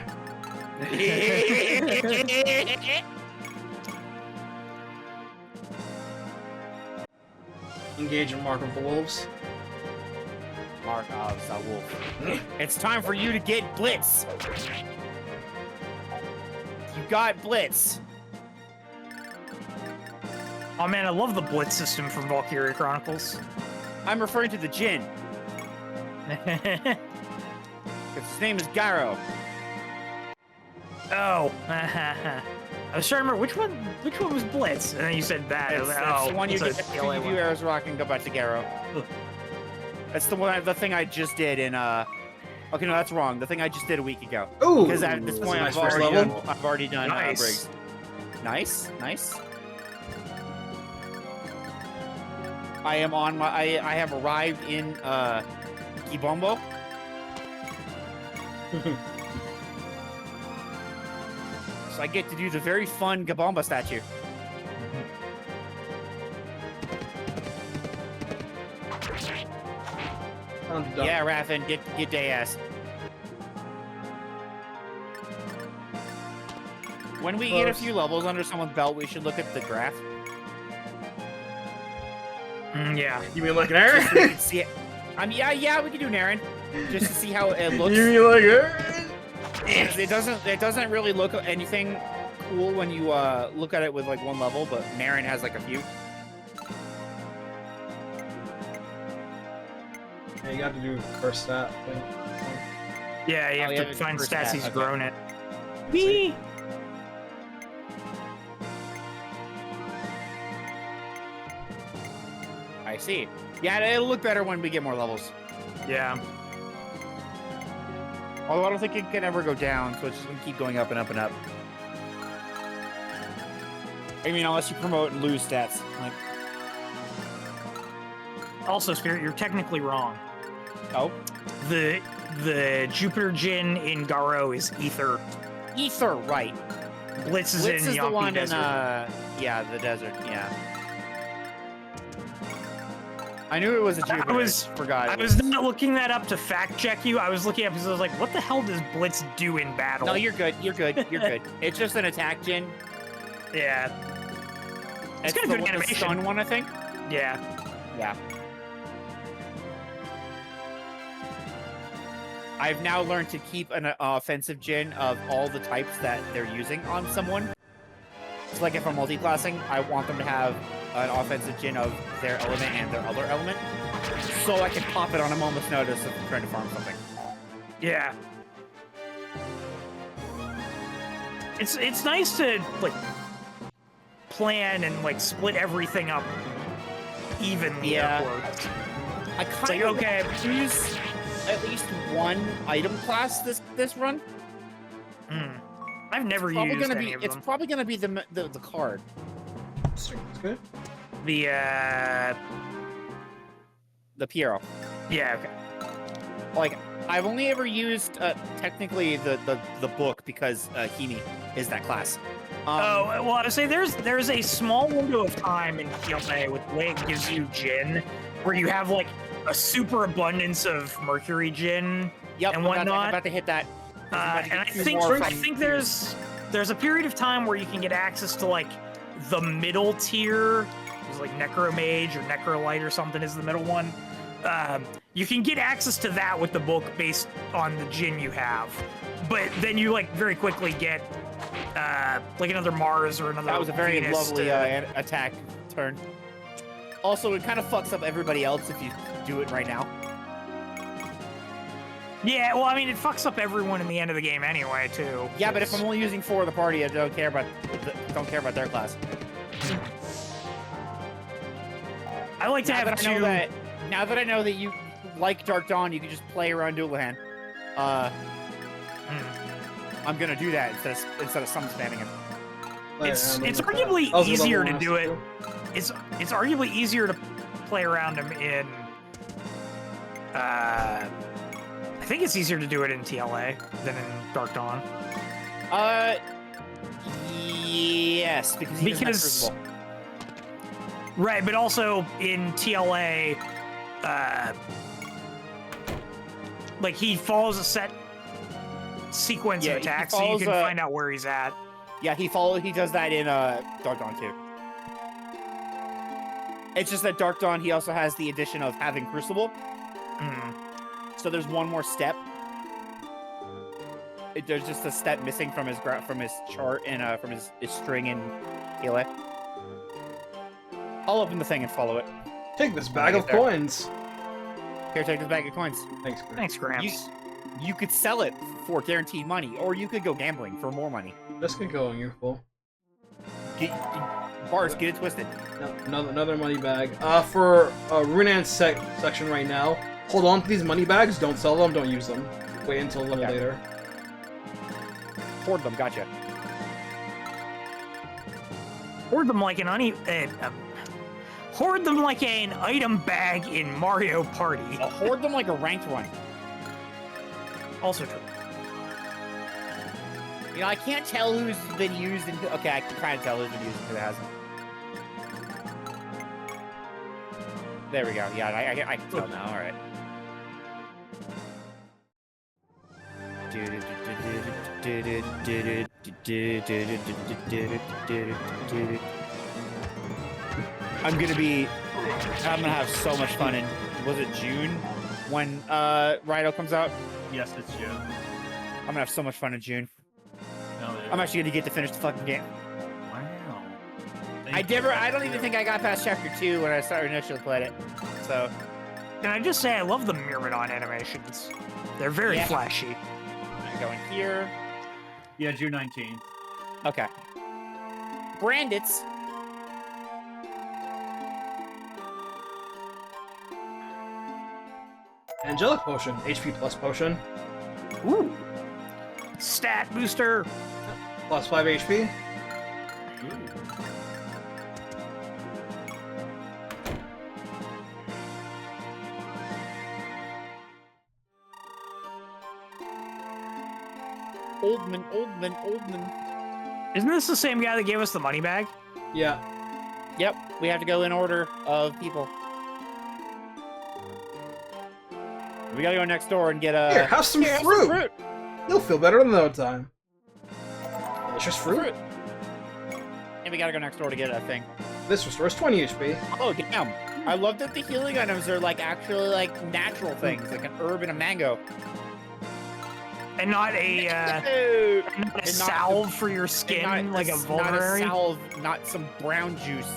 Engage in Mark of the Wolves. Mark of the Wolf. It's time for you to get Blitz. You got Blitz. Oh man, I love the Blitz system from Valkyria Chronicles. I'm referring to the Jin. His name is Gyro. Oh. I was trying to remember which one was Blitz, and then you said that. It's the one you so get it's to the only do one. arrows rock and go back to Gyro. That's the thing I just did in okay, no, that's wrong. The thing I just did a week ago. Ooh, because at this point that's I've a nice already first done, level. I've already done Nice. Briggs. Nice. I am on my. I have arrived in Kibombo. So I get to do the very fun Gabomba statue. Yeah, Raffin, get day ass. When we get a few levels under someone's belt, we should look at the graph. Yeah. You mean like an Just so we Aaron? can see it. Yeah, we can do an Aaron. Just to see how it looks. You mean like Aaron? It doesn't really look anything cool when you look at it with like one level, but Naren has like a few. Yeah, you got to do first stat. Yeah, you have to find stats he's grown it. Whee! I see. Yeah, it'll look better when we get more levels. Yeah. Although I don't think it can ever go down, so it's just gonna keep going up and up and up. I mean, unless you promote and lose stats. Like, Also, Spirit, you're technically wrong. oh, The Jupiter Djinn in Garo is Ether. Ether, right? Blitz is Blitz in is the Yampi one Desert. in yeah, the desert. Yeah. I knew it was a Jupiter. Forgot. I was not looking that up to fact check you. I was looking up because I was like, what the hell does Blitz do in battle? No, you're good. You're good. You're good. It's just an attack Djinn. Yeah. It's got a the good animation. Stun one, I think. Yeah. Yeah. I've now learned to keep an offensive Djinn of all the types that they're using on someone. So like if I'm multi-classing, I want them to have an offensive Djinn of their element and their other element, so I can pop it on a moment's notice if I'm trying to farm something. Yeah. It's nice to like plan and like split everything up evenly. Yeah. Upwards. I kind of okay, use at least one item class this run. I've never Probably used gonna any be. of It's them. probably gonna be the card. It's good. The Piero. yeah, okay. Like I've only ever used technically the book because Himi is that class. Oh, well, I would say there's a small window of time in PLA with the way it gives you Djinn, where you have like a super abundance of Mercury Djinn Yep, and I'm whatnot. about to hit that. And I think there's a period of time where you can get access to like the middle tier. It's like Necromage or Necrolite or something is the middle one. You can get access to that with the book based on the Djinn you have, but then you like very quickly get like another Mars or another. That was a very Venus lovely attack turn. Also, it kind of fucks up everybody else if you do it right now. Yeah, well, I mean, it fucks up everyone in the end of the game anyway, too. Yeah, but if I'm only using 4 of the party, I don't care about their class. I like to have two. Now that I know that you like Dark Dawn, you can just play around Dualahan. I'm gonna do that instead of some spamming him. It's arguably easier to do it. It's arguably easier to play around him in. I think it's easier to do it in TLA than in Dark Dawn. Yes, because he doesn't have Crucible. Right, but also in TLA, like he follows a set sequence of attacks, so you can find out where he's at. Yeah, he does that in Dark Dawn too. It's just that Dark Dawn, he also has the addition of having Crucible. So there's one more step. There's just a step missing from his chart and from his string in TLA. I'll open the thing and follow it. Take this bag of coins. Here, take this bag of coins. Thanks, Gramps. Thanks, Gramps. You could sell it for guaranteed money, or you could go gambling for more money. Let's get going, you're full. Bars, get it twisted. No, another money bag. For Run-Ons section right now, hold on to these money bags, don't sell them, don't use them. Wait until a little later. Hoard them, gotcha. Hoard them like hoard them like an item bag in Mario Party. Hoard them like a ranked one. Also true. You know, I can't tell who's been used and okay, I can kind of tell who's been used and who hasn't. There we go. Yeah, I can tell now. All right. I'm gonna have so much fun in, was it June when Rhino comes out? Yes, it's June. I'm gonna have so much fun in June. No, I'm actually gonna get to finish the fucking game. Wow. I don't even think I got past chapter 2 when I started initially played it. So Can I just say I love the Myrmidon animations? They're very flashy. I'm going here. Yeah, June 19th. Okay. Bandits. Angelic Potion, HP plus potion. Ooh. Stat booster. Plus 5 HP. Oldman. Isn't this the same guy that gave us the money bag? Yeah. Yep, we have to go in order of people. We gotta go next door and get a... Here, have some fruit. You'll feel better in no time. Delicious fruit. And we gotta go next door to get a thing. This restores 20 HP. Oh, damn. I love that the healing items are, like, actually, like, natural things, like an herb and a mango. And not a, not a salve for your skin, like a vulnerary? Not a salve, not some brown juice.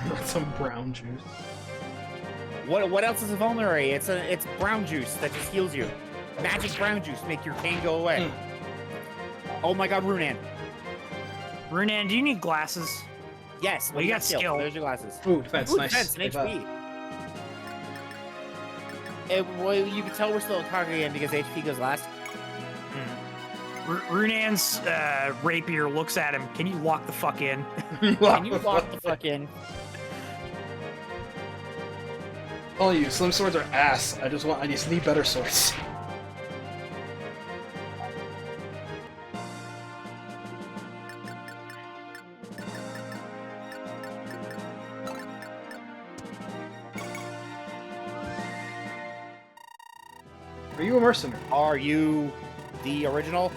Not some brown juice. What else is a vulnerary? It's brown juice that just heals you. Magic brown juice make your pain go away. Oh my god, Runan. Runan, do you need glasses? Yes. Well, you got skill. There's your glasses. Ooh, defense, nice. Defense and HP. Well, you can tell we're still at Kaga again because HP goes last. Runan's rapier looks at him. Can you lock the fuck in? Can you lock the fuck in? All you slim swords are ass. I just need better swords. Are you a mercenary? Are you the original?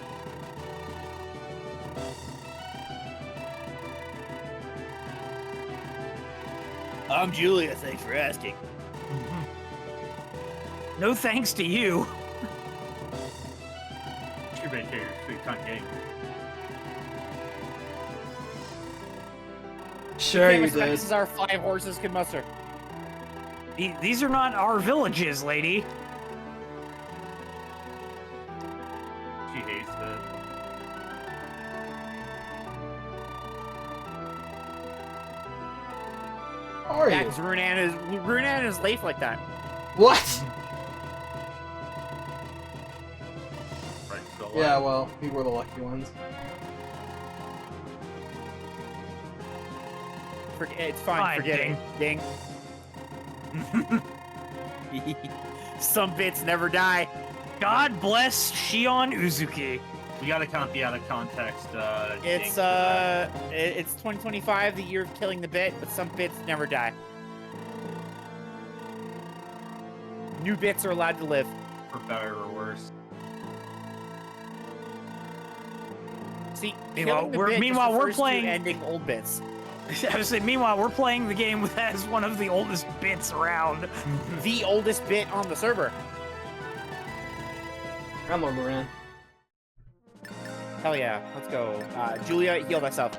I'm Julia, thanks for asking. No thanks to you. Should make your sweet cunt game. Sure you did. This is our 5 horses can muster. These are not our villages, lady. She hates it. How are Yeah, you? because Runan is late like that. What? Right, so Yeah, well, we were the lucky ones. It's fine, forget it. Ding. Some bits never die. God bless Shion Uzuki. we gotta count the out of context. It's thing. it's 2025, the year of killing the bit, but some bits never die. New bits are allowed to live. For better or worse. See, Meanwhile, killing the we're- bit meanwhile, just we're refers to playing- ending old bits. I was saying, meanwhile, we're playing the game that has one of the oldest bits around. The oldest bit on the server. I'm on Moran. Hell yeah, let's go. Julia, heal thyself.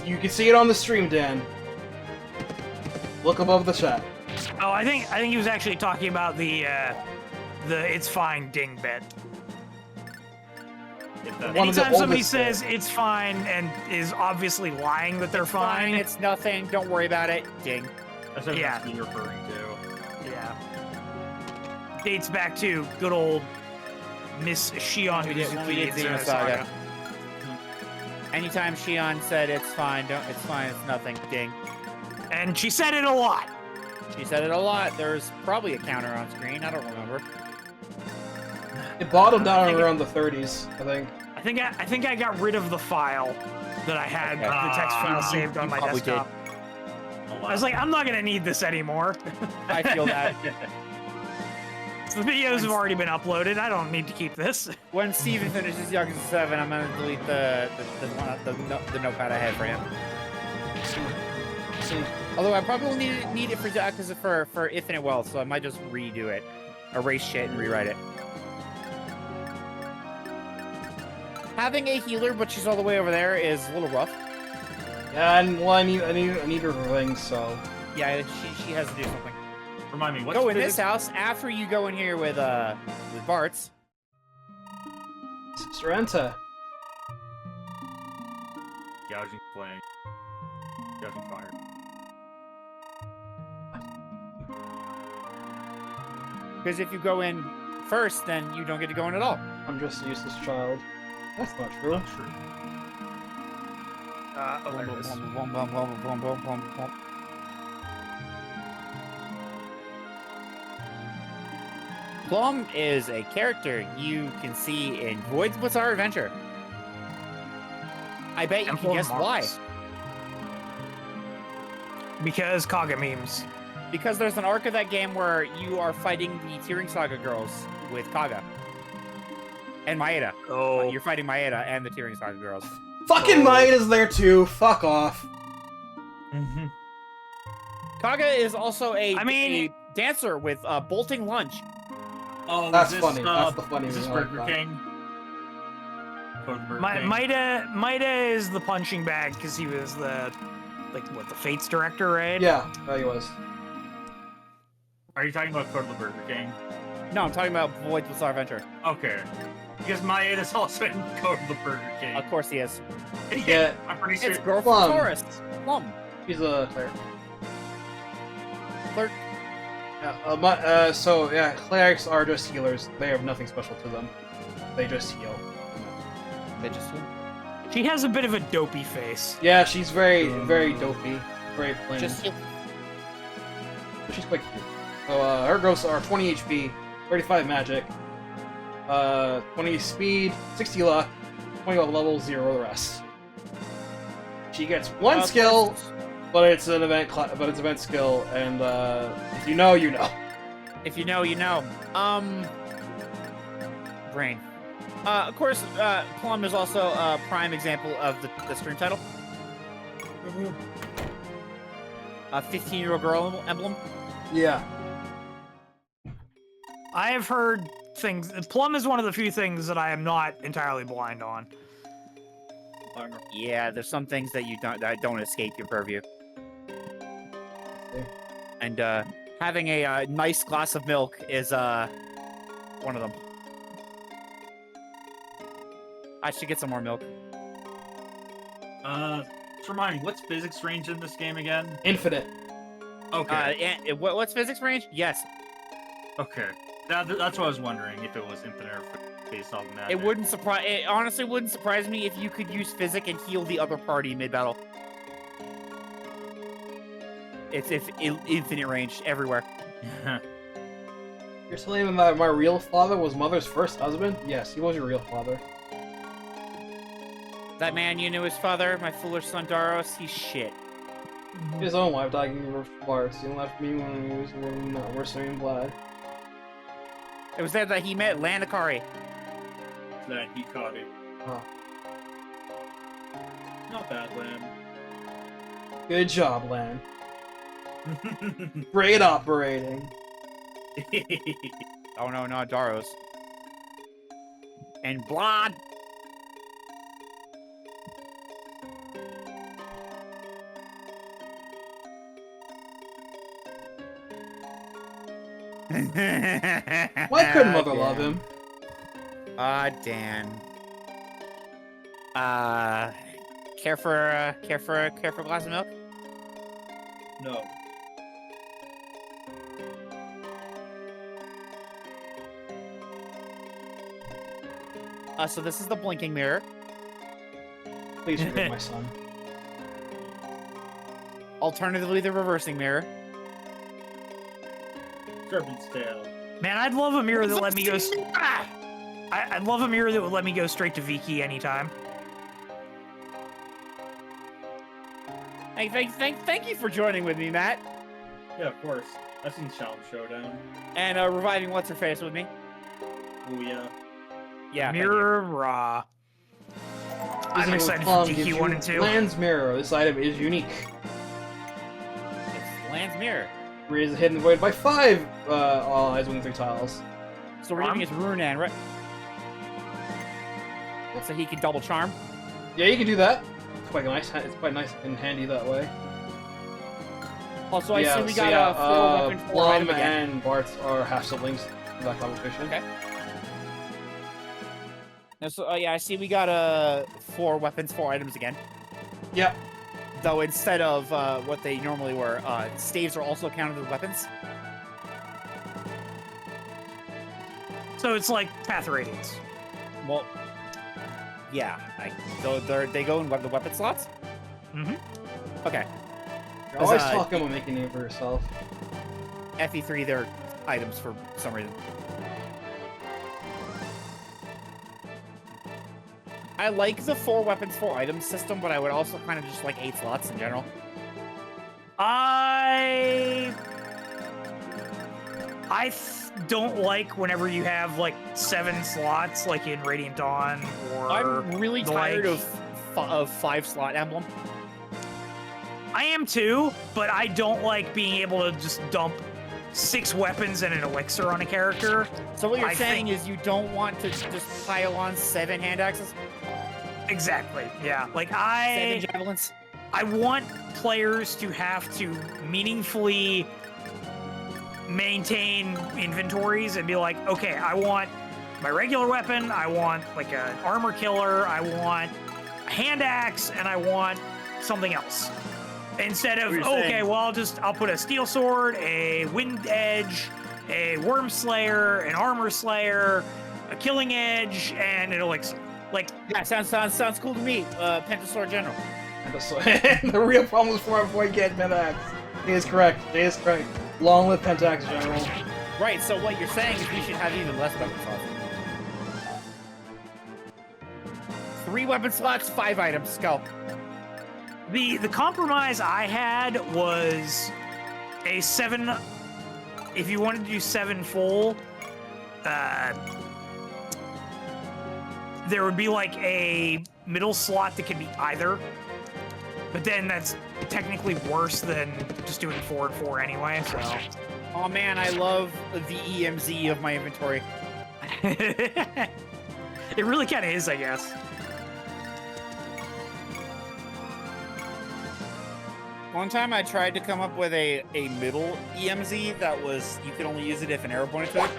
You can see it on the stream, Dan. Look above the chat. Oh, I think he was actually talking about the it's fine ding bit. One of the Anytime somebody oldest says it's fine and is obviously lying that they're fine, It's nothing. Don't worry about it. Ding. That's what Yeah. you're referring to. yeah, dates back to good old Miss Shion We did Uzuki in Xenosaga. Saga. Anytime Shion said it's fine, it's fine, it's nothing. Ding. And she said it a lot. She said it a lot. There's probably a counter on screen. I don't remember. It bottomed out around the 30s, I think. I think I got rid of the file that I had, Okay. the text file saved on my probably desktop. Oh, wow. I was like, I'm not gonna need this anymore. I feel that. The videos have already been uploaded. I don't need to keep this. When Steven finishes Yakuza 7, I'm gonna delete the notepad I had for him. Although I probably will need it for Yakuza for Infinite Wealth, so I might just redo it, erase shit and rewrite it. Having a healer, but she's all the way over there, is a little rough. Yeah, and well, I need her things, so. Yeah, she has to do something. Remind me, what's Go in this house after you go in here with Bart's. Sister Enta. Gouging flame. Gouging fire. Because if you go in first, then you don't get to go in at all. I'm just a useless child. That's not true. Not true. Oh, there it is. Plum is a character you can see in Void's Bizarre Adventure. I bet you can guess why. Because Kaga memes. Because there's an arc of that game where you are fighting the Tearing Saga girls with Kaga. And Maeda. Oh. You're fighting Maeda and the Tearing Saga girls. Fucking Maeda's there too. Fuck off. Mm-hmm. Kaga is also a dancer with bolting lunge. Oh, That's is this, funny. That's the funny Is this thing, I like Burger that. King? Code of Burger King? Maeda is the punching bag because he was the the Fates director, right? Yeah, he was. Are you talking about Code of the Burger King? No, I'm talking about Void's Bizarre Adventure. Okay. Because Maeda's also in Code of the Burger King. Of course he is. Yeah. I'm pretty sure. It's girl Plum. from Taurus. Plum. He's a cleric. Clerk. Yeah, so yeah, clerics are just healers. They have nothing special to them. They just heal. They just... She has a bit of a dopey face. Yeah, she's very dopey. Very plain. Just heal. She's quite cute. So, her growths are 20 HP, 35 magic, 20 speed, 60 luck, 20 level, 0 the rest. She gets one skill, but it's an event event skill, and if you know, you know. If you know, you know. Brain. Of course, Plum is also a prime example of the stream title. A 15-year-old girl emblem. Yeah. I have heard things. Plum is one of the few things that I am not entirely blind on. Yeah, there's some things that that don't escape your purview. And having a nice glass of milk is one of them. I should get some more milk. Just remind me, what's physics range in this game again? Infinite. Okay. What's physics range? Yes. Okay. That's what I was wondering, if it was infinite or based off magic. It wouldn't surprise. It honestly wouldn't surprise me if you could use physic and heal the other party mid-battle. It's infinite range everywhere. You're telling me that my real father was Mother's first husband? Yes, he was your real father. That man you knew his father, my foolish son Daros, he's shit. His own wife died in the forest. He left me when he was we're blood. It was there that he met Landakari. That he caught it. Huh. Not bad, Lamb. Good job, Lan. Great operating. Oh no, not Daros. And blood. Why couldn't Mother love him? Dan. Care for a glass of milk? No. So this is the blinking mirror. Please forgive my son. Alternatively, the reversing mirror. Serpent's tail. Man, I'd love a mirror that let me go. I'd love a mirror that would let me go straight to Viki anytime. Hey, thank you for joining with me, Matt. Yeah, of course. I've seen Challenge Showdown. And reviving what's her face with me. Oh yeah. Yeah. Mirror Raw. I'm excited for Viki 1 and 2. Land's mirror. This item is unique. It's Land's mirror. Raise the hidden void by 5 all eyes within 3 tiles. So we're giving his Runan, right? So he can double charm. Yeah, you can do that. quite nice. It's quite nice and handy that way. Also, I see we got a 4-weapon 4 item Plum again. and Bart are half siblings in that competition. Okay. And so, yeah, I see we got 4 weapons, 4 items again. Yep. Though instead of what they normally were, staves are also counted as weapons. So it's like Path Radiance. Well, yeah. They go in the weapon slots? Mm-hmm. Okay. You're always talking about making a name for yourself. FE3, they're items for some reason. I like the 4 weapons, 4 items system, but I would also kind of just like 8 slots in general. I don't like whenever you have like 7 slots, like in Radiant Dawn, or I'm really tired like... of 5-slot emblem. I am too, but I don't like being able to just dump 6 weapons and an elixir on a character. So what you're saying is you don't want to just pile on 7 hand axes? Exactly, yeah. Like 7 javelins? I want players to have to meaningfully maintain inventories and be like, okay, I want my regular weapon, I want like an armor killer, I want a hand axe, and I want something else. Instead of, okay, well, I'll put a steel sword, a wind edge, a worm slayer, an armor slayer, a killing edge, and an elixir. Like, yeah, sounds cool to me. Pentasword General. The real problem is before you get Pentax. He is correct. Jay is correct. Long live Pentax General. Right, so what you're saying is we should have even less weapon slots. 3 weapon slots, 5 items. Go. The compromise I had was a 7. If you wanted to do 7 full, there would be like a middle slot that could be either. But then that's technically worse than just doing 4 and 4 anyway, so. Oh man, I love the EMZ of my inventory. It really kind of is, I guess. One time I tried to come up with a middle EMZ that was, you could only use it if an arrow pointed to it.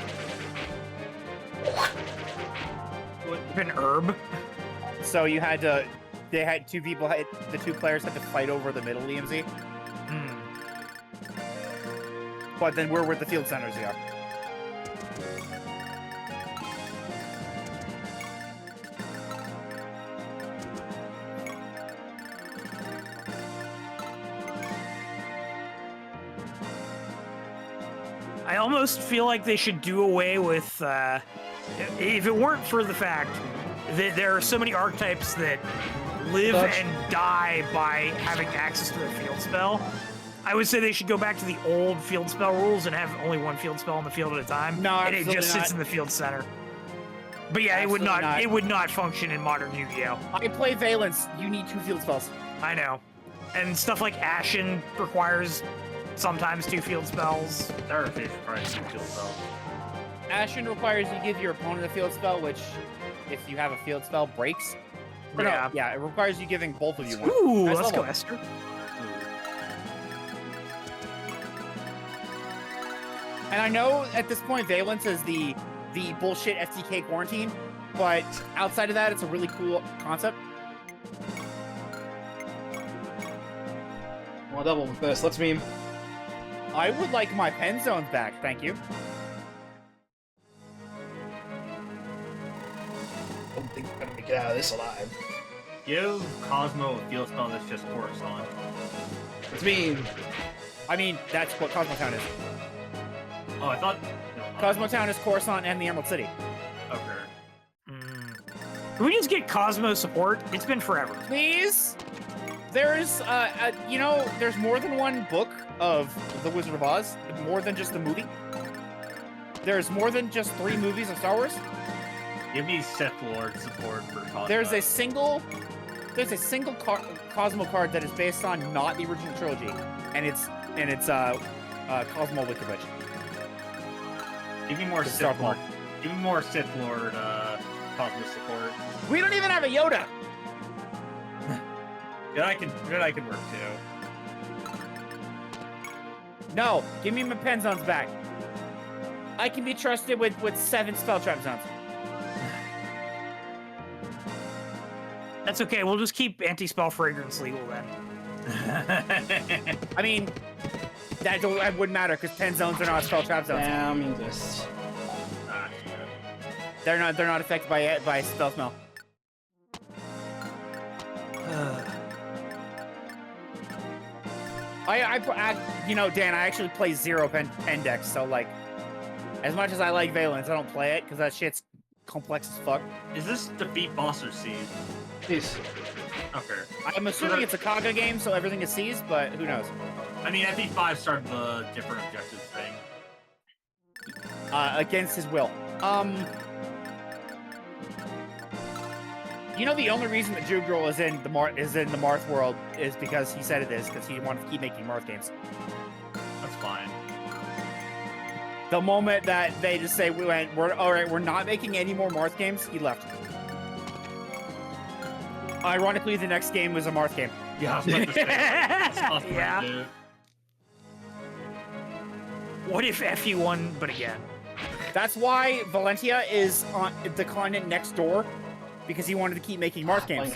An herb? So you had to, they had 2 people, the 2 players had to fight over the middle EMZ. But then we're where the field centers are. I almost feel like they should do away with, if it weren't for the fact that there are so many archetypes that live and die by having access to a field spell, I would say they should go back to the old field spell rules and have only 1 field spell on the field at a time. No, and it just sits not. in the field center. But yeah, it would not function in modern Yu-Gi-Oh! I play Valence. You need 2 field spells. I know. And stuff like Ashen requires sometimes 2 field spells. Starfish requires 2 field spells. Ashen requires you give your opponent a field spell, which, if you have a field spell, breaks. Or Yeah. No, yeah, it requires you giving both of you one. Ooh, Nice let's level. go, Esther. And I know at this point Valence is the bullshit FTK quarantine, but outside of that, it's a really cool concept. Well, double with this. Let's meme. I would like my pen zones back, thank you. I don't think we're gonna make it out of this alive. Give Cosmo a field spell that's just Coruscant. Let's meme. I mean, that's what Cosmotown is. Oh, I thought... Cosmotown is Coruscant and the Emerald City. Okay. Can we just get Cosmo support? It's been forever. Please? There's, you know, there's more than 1 book of The Wizard of Oz, more than just the movie. There's more than just 3 movies of Star Wars. Give me Sith Lord support for Cosmo. There's a single Cosmo card that is based on not the original trilogy, and it's Cosmo Wicked Witch. Give me more Good Sith start, Lord. Give me more Sith Lord Cosmo support. We don't even have a Yoda. That I can work too. No, give me my pen zones back. I can be trusted with 7 spell trap zones. That's okay. We'll just keep anti-spell fragrance legal then. I mean, that wouldn't matter because 10 zones are not spell trap zones. Yeah, I mean this. Ah, shit. They're not affected by spell smell. You know, Dan, I actually play 0 pen decks, so like, as much as I like Valence, I don't play it because that shit's complex as fuck. Is this defeat boss or seed? Peace. Okay. I'm assuming it's a Kaga game, so everything is seized, but who knows? I mean, I think 5 started the different objectives thing. Against his will. You know, the only reason that Jugril is in the Marth world is because he said it is, because he wanted to keep making Marth games. That's fine. The moment that they just say we're not making any more Marth games, he left. Ironically, the next game was a Marth game. Yeah, I was about to say, it's tough, Yeah. dude. What if FE1, but again? That's why Valentia is on the continent next door, because he wanted to keep making Marth games.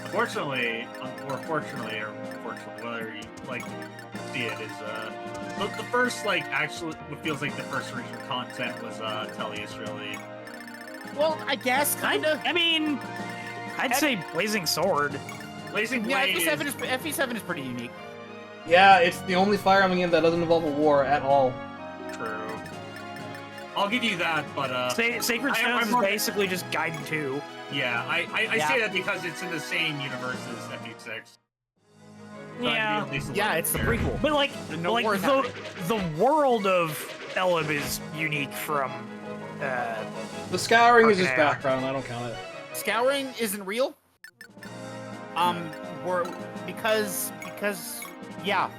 Unfortunately, or fortunately, whether you like see it, is the first what feels like the first original content was Tellius really. Well, I guess kinda. I mean, I'd say Blazing Sword. Blazing Yeah, Blade FE7 is pretty unique. Yeah, it's the only Fire Emblem game that doesn't involve a war at all. true. I'll give you that, but Sacred Stones is basically just Gaiden 2. yeah, I say that because it's in the same universe as FE6. Yeah. Yeah, it's the prequel. But like, No wars the world of Elib is unique from The Scouring is just Okay. background, I don't count it. Scouring isn't real. Because yeah.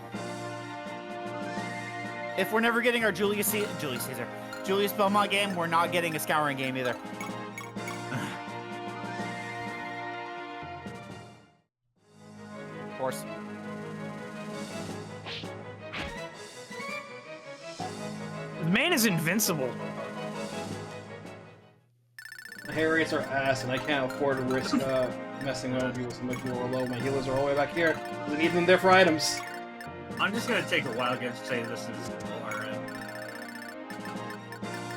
If we're never getting our Julius Belmont game, we're not getting a Scouring game either. Of course. the man is invincible. My hair rates are ass, and I can't afford to risk messing up people so much more low. My healers are all the way back here. I need them there for items. I'm just gonna take a wild guess and say this is RN.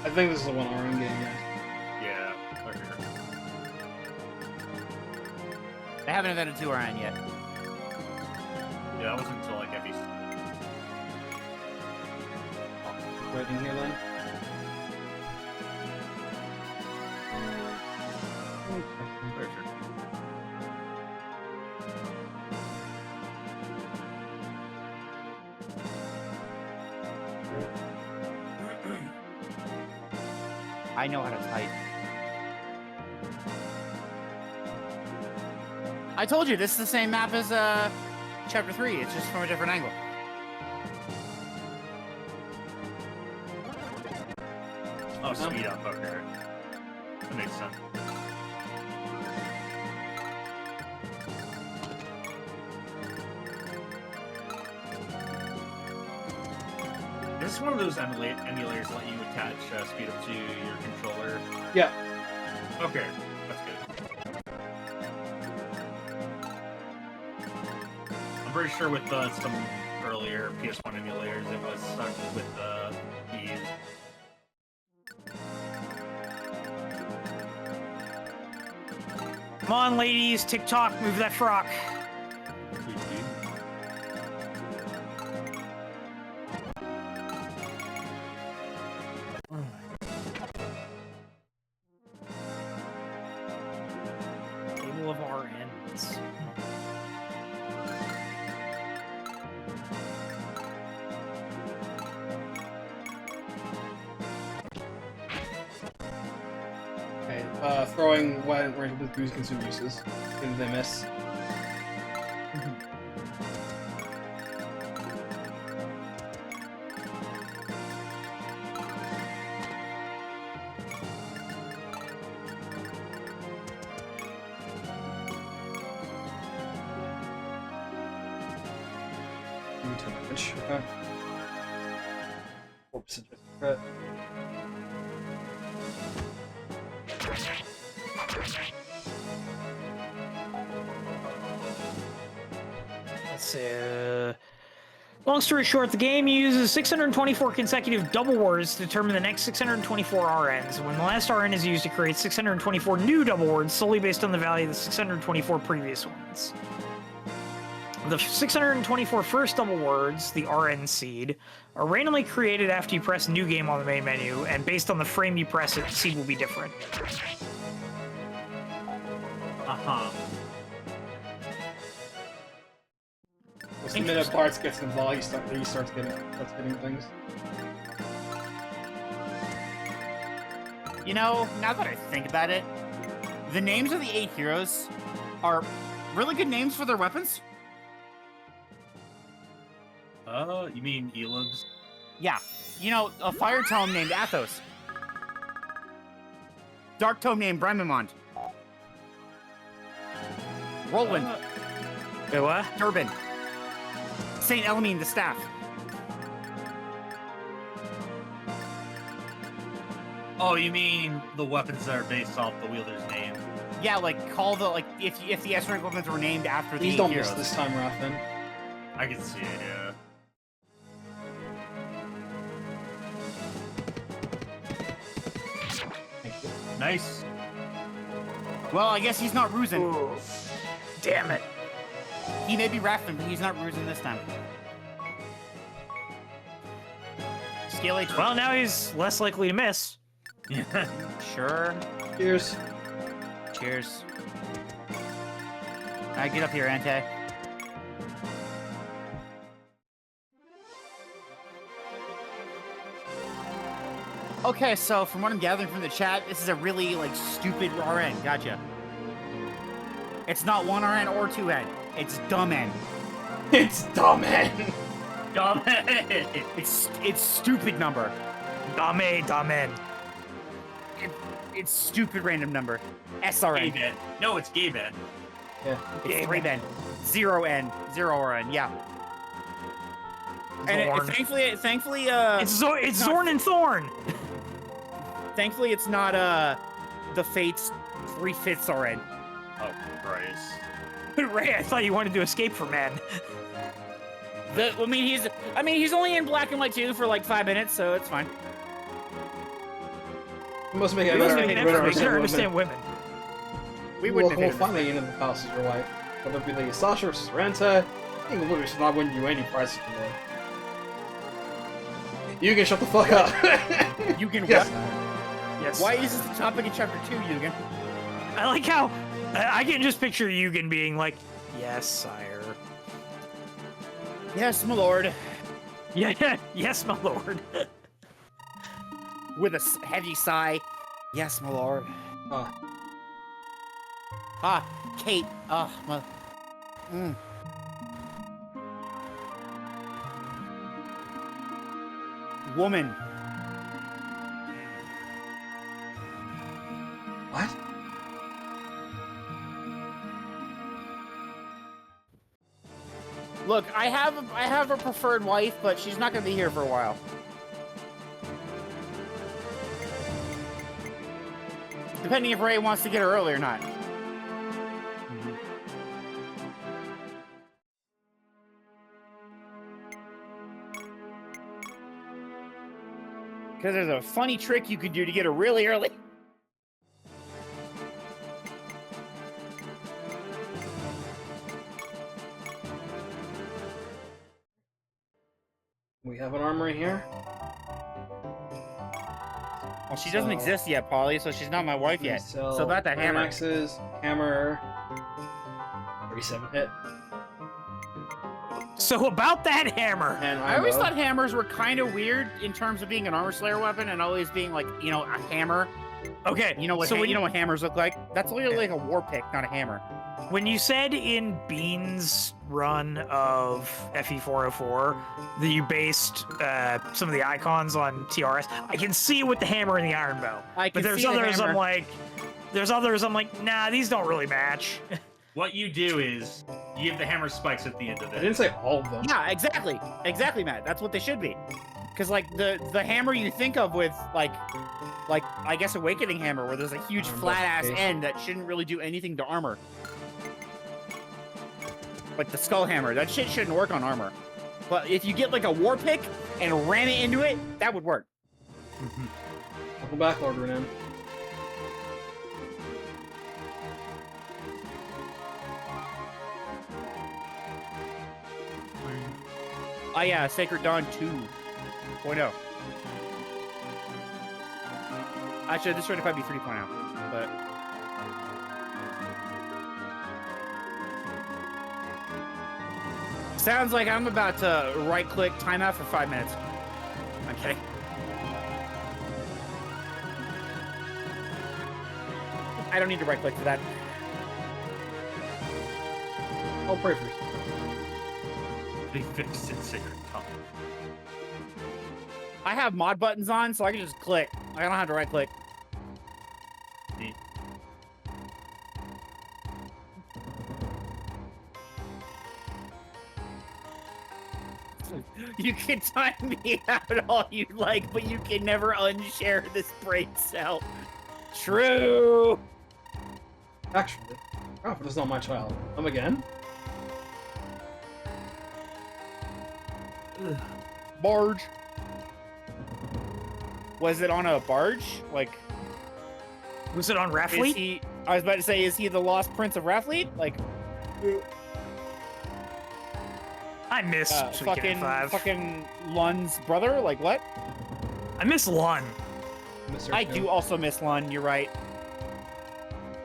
I think this is a 1 RN game, yeah. Yeah, okay. They haven't invented 2 RN yet. Yeah, that wasn't until like FE6. Right in here then. For sure. I know how to type. I told you, this is the same map as Chapter 3. It's just from a different angle. Oh, speed up, okay. That makes sense. This is one of those emulators that let you attach speed up to your controller. Yeah. Okay, that's good. I'm pretty sure with some earlier PS1 emulators, it was stuck with the keys. Come on, ladies, TikTok, move that frock. Table of RNs. Okay, throwing wide range with boost consume uses. Did they miss? damage. Okay. 4% crit. Let's see. Long story short, the game uses 624 consecutive double words to determine the next 624 RNs. When the last RN is used, it creates 624 new double words solely based on the value of the 624 previous ones. The 624 first double words, the RN seed, are randomly created after you press New Game on the main menu, and based on the frame you press it, seed will be different. Uh-huh. Once the minute parts gets involved, he starts getting things. You know, now that I think about it, the names of the 8 heroes are really good names for their weapons. You mean Elibs? Yeah. You know, a Fire Tome named Athos. Dark Tome named Bramimond. Roland. Wait, what? Durbin. Saint Elamine the Staff. Oh, you mean the weapons that are based off the wielder's name? Yeah, like call the if the S rank weapons were named after the Please 8 don't heroes. miss this time, Rafin. I can see it, yeah. Thank you. Nice. Well, I guess he's not Ruzin. Ooh. Damn it. He may be Raffin, but he's not Ruzin this time. Scale H. Well, now he's less likely to miss. Sure. Cheers. Cheers. Alright, get up here, Ante. Okay, so from what I'm gathering from the chat, this is a really, stupid RN. Gotcha. It's not 1 RN or 2 N. It's dumb N. It's dumb, man. Dumb. It's stupid number. Dame. It's stupid random number. Gay SRN. Ben. No, it's Gay Ben. Yeah. It's 3 N. 0 N. 0 RN. Yeah. And Zorn. thankfully, It's Zorn and Thorn. thankfully, it's not the Fates 3/5 RN. Oh, Christ. Ray, I thought you wanted to escape from man. He's only in black and white too for 5 minutes, so it's fine. You must make it You must better. make an better effort to understand women. women. We We'll wouldn't have finally end up the houses your wife. Whether it be Lady Sasha versus Renta, King of Liberty should not win you any prizes from her. You can shut the fuck up. You can Yes. Yes. Why is this the topic of chapter 2, Yugen? I like how I can just picture Yugen being like, "Yes, sire." Yes, my lord. Yeah. Yes, my lord. With a heavy sigh. Yes, my lord. Oh. Ah, Kate. Ah, my. Woman. What? Look, I have a preferred wife, but she's not gonna be here for a while. Depending if Ray wants to get her early or not. Because there's a funny trick you could do to get her really early. We have an armory here. Well, she doesn't exist yet, Polly, so she's not my wife yet. So about that hammer. Axes, hammer. 37 hit. So about that hammer. And I always Imo. thought hammers were kind of weird in terms of being an armor slayer weapon and always being a hammer. Okay. You know what? So You know what hammers look like? That's literally like a war pick, not a hammer. when you said in Bean's run of FE404 that you based some of the icons on TRS, I can see it with the hammer and the iron bow. But there's others I'm like, nah, these don't really match. What you do is You give the hammer spikes at the end of I it. didn't say all of them. Yeah, exactly. Exactly, Matt. That's what they should be. Because, like, the hammer you think of with, like, I guess, Awakening Hammer, where there's a huge flat-ass end that shouldn't really do anything to armor. Like the Skull Hammer. That shit shouldn't work on armor. But if you get, like, a War Pick and ram it into it, that would work. Welcome back, Lord Renan. Oh, yeah, Sacred Dawn 2.0. Actually, this would probably be 3.0, but... Sounds like I'm about to right-click timeout for 5 minutes. I'm kidding. I don't need to right-click for that. I'll pray for you. They fixed it, Sacred Dawn. I have mod buttons on, so I can just click. I don't have to right-click. Neat. You can time me out all you like, but you can never unshare this brain cell. True. Actually, Prophet is not my child. Come again? Barge. Was it on a barge? Like, Was it on is Raffleet? he? I was about to say, is he the lost prince of Raffleet? Like, I miss Suikoden 5. fucking Lun's brother? Like what? I miss Lun. Mr. I Phil. do also miss Lun. You're right.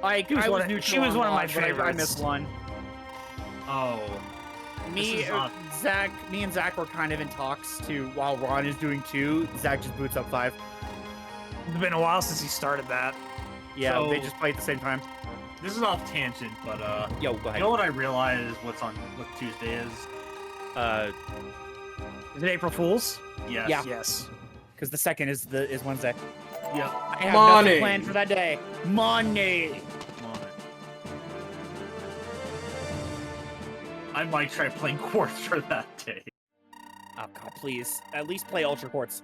Like, She was I one was of- neutral she was on one of my Lun, but I favorites. miss Lun. Oh. Me, This is odd. me and Zach were kind of in talks to, while Ron is doing 2, Zach just boots up 5. It's been a while since he started that. Yeah, So- they just play at the same time. This is off tangent, but Yo, go you ahead. know what I realized what Tuesday is? Is it April Fool's? Yes. Yeah. Yes. Because the second is Wednesday. Yep. I have Money. nothing planned for that day. Money. Come on. I might try playing Quartz for that day. Oh god, please. At least play Ultra Quartz.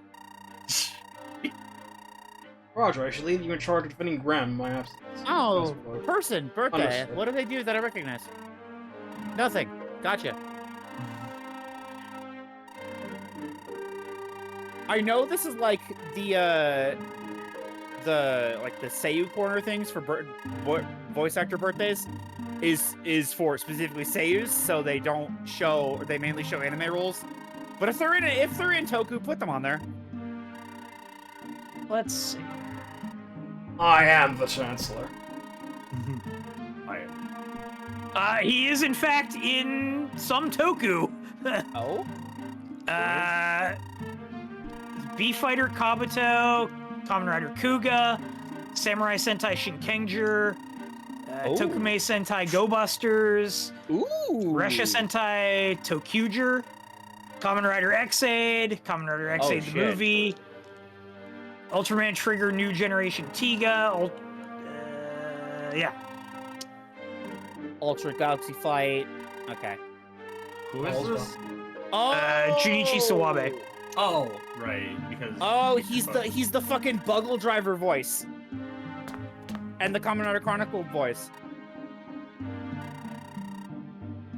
Roger, I should leave you in charge of defending Graham in my absence. Oh, Yes, Lord. person, birthday. Understood. What do they do that I recognize? Nothing. Gotcha. I know this is like the Seiyu corner things for voice actor birthdays is for specifically Seiyus, so they don't show, or they mainly show anime roles. But if they're in Toku, put them on there. Let's see. I am the Chancellor. He is in fact in some Toku. Oh. B-Fighter Kabuto, Kamen Rider Kuga, Samurai Sentai Shinkenger, Oh. Tokume Sentai Go Busters, Ooh. Resha Sentai Tokuger, Kamen Rider X-Aid, Kamen Rider X-Aid the shit. movie, Ultraman Trigger New Generation Tiga, yeah. Ultra Galaxy Fight. Okay. Who is this? Oh. Junichi Sawabe. Oh, right. Because. Oh, he's the fucking Buggle Driver voice. And the Kamen Rider Chronicle voice.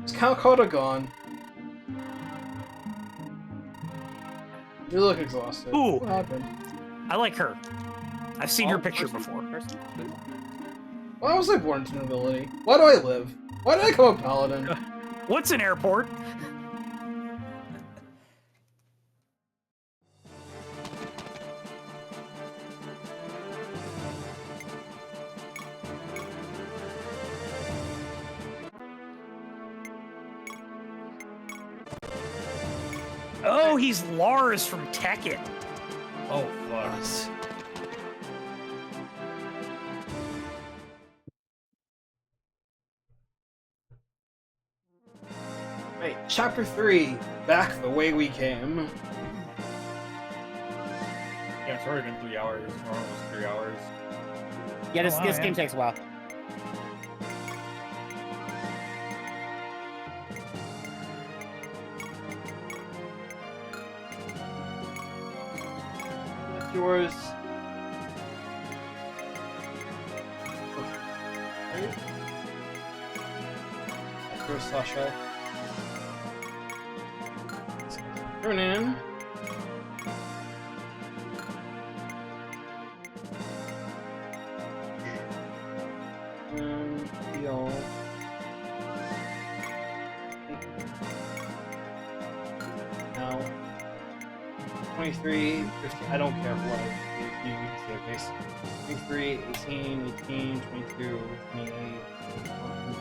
Is Calcutta gone? You look exhausted. Ooh. What happened? I like her. I've seen her Oh, picture person? before. Person? Why was I born into nobility? Why do I live? Why did I become a paladin? What's an airport? Oh, he's Lars from Tekken. Oh, fuck. Right, Chapter 3. Back the way we came. Yeah, it's already been 3 hours, or almost 3 hours. Yeah, this, Oh, wow, this yeah. game takes a while. yours. Here's Sasha. Run-In. And heal. Now, 23, 50, I don't care what you can see it base. 23, 18, 18, 22, 28, 21.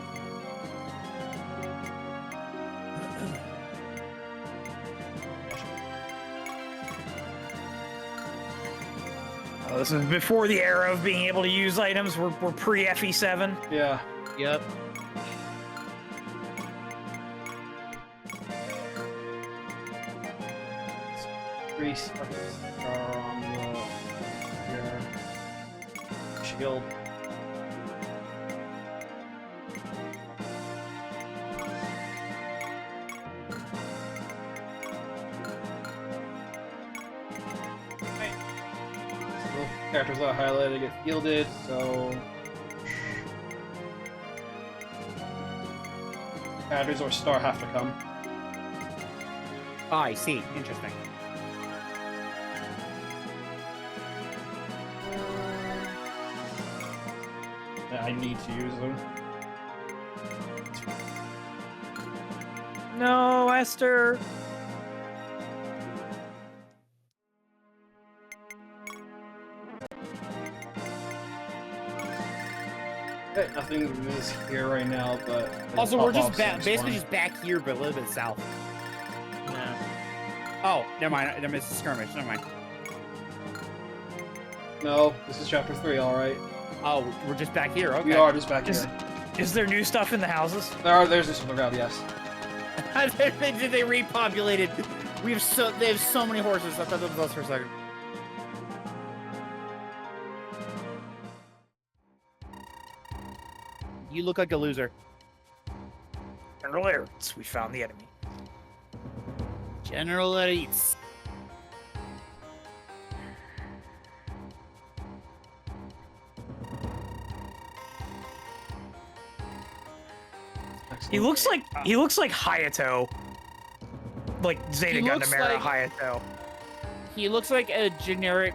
Oh, this is before the era of being able to use items. We're pre-FE7. Yeah. Yep. Three sparks are on your shield. Characters that are highlighted get fielded, so Bandits or Star have to come. Oh, I see. Interesting. I need to use them. No, Esther. Okay, nothing is here right now, but Also, we're just basically spawn. just back here, but a little bit south. Yeah. Oh, never mind. I missed the skirmish. Never mind. No, this is chapter 3, alright. Oh, we're just back here. Okay. We are just back Is, here. is there new stuff in the houses? There's this on the ground, yes. they repopulated. They have so many horses. I thought that was us for a second. You look like a loser. General Aerits, we found the enemy. General Elites. He looks like Hayato. Like Zeta He looks Gundam era like- Hayato. He looks like a generic.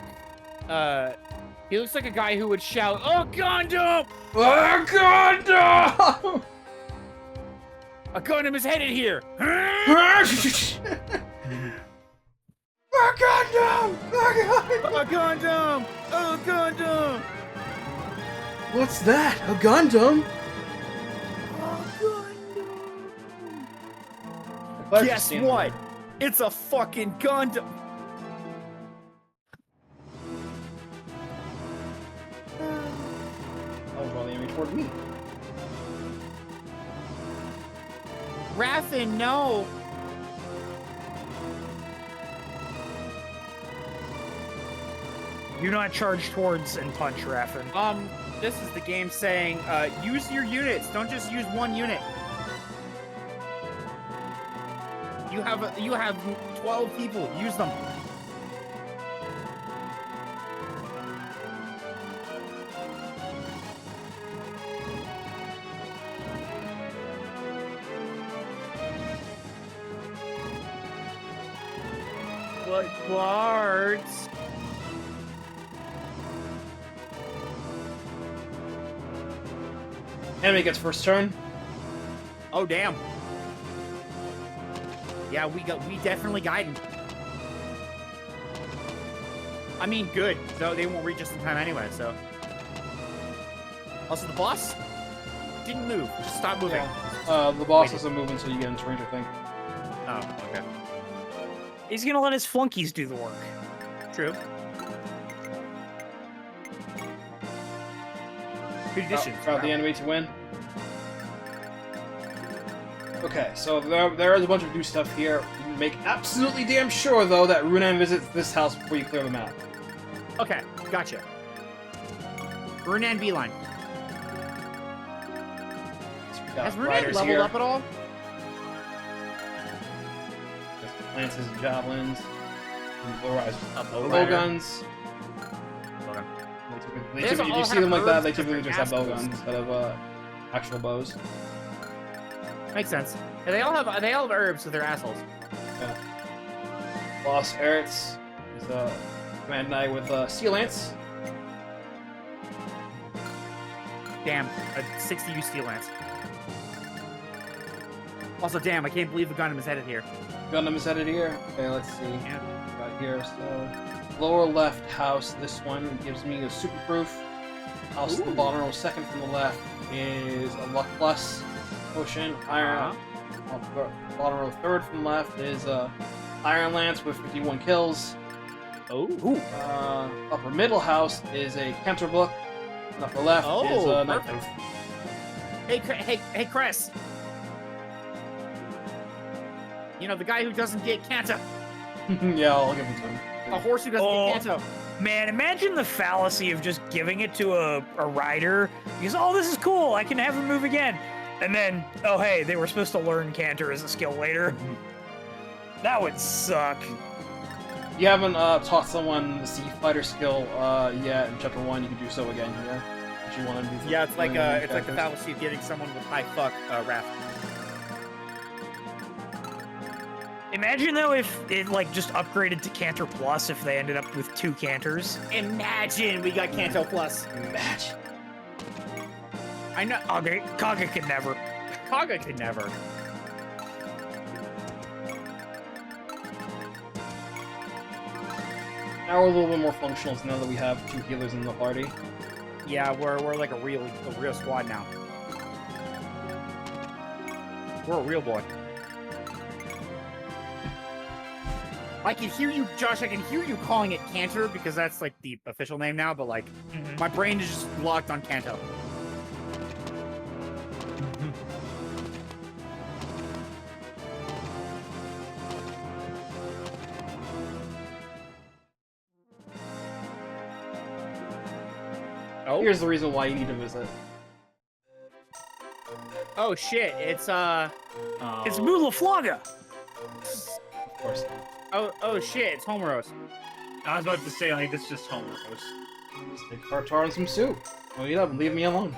He looks like a guy who would shout, "Oh, Gundam! Oh, Gundam! A Gundam is headed here!" Oh, Gundam! A Gundam! Oh, Gundam! What's that? A Gundam? Guess what? It's a fucking Gundam! I'll draw the enemy toward me. Raffin, no! Do not charge towards and punch Raffin. This is the game saying, use your units, don't just use one unit. You have 12 people, use them. What guards? Enemy gets first turn. Oh damn. Yeah, we definitely got him. I mean, good. So they won't reach us in time anyway. So. Also, the boss didn't move. Just stop moving. Yeah. The boss Wait. doesn't move until you get into range, I think. Oh, okay. He's gonna let his flunkies do the work. True. Good addition. Proud the enemy to win. Okay, so there is a bunch of new stuff here. Make absolutely damn sure, though, that Run-On visits this house before you clear the map. Okay, gotcha. Run-On beeline. So we got Has Run-On riders leveled here. up at all? Lances and javelins. And the rise A of bow bow rider. guns. You see them like that, they typically just have bow guns instead of actual bows. Makes sense. And they all have herbs, so they're assholes. Yeah. Lost Eretz is command knight with Sea Lance. Damn, a 60 steel lance. Also, damn, I can't believe the Gundam is headed here. Gundam is headed here. Okay, let's see. Yeah. Got here, so lower left house. This one gives me a super proof. House at the bottom row, second from the left is a Luck Plus potion. Iron. Bottom row, third from left is Iron Lance with 51 kills. Oh. Upper middle house is a Counter Book. And upper left is Knight Proof. Hey, Chris. You know, the guy who doesn't get Kanto. Yeah, I'll give it to him. A horse who doesn't get Kanto. Man, imagine the fallacy of just giving it to a rider. Because, oh, this is cool. I can have him move again. And then, oh, hey, they were supposed to learn Canter as a skill later. That would suck. You haven't taught someone the Sea Fighter skill yet in Chapter 1. You can do so again here. If you want to do Yeah, it's like the fallacy of getting someone with high fuck wrath. Imagine, though, if it, like, just upgraded to Canter Plus if they ended up with 2 Canters. Imagine we got Kanto Plus. Imagine. I know. Kaga could never. Kaga could never. Now we're a little bit more functional now that we have 2 healers in the party. Yeah, we're like a real squad now. We're a real boy. I can hear you, Josh. I can hear you calling it Canter because that's like the official name now. But like, my brain is just locked on Kanto. Here's the reason why you need to visit. Oh shit! It's It's Mulaflaga. Of course. Oh shit! It's Homeros. I was about to say, like, it's just home roast. Stick tartar and some soup. Well, eat up and leave me alone.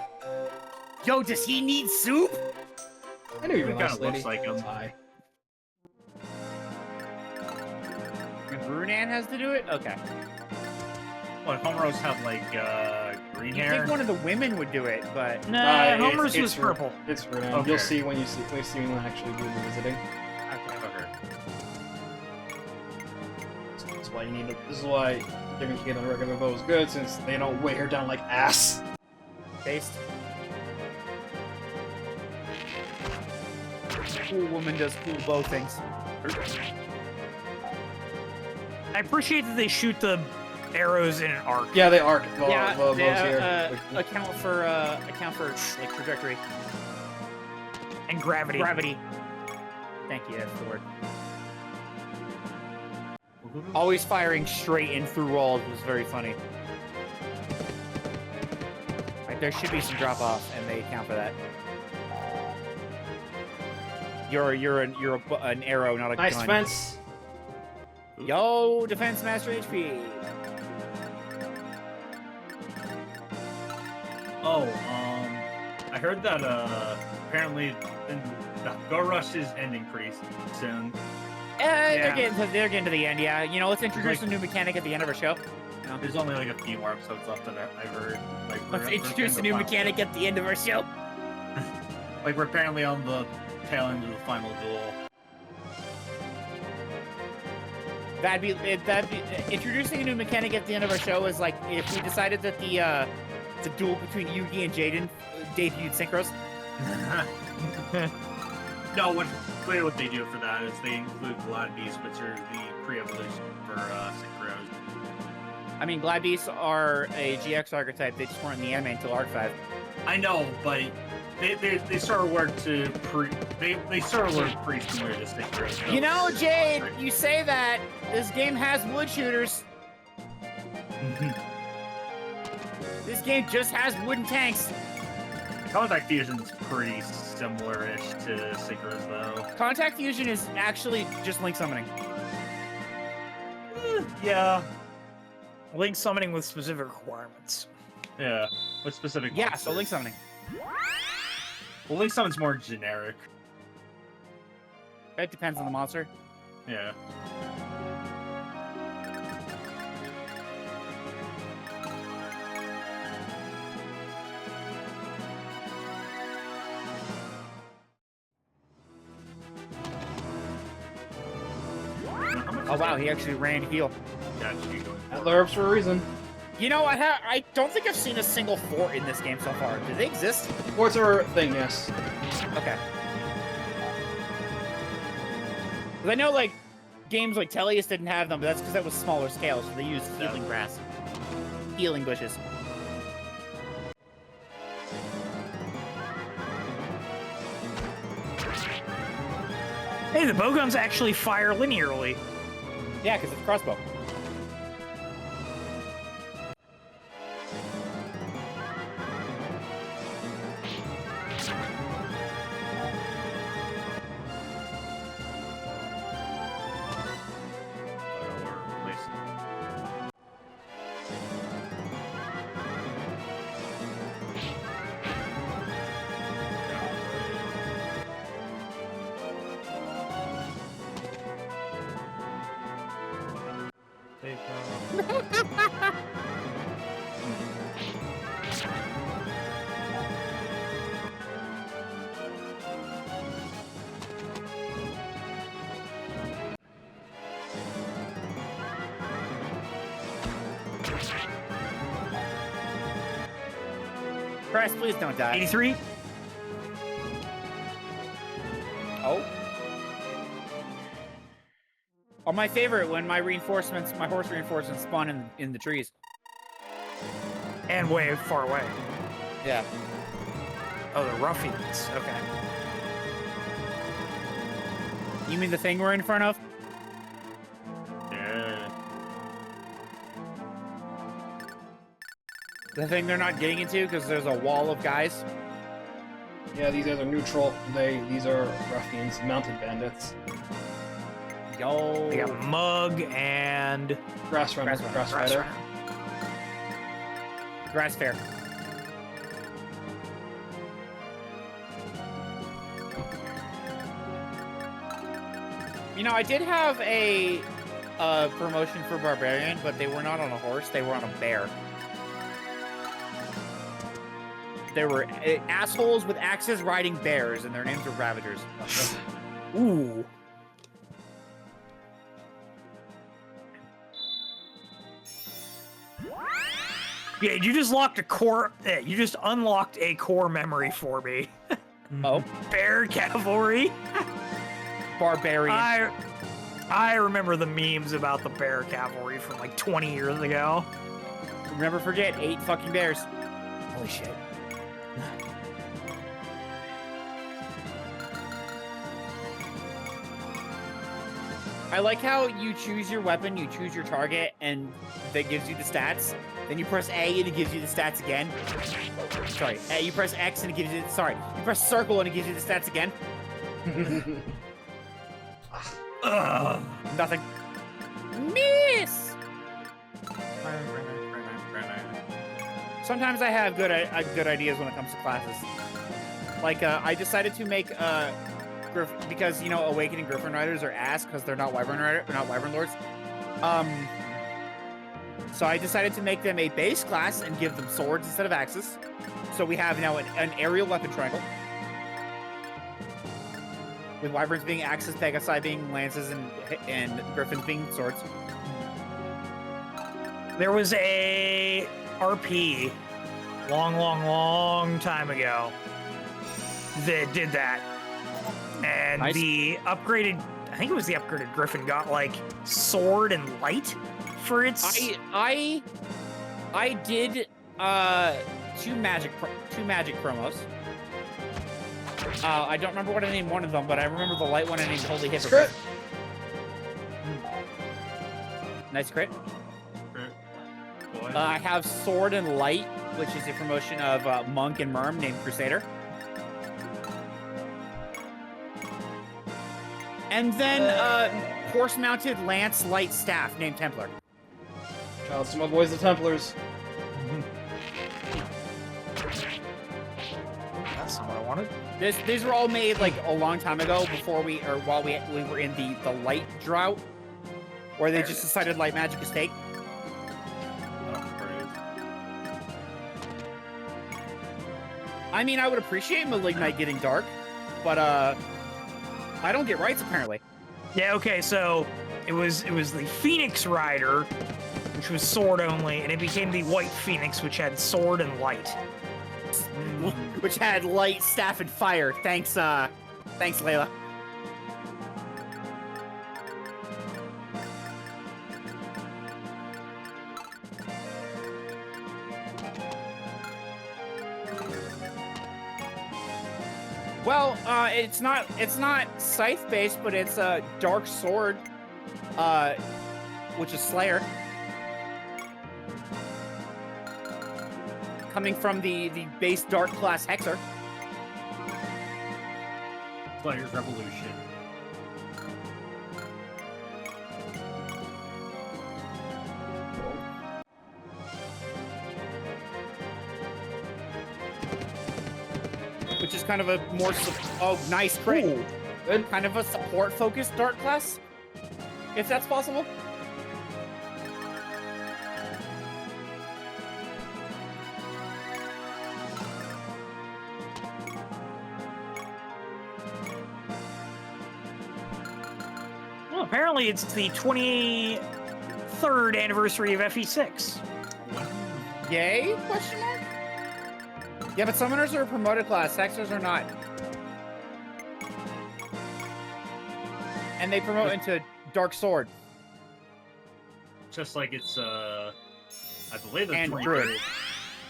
Yo, does he need soup? I knew you were It a kinda nice lady. looks like him. Hi. If Runan has to do it, okay. What, home roast have, like, green You hair? think one of the women would do it, but Nah, Homer's was it's purple. It's for them. Okay. You'll see when you see when I actually do the visiting. okay. That's why you need to. This is why giving Kate a regular bow is good, since they don't weigh her down like ass. Based. Cool woman does cool bow things. I appreciate that they shoot the arrows in an arc. Yeah, they arc. The bows they here. account for like trajectory And gravity. gravity. Thank you. That's the word. Always firing straight in through walls was very funny. Like there should be some drop off, and they account for that. You're an arrow, not a Nice gun. defense. Yo, defense master HP. Oh, I heard that, apparently the Go Rush is ending pretty soon. They're getting to the end, yeah. You know, let's introduce a new mechanic at the end of our show. You know? There's only like a few more episodes left that I've heard. Like, Let's introduce a new mechanic at the end of our show. Like, we're apparently on the tail end of the final duel. That'd be introducing a new mechanic at the end of our show is like if we decided that the duel between Yugi and Jaden debuted synchros. No, what they do for that is they include Glad Beasts, which are the pre-evolution for synchros. I mean, Glad Beasts are a GX archetype. They just weren't in the anime until Arc 5. I know, but they sort of work to they sort of work pretty similar to synchros. So. You know, Jade, you say that this game has wood shooters. This game just has wooden tanks. Contact Fusion's pretty similar-ish to synchros, though. Contact Fusion is actually just link summoning. Yeah. Link summoning with specific requirements. Yeah. What specific? Yeah, monsters? so link summoning. Well, link summon's more generic. It depends on the monster. Yeah. Oh wow, he actually ran to heal. Got you. At herbs for a reason. You know, I don't think I've seen a single fort in this game so far. Do they exist? Forts are a thing, yes. Okay. 'Cause I know, like, games like Tellius didn't have them, but that's because that was smaller scale, so they used healing grass. Healing bushes. Hey, the bowguns actually fire linearly. Yeah, because it's a crossbow. Christ, please don't die. 83. Oh. Oh, my favorite when my reinforcements, my horse reinforcements spawn in the trees. And way far away. Yeah. Oh, the ruffians. Okay. You mean the thing we're in front of? Yeah. The thing they're not getting into because there's a wall of guys? Yeah, these guys are neutral. These are ruffians, mounted bandits. Yo. They got Mug and Grass runner, grass rider. Grass fair. You know, I did have a promotion for Barbarian, but they were not on a horse, they were on a bear. They were assholes with axes riding bears, and their names were Ravagers. Ooh. Yeah, you just locked a core. You just unlocked a core memory for me. Oh, Bear cavalry. Barbarian. I remember the memes about the bear cavalry from like 20 years ago. Never forget, 8 fucking bears. Holy shit. I like how you choose your weapon, you choose your target, and that gives you the stats. Then you press A and it gives you the stats again. Sorry, you press X and it gives you. Sorry, you press circle and it gives you the stats again. Nothing. Miss. Sometimes I have good ideas when it comes to classes. Like I decided to make because you know Awakening Griffin Riders are ass because they're not Wyvern Lords. So I decided to make them a base class and give them swords instead of axes. So we have now an aerial weapon triangle. With Wyverns being axes, Pegasi being lances, and Griffins being swords. There was a RP long time ago that did that. And Nice. the upgraded, I think it was the upgraded Griffin got like sword and light for its. I did two magic promos. I don't remember what I named one of them, but I remember the light one I named Holy Hypocrite. Nice crit. I have Sword and Light, which is a promotion of Monk and Merm named Crusader. And then horse-mounted Lance Light Staff named Templar. Shout out to my boys, the Templars. wanted. These were all made like a long time ago, before while we were in the light drought, where they just decided light magic is take. I mean, I would appreciate Malignite getting dark, but I don't get rights apparently. Yeah. Okay. So it was the Phoenix Rider, which was sword only, and it became the White Phoenix, which had sword and light. Which had light, staff, and fire. Thanks, Layla. Well, it's not scythe based, but it's a dark sword, which is Slayer. Coming from the base dark class Hexer. Slayer's Revolution. Which is kind of a more nice crit. Ooh, good. Kind of a support focused dark class, if that's possible. Well, apparently it's the 23rd anniversary of FE6. Yay? Question mark? Yeah, but summoners are a promoted class. Hexers are not. And they promote into Dark Sword. Just like it's, I believe the And 23rd Druid.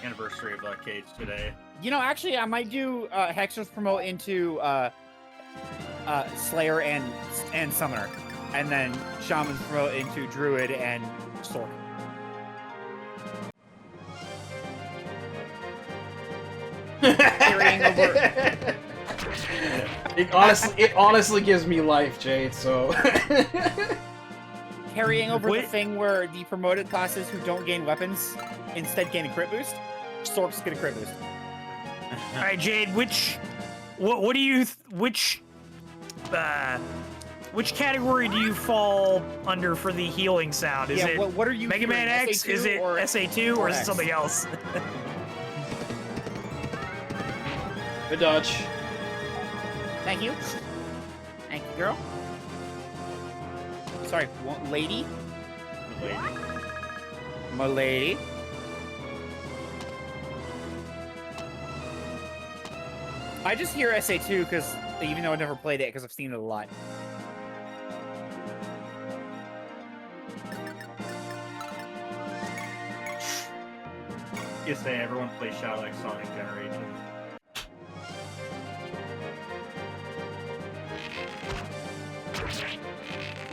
anniversary of Cage today. You know, actually, I might do Hexers promote into Slayer and Summoner. And then Shamans promote into Druid and Sword. Carrying over. It honestly gives me life, Jade, so... Carrying over Wait. the thing where the promoted classes who don't gain weapons instead gain a crit boost. Sorks get a crit boost. All right, Jade. Which category do you fall under for the healing sound? Is it what are you Mega Man hearing, X? SA2 Is it or SA2 or is it X? something else? Good dodge. Thank you. Thank you, girl. Sorry, lady? My lady. I just hear SA2 because, even though I never played it, because I've seen it a lot. You say everyone plays Shadow like Sonic Generation.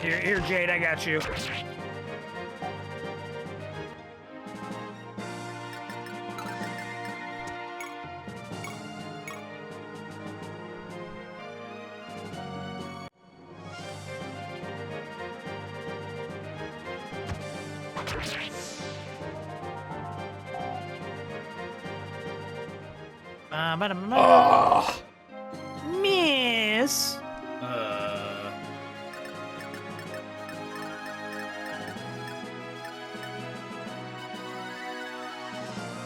Here, Jade. I got you. Oh. Miss.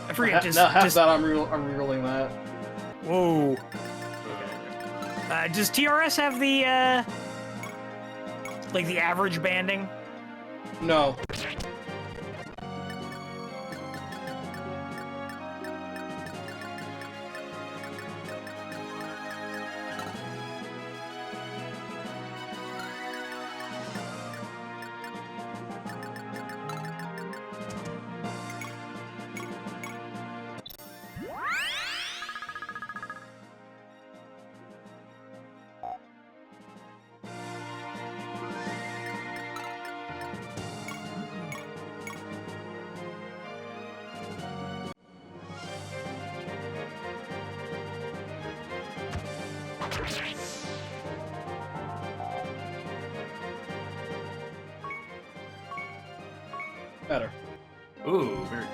I forget. Just that I'm rerolling that. Whoa. Does TRS have the like the average banding? No. Better. Ooh, very cool.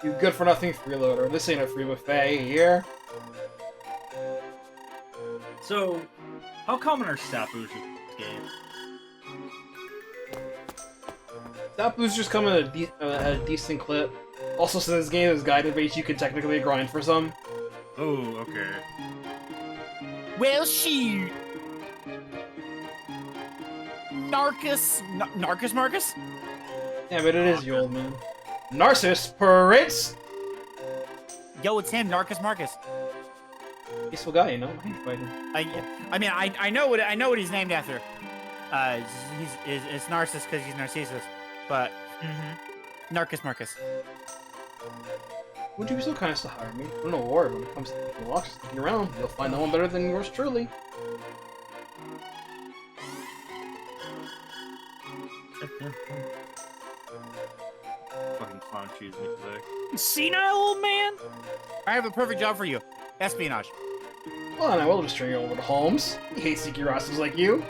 You good for nothing freeloader. This ain't a free buffet here. So, how common are stat boosters in this game? Stat boosters come at a decent clip. Also, since this game is guided based, you can technically grind for some. Oh, okay. Well, shoot. Narcus Marcus? Yeah, but it is you, old man. Narcissus Prince! Yo, it's him, Narcus Marcus. Peaceful guy, you know? I hate fighting. I know what he's named after. It's Narcissus because he's Narcissus, but Narcus Marcus. Would you be so kind as to hire me? I'm no lord when it comes to walks sticking around. You'll find no one better than yours truly. Fucking clown cheese music. Senile old man? I have a perfect job for you. Espionage. Well, and I will just turn you over to Holmes. He hates sneaky rascals like you.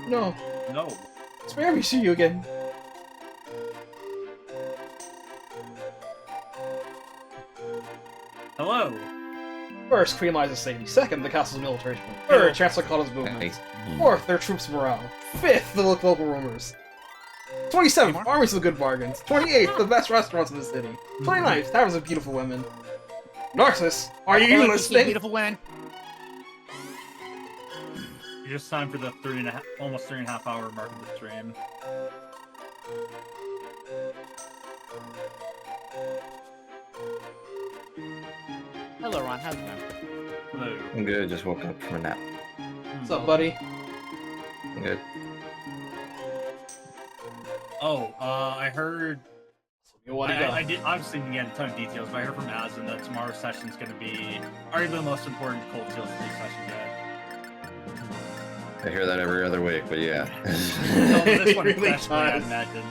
No. No. Spare me, see you again. Hello. First, Queen Liza's safety. Second, the castle's military strength. Third, Chancellor Cotto's movements. Fourth, their troops' morale. Fifth, the local rumors. 27th, armies with good bargains. 28th, the best restaurants in the city. 29th, taverns with beautiful women. Narcissus, are you listening? Beautiful women. You're just time for the almost 3.5 hour mark of the stream. Hello, Ron. How's it going? Hello. I'm good, just woke up from a nap. What's up, buddy? I'm good. Oh, I heard. What do you got? I did obviously didn't get a ton of details, but I heard from Azin that tomorrow's session is going to be arguably the most important Cold Steel 3 session yet. I hear that every other week, but yeah. No, this one Really especially, I does. imagine.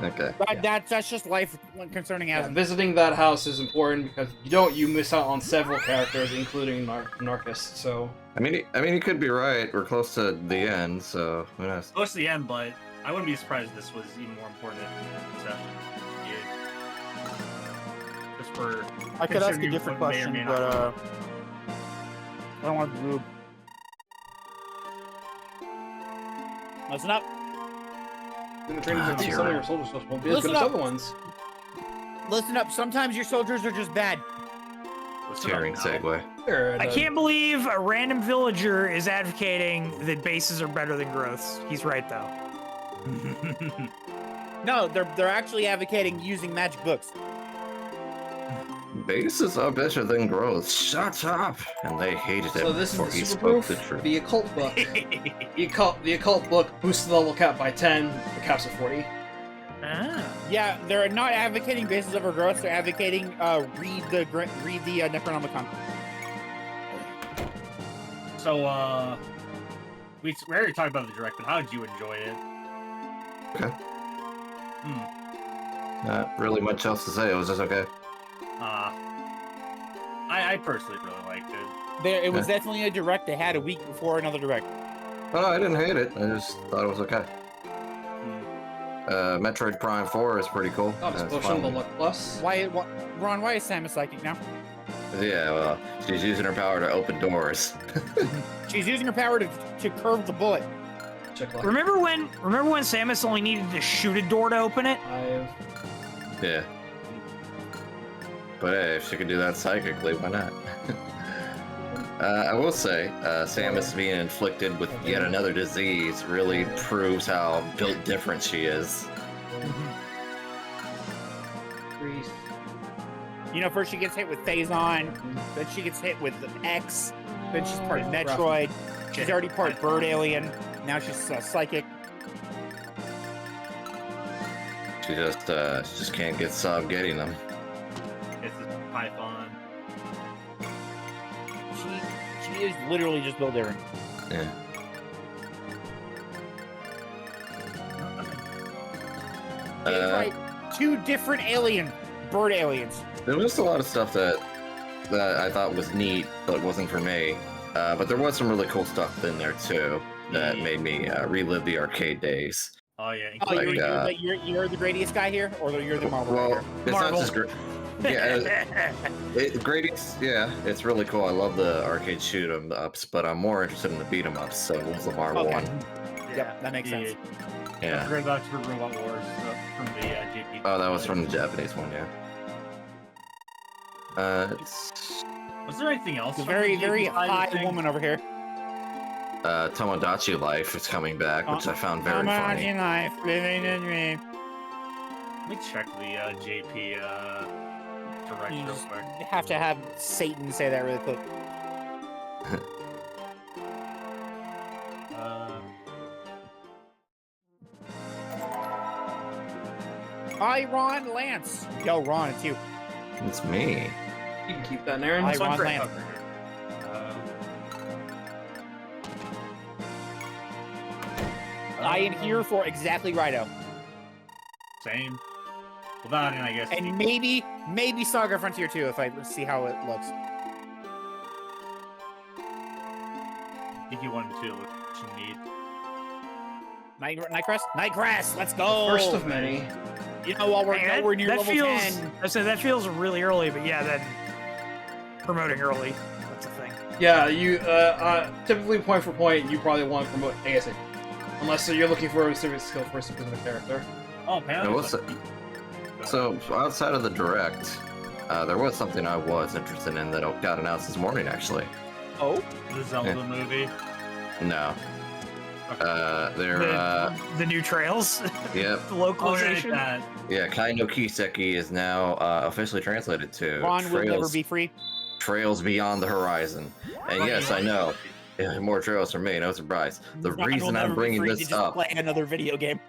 Okay. That's just life concerning Yeah, Asm. visiting that house is important because you miss out on several characters, including Narcus. So I mean, you could be right. We're close to the end, so who knows? Close to the end, but I wouldn't be surprised if this was even more important session. Just for I could ask a considering different what may or question, may but not I don't want to move. Listen up. in the training Ah, of some of terrible. your soldiers won't be as Listen good as up. other ones. Listen up. Sometimes your soldiers are just bad. Listen up Tearing now. segue. Sure, I can't believe a random villager is advocating that bases are better than growths. He's right, though. No, they're actually advocating using magic books. Bases are better than growth. Shut up! And they hated him So this before is he the super spoke proof, the truth. the occult book. The occult book boosts the level cap by 10. The cap's at 40. Ah. Yeah, they're not advocating bases over growth. They're advocating read the Necronomicon. So, we already talked about the direct, but how did you enjoy it? Okay. Not really much else to say. It was just okay. I personally really liked it. It was definitely a direct they had a week before another direct. Oh, I didn't hate it. I just thought it was okay. Metroid Prime 4 is pretty cool. Oh, just push on the luck plus. Ron, why is Sam a psychic now? Yeah, well, she's using her power to open doors. She's using her power to curve the bullet. Check luck. Remember when Samus only needed to shoot a door to open it? 5. Yeah. But hey, if she could do that psychically, why not? I will say, Samus being inflicted with yet another disease really proves how built different she is. 3. You know, first she gets hit with Phazon, then she gets hit with X, then she's part Metroid, she's already part Bird Alien, now she's psychic. She just can't get stop getting them. It's a Python. She is literally just built Aaron. Yeah. It's like 2 different bird aliens. There was just a lot of stuff that I thought was neat, but wasn't for me. But there was some really cool stuff in there too that made me relive the arcade days. Oh yeah. Oh, Like, you're the Gradius guy here, or you're the Marvel guy Well, here? it's Marvel. not just Gradius. Yeah, it's really cool. I love the arcade shoot 'em ups, but I'm more interested in the beat 'em ups. So it was the Marvel Okay. one. Yep, that makes sense. Yeah. Great about for Robot Wars from the JP. Oh, that was from the Japanese one. Yeah. Was there anything else? It's a from very, the very JP side of high things? woman over here. Tomodachi Life is coming back, which I found very funny. Life, living in dream. Let me check the JP direct You real just quick. have to have Satan say that really quick. Hi, Ron Lance. Yo, Ron, it's you. It's me. You can keep that, Aaron. Hi, That's fine Ron for Lance. I am here for exactly righto. Same. Well, that and I guess. And maybe Saga Frontier 2 if I see how it looks. PT1 and 2 what you need. Nightcrest? Nightcrest, let's go! First of many. You know, while we're nowhere near level 10. I said that feels really early, but yeah, then promoting early. That's the thing. Yeah, you typically point for point, you probably want to promote ASAP. Unless you're looking for a specific skill for a specific character. Oh, man. So outside of the direct, there was something I was interested in that got announced this morning, actually. Oh? The Zelda movie. No. The new trails. Yep. The localization. Yeah, Kai no Kiseki is now officially translated to Ron will never be free. Trails Beyond the Horizon. And yes, I know. Yeah, more trails for me, no surprise. The Ron will reason I'm never be bringing free to this just up. play another video game.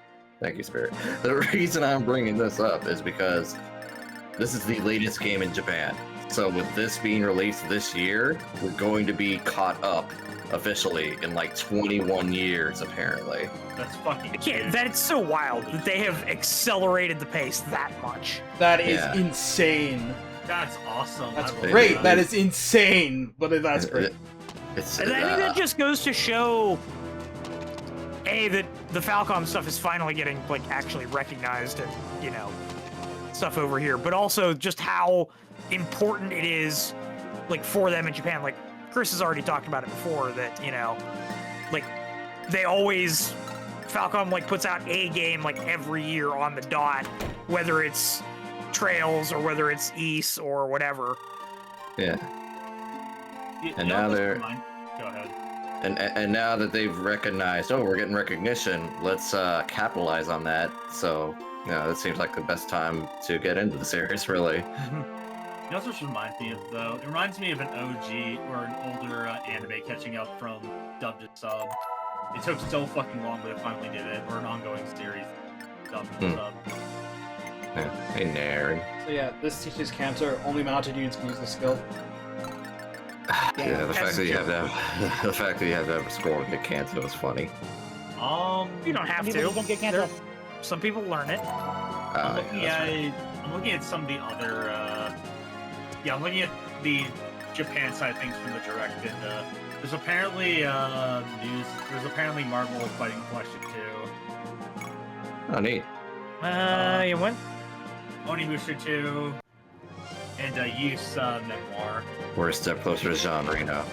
Thank you, Spirit. The reason I'm bringing this up is because this is the latest game in Japan. So with this being released this year, we're going to be caught up officially in like 21 years, apparently. That's fucking. That's so wild that they have accelerated the pace that much. That is Yeah. insane. That's awesome. That's I love great. that. That is insane. But that's great. It's, And I think that just goes to show, A, that the Falcom stuff is finally getting, like, actually recognized and, you know, stuff over here, but also just how important it is, like, for them in Japan. Like, Chris has already talked about it before, that, you know, like, they always, Falcom, like, puts out a game, like, every year on the dot, whether it's Trails or whether it's East or whatever. yeah. And now they're- Go ahead. And now that they've recognized, oh, we're getting recognition, let's capitalize on that. So, yeah, it seems like the best time to get into the series, really. You know what this reminds me of, though? It reminds me of an OG or an older anime catching up from dub to sub. It took so fucking long, but it finally did it. Or an ongoing series, dub to sub. Yeah. Hey, Nary. So yeah, this teaches Cantor only mounted units can use the skill. Yeah, the fact that you have to have a score to get Kanto is funny. You don't have Some to. people don't get cancer. Some people learn it. I'm looking at some of the other. I'm looking at the Japan side of things from the direct, and there's apparently news. There's apparently Marvel Fighting Question 2. Oh, neat. You went? Onimusha 2, and Use Memoir. We're a step closer to Jean Reno.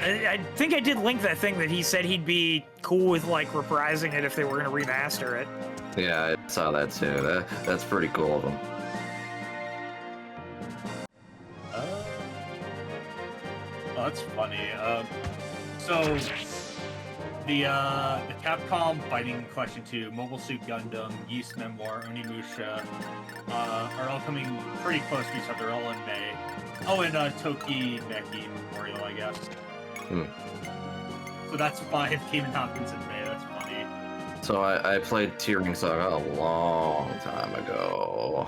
I think I did link that thing that he said he'd be cool with, like, reprising it if they were going to remaster it. Yeah, I saw that too. That's pretty cool of them. Oh, that's funny. So the Capcom Fighting Collection 2, Mobile Suit Gundam, Ys Memoir, Onimusha are all coming pretty close to each other, all in May. Oh, and Toki Meki Memorial, I guess. So that's 5 Cayman Hopkins in May. That's funny. So I played T-Ring Saga a long time ago.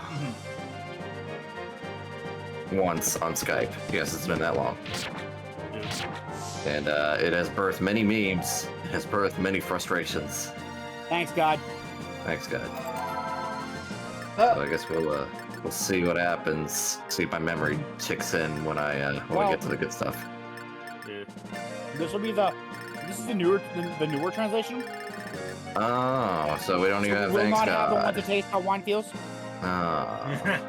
Once on Skype. Yes, it's been that long. And it has birthed many memes. It has birthed many frustrations. Thanks, God. Thanks, God. So I guess we'll see what happens. See if my memory kicks in when I get to the good stuff. Dude. This will be the this is the newer translation. Oh, so we don't even have will thanks not have the one God. to taste how wine feels. Oh.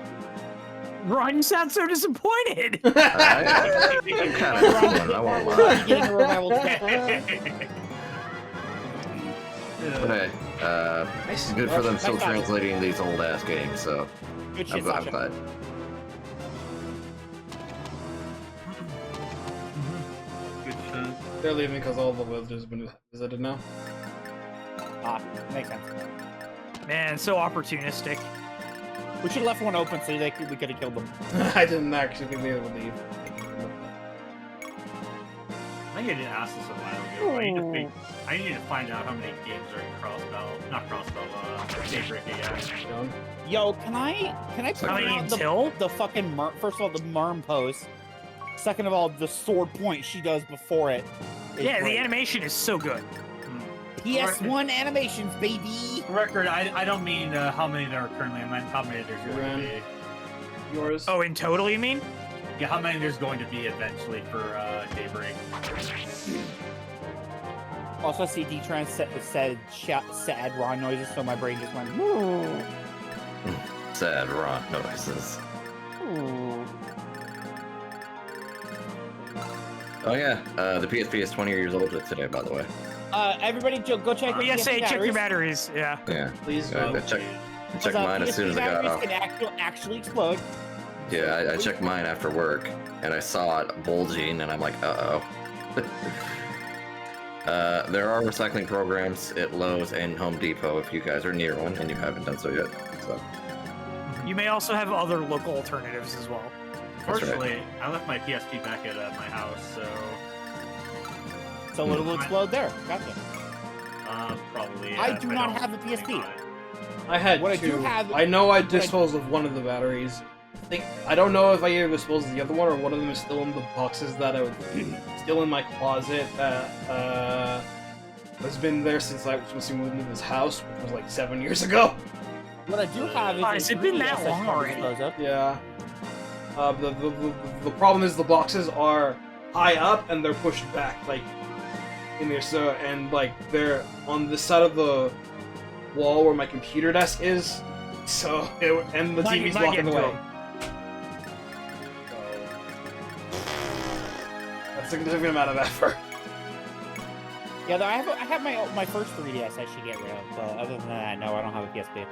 Ron, you sound so disappointed. I'm kind of disappointed, I won't lie. Getting a revival. But hey, good for them still translating these old ass games, so Good I'm shit, glad. Sasha. Good shit. They're leaving because all the villages have been visited now. Ah, makes sense. Man, so opportunistic. We should have left one open so we could have killed them. I didn't actually think they would leave. I think I did ask this a while ago. I need to find out how many games are in Daybreak again. Yo, can I How point many out until? the fucking first of all the Merm pose. Second of all, the sword point she does before it. is Yeah, the great. animation is so good. PS1 animations, baby. For record, I don't mean how many there are currently. I meant how many there's going to be. Yours? Oh, in total, you mean? Yeah, how many there's going to be eventually for Daybreak. Also, CD Trans said sad Ron noises, so my brain just went. Ooh. Sad Ron noises. Ooh. Oh yeah, the PSP is 20 years old today, by the way. Everybody, go check. But yeah, PSP say check your batteries. batteries. Yeah. Yeah, Please. I checked mine as soon as I got off. Can actually explode. Yeah, I checked mine after work, and I saw it bulging, and I'm like, uh-oh. There are recycling programs at Lowe's and Home Depot if you guys are near one and you haven't done so yet. So You may also have other local alternatives as well. Fortunately, I left my PSP back at my house, so So it'll explode there. Gotcha. probably. I if do not don't have a think PSP. on it. I had What I two. do have- I know I disposed of one of the batteries. I don't know if I either disposed of the other one or one of them is still in the boxes that I was still in my closet that has been there since we moved into this house, which was like 7 years ago. What I do have is Has a it been 3DS that I should long probably already? dispose of. Yeah. The problem is the boxes are high up and they're pushed back like in there, so and like they're on the side of the wall where my computer desk is, so and the TV's blocking the way. That's a significant amount of effort. Yeah, though I have my first 3DS I should get rid of, but other than that, no, I don't have a PSP.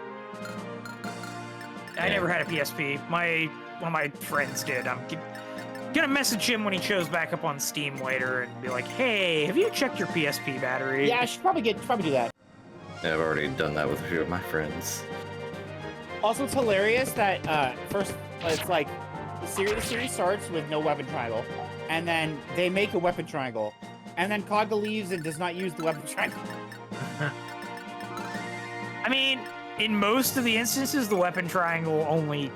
I never had a PSP. One of my friends did. I'm gonna message him when he shows back up on Steam later and be like, "Hey, have you checked your PSP battery?" Yeah, I should probably do that. yeah, I've already done that with a few of my friends. Also, it's hilarious that first it's like the series starts with no weapon triangle, and then they make a weapon triangle, and then Kaga leaves and does not use the weapon triangle. I mean, in most of the instances, the weapon triangle only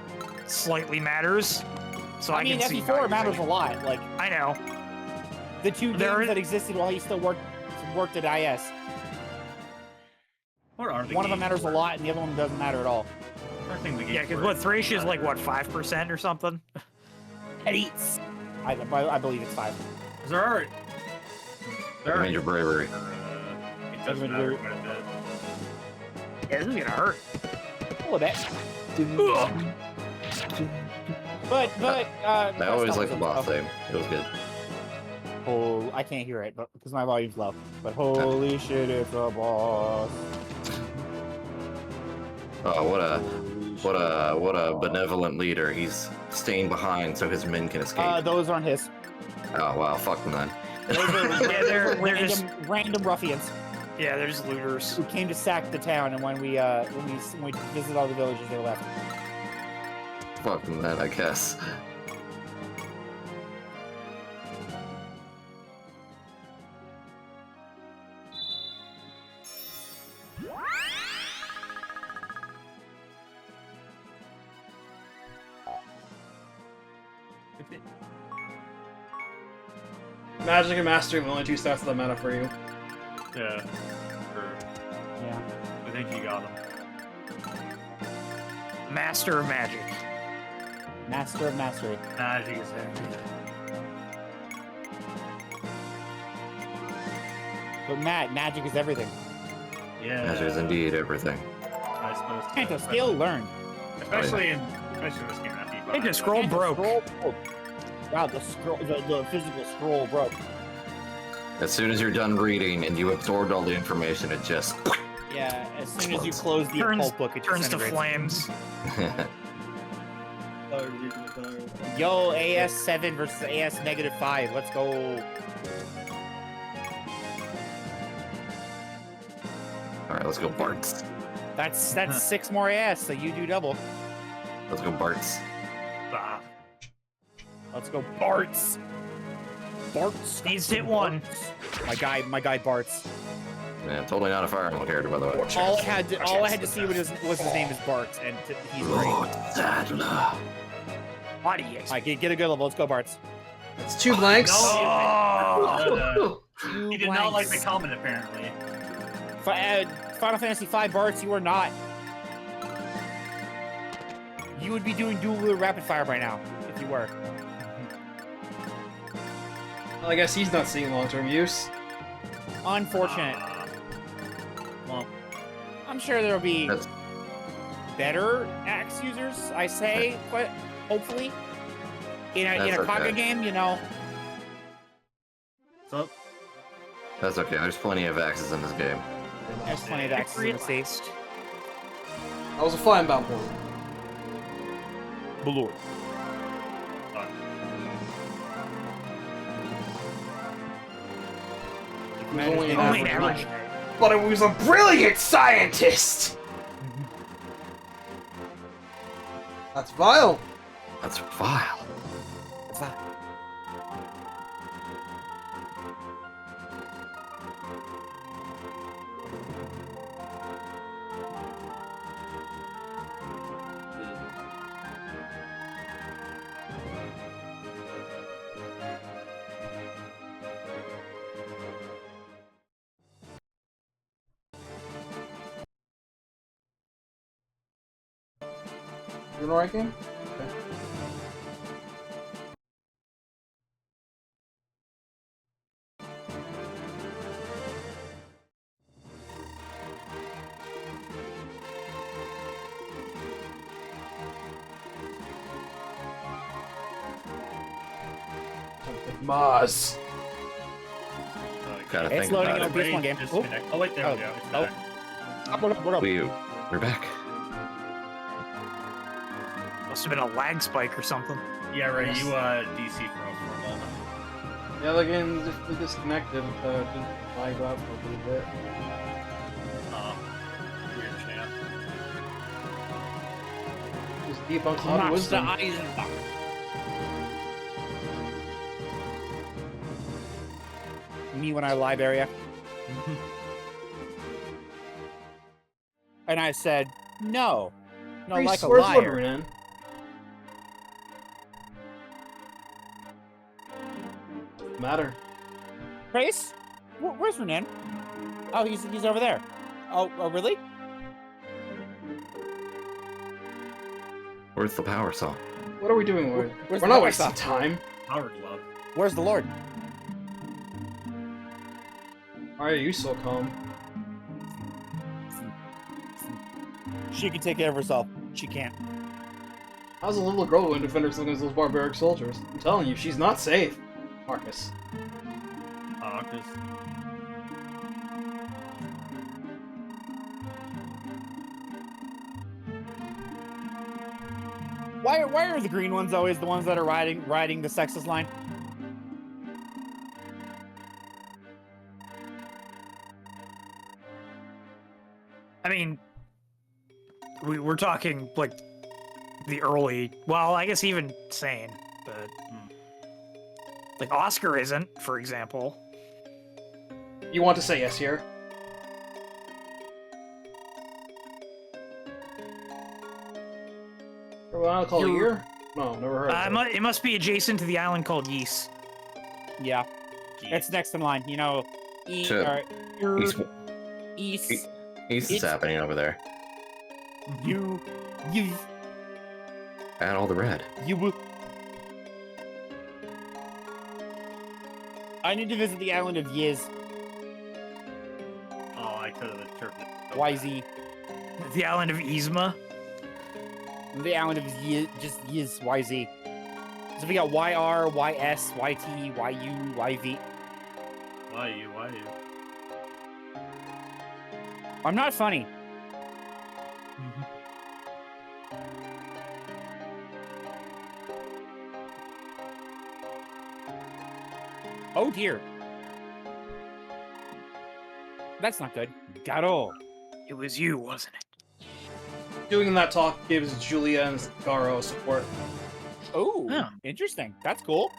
slightly matters. So I mean, can see FE4 matters a lot. Like I know. the two games that existed while he still worked at IS. What are the One of them games matters a for? lot, and the other one doesn't matter at all. I think the Yeah, games because were- what Thracia is like what 5% or something. It eats. I believe it's 5. There are. I mean, your bravery. It doesn't matter quite a bit. Yeah, this is gonna hurt. A little bit. But I always liked the boss theme. It was good. Oh, I can't hear it, but because my volume's low. But holy shit, it's a boss. Oh, what a benevolent leader. He's staying behind so his men can escape. Those aren't his. Oh wow, fuck them then. Those are Yeah, they're just random ruffians yeah, they're just looters. who came to sack the town, and when we visited all the villages, they left. Fuck them then, I guess. Magic and Mastery are the only two stats that matter for you. Yeah. Sure. Yeah. I think you got them. Master of Magic. Master of Mastery. Magic is everything. But Matt, magic is everything. Yeah. Magic is indeed everything. I suppose. Can't a skill learned. Especially in this game. I think the scroll broke. Wow, the physical scroll broke. As soon as you're done reading and you absorbed all the information, it just. Yeah, as soon as you close the occult book, it turns to disintegrates. flames. Yo, AS7 versus AS -5. Let's go. All right, let's go, Barts. That's 6 more AS, so you do double. Let's go, Barts. Ah, Let's go, Barts. Barts needs to hit one. My guy Barts. Yeah, totally not a Fire Emblem character, by the way. All I had to see was his name is Barts, and he's great. Lord Sadler. Why do you? Alright, get a good level. Let's go, Barts. It's 2 blanks. Oh, He did not like the comment, apparently. Final Fantasy V Barts, you are not. You would be doing dual rapid fire by now if you were. Well, I guess he's not seeing long-term use. Unfortunate. Well, I'm sure there'll be That's- better axe users, I say, but hopefully. In a That's Kaga okay. game, you know. so That's okay. There's plenty of axes in this game. There's plenty of axes in the sea. That was a flying bound point. Balor. He was only an only an average average. knight. But he was a brilliant scientist! That's vile. That's vile. What's that? You in the right game? Okay. Maz. Gotta It's think loading about up it. this one game. disconnect. Oh wait, there we go. It's back. What up? We're back. Must have been a lag spike or something. Yeah, right. You DC froze for a moment. Yeah, the game just disconnected. Didn't lag out for a little bit. Weird champ. Just debunk Cloud Wisdom. Me when I live area. And I said, no. No, like a Where's liar. Liberman? Matter. Grace? Where's Renan? Oh, he's over there. Oh, really? Where's the power song? What are we doing? Where's We're the not power wasting sock? time. Power glove. Where's the Lord? Why are you so calm? She can take care of herself. She can't. How's a little girl going to defend herself against those barbaric soldiers? I'm telling you, she's not safe. Marcus. Because Why are the green ones always the ones that are riding the sexist line? I mean, we're talking like the early. Well, I guess even sane, but like Oscar isn't, for example. You want to say yes here? What I call it You're- here? No, never heard of it. It must be adjacent to the island called Ys. Yeah, it's next in line. You know, Sure. East. East is It's- happening over there. You. Add all the red. I need to visit the island of Yiz. because of the turf. YZ. The island of Yzma. The island of just Yiz, YZ. So we got YR, YS, YT, YU, YV. Why you? I'm not funny. Oh dear. That's not good. Garo. It was you, wasn't it? Doing that talk gives Julia and Garo support. Oh, Yeah. interesting. That's cool.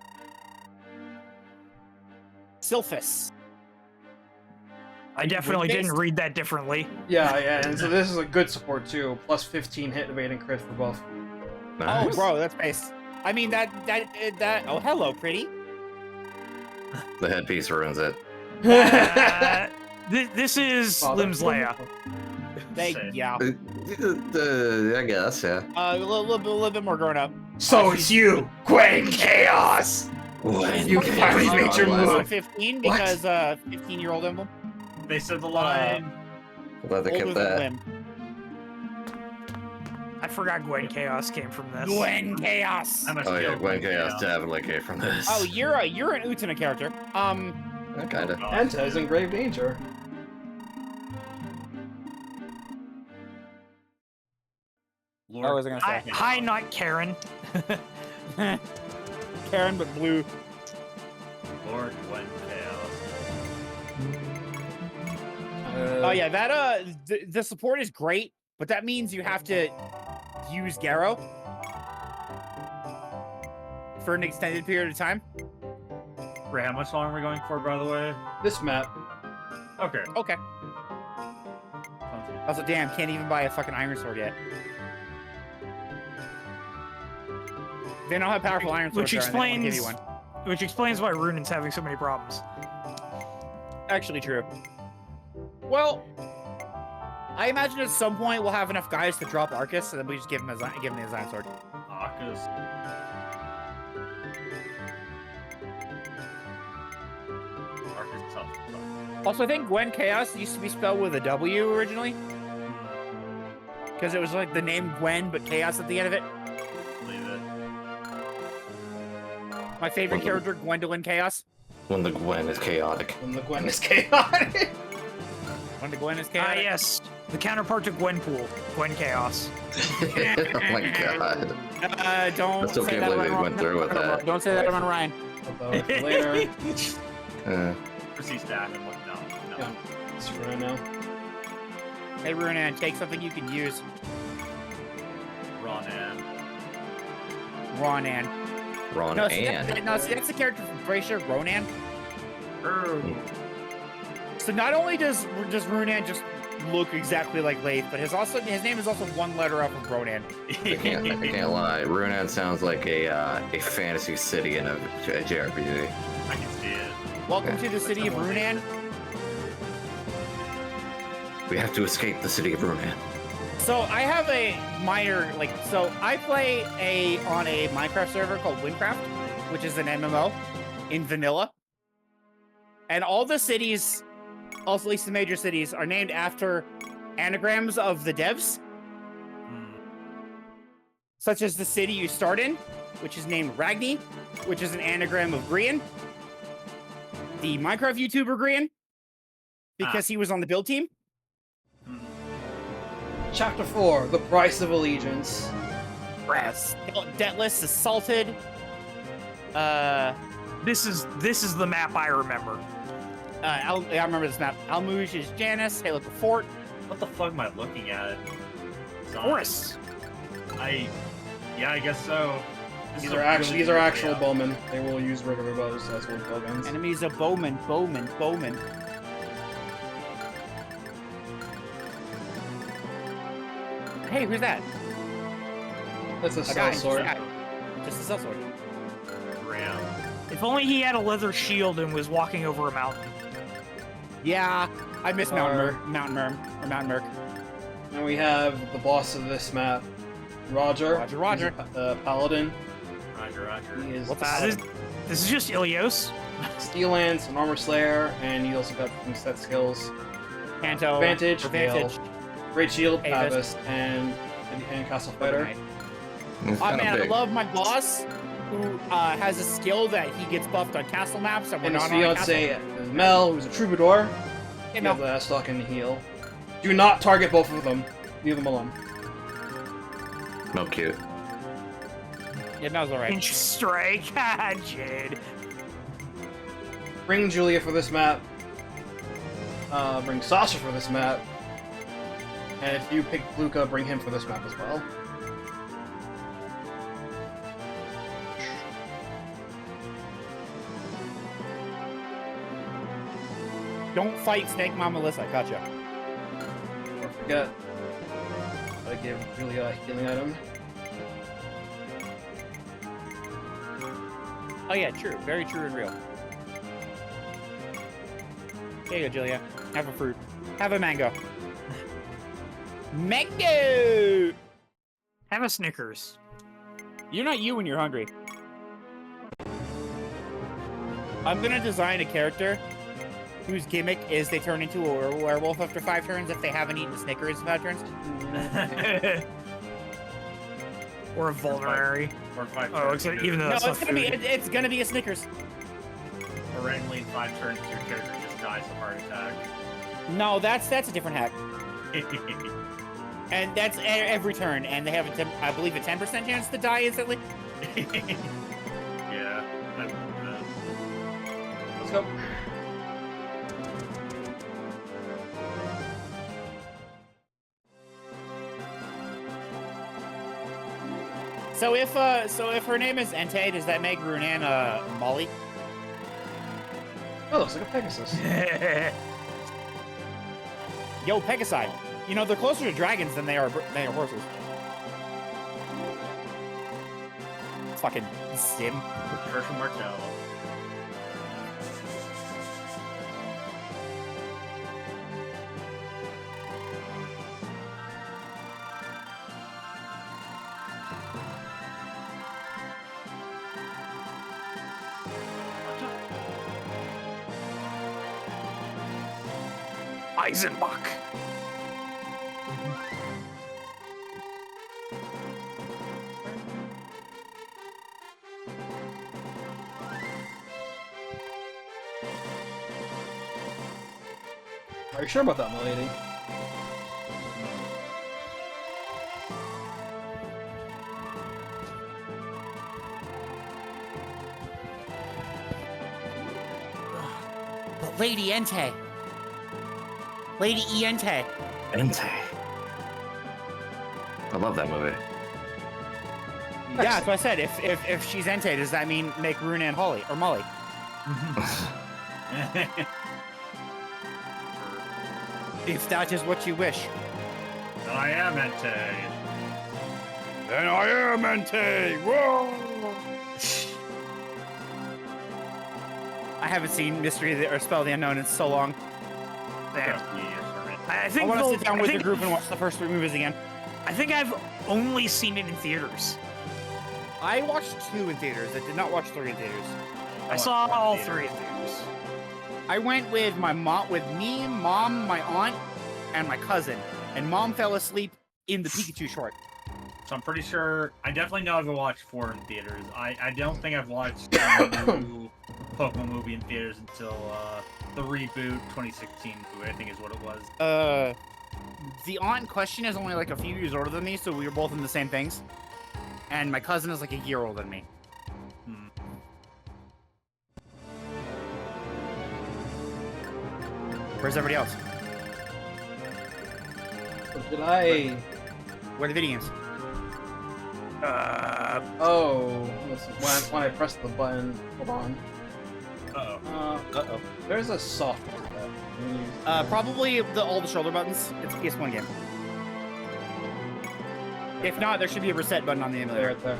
Sylphus. I definitely Wing-based? didn't read that differently. Yeah, and so this is a good support too. Plus 15 hit, evade, and crit for both. Oh, Nice. bro, that's base. I mean, that. Oh, hello, pretty. The headpiece ruins it. This is Lim's Leia. Yeah. I guess, yeah. A little bit more grown up. So it's you, Gwen Chaos! You finally made your move. 15 because 15-year-old emblem. They said the line. Glad they Older kept than that. Lim. I forgot Gwen Chaos came from this. Gwen Chaos. I must Oh yeah, kill Gwen Chaos definitely came from this. Oh, you're an Utena character. Kinda. Enta is in grave danger. Lord, What was I gonna say? Hi, not Karen. Karen, but blue. Lord Gwen Chaos. Oh yeah, that the support is great, but that means you have to use Garo for an extended period of time. Ray, how much longer are we going for, by the way? This map. Okay. Okay. Also, damn, can't even buy a fucking iron sword yet. They don't have powerful iron swords. Which there, and they won't give explains you one. which explains why Runin's having so many problems. Actually true. Well, I imagine at some point we'll have enough guys to drop Arcus, and then we just give him the iron sword. Arcus. Arcus is tough. Also, I think Gwen Chaos used to be spelled with a W originally, because it was like the name Gwen, but Chaos at the end of it. Believe it. My favorite character, Gwendolyn Chaos. When the Gwen is chaotic. When the Gwen is chaotic. When the Gwen is Ah, chaotic. yes. The counterpart to Gwenpool. Gwen Chaos. Oh my god. Don't I still say can't that believe around they went through with that. Don't say that around Ryan. About later. Proceed stack and what? No. Yeah, it's right now. Hey, Runan, take something you can use. Ronan. Ronan. Ron No, and. see, that's the character from Bracer, Ronan. Oh. So not only does Runan just look exactly like Lathe, but his name is also one letter up from Ronan. I can't lie. Runan sounds like a fantasy city in a JRPG. I can see it. Welcome to the city of Runan. We have to escape the city of Runan. So I have a minor, so I play on a Minecraft server called Windcraft, which is an MMO in vanilla. And all the cities, also at least the major cities, are named after anagrams of the devs. Such as the city you start in, which is named Ragni, which is an anagram of Grian. The Minecraft YouTuber Grian, because he was on the build team. Chapter 4, The Price of Allegiance. Deathless, Assaulted. This is the map I remember. I remember this map. Almouge is Janice. Halo Fort. What the fuck am I looking at? Forest. I guess so. These are actual bowmen. They will use regular bows as well as bow guns. Enemies of Bowman. Hey, who's that? That's a guy. sword. Just a sellsword. Ram. If only he had a leather shield and was walking over a mountain. Yeah, I miss Mountain Merc. And we have the boss of this map, Roger. Roger. He's a paladin. Roger. He is This is just Ilios. Steel Lance, an Armor Slayer, and he also got some set skills. Kanto, Advantage, Advantage. Great Shield, Avis. Avis, and Castle Fighter. It's Oh kinda man, I big. love my boss who has a skill that he gets buffed on castle maps and we're And his not on a castle. fiance, Mel, who's a troubadour. You You know, have the stock and heal. Do not target both of them. Leave them alone. No cute. yeah, Mel's alright. Pinch strike, Jade. Bring Julia for this map. Bring Sasha for this map. And if you pick Luca, bring him for this map as well. Don't fight Snake Mom Melissa, gotcha. Don't forget. I give Julia a healing item. Oh yeah, true. Very true and real. Here you go, Julia. Have a fruit. Have a mango. Mango! Have a Snickers. You're not you when you're hungry. I'm gonna design a character whose gimmick is they turn into a werewolf after 5 turns if they haven't eaten Snickers in 5 turns. Or a vulnerary. Or 5 Oh, turns. except even though No, that's not it's gonna food. be a Snickers. Or randomly in 5 turns, your character just dies of heart attack. No, that's a different hack. And that's every turn, and they have I believe a 10% chance to die instantly. Yeah. Let's go. So if her name is Entei, does that make Runan Molly? Oh, looks like a Pegasus. Yo, Pegasi. You know they're closer to dragons than they are horses. Fucking sim. Herschel Martel. Eisenbach. Are you sure about that, my lady? But Lady Entei. Lady Entei. Entei. I love that movie. Yeah, that's what I said. If she's Entei, does that mean make Runan Holly or Molly? If that is what you wish. Then I am Entei. Then I am Entei. Whoa! I haven't seen Mystery or Spell of the Unknown in so long. Damn. I I think want to they'll- sit down I with think- the group and watch the first 3 movies again. I think I've only seen it in theaters. I watched 2 in theaters. I did not watch 3 in theaters. I saw all 3 in theaters. I went with my mom, with me, mom, my aunt, and my cousin. And mom fell asleep in the Pikachu short. So I'm pretty sure, I definitely know I've watched 4 in theaters. I don't think I've watched a new Pokemon movie in theaters until the reboot 2016 movie, I think is what it was. The aunt in question is only like a few years older than me, so we were both in the same things. And my cousin is like a year older than me. Hmm. Where's everybody else? Did I? Where are the video games? Oh, listen, when I press the button, hold on. Uh-oh. Uh-oh. There's a software that you can use. Probably all the shoulder buttons. It's a PS1 game. If not, there should be a reset button on the There, emulator. right there.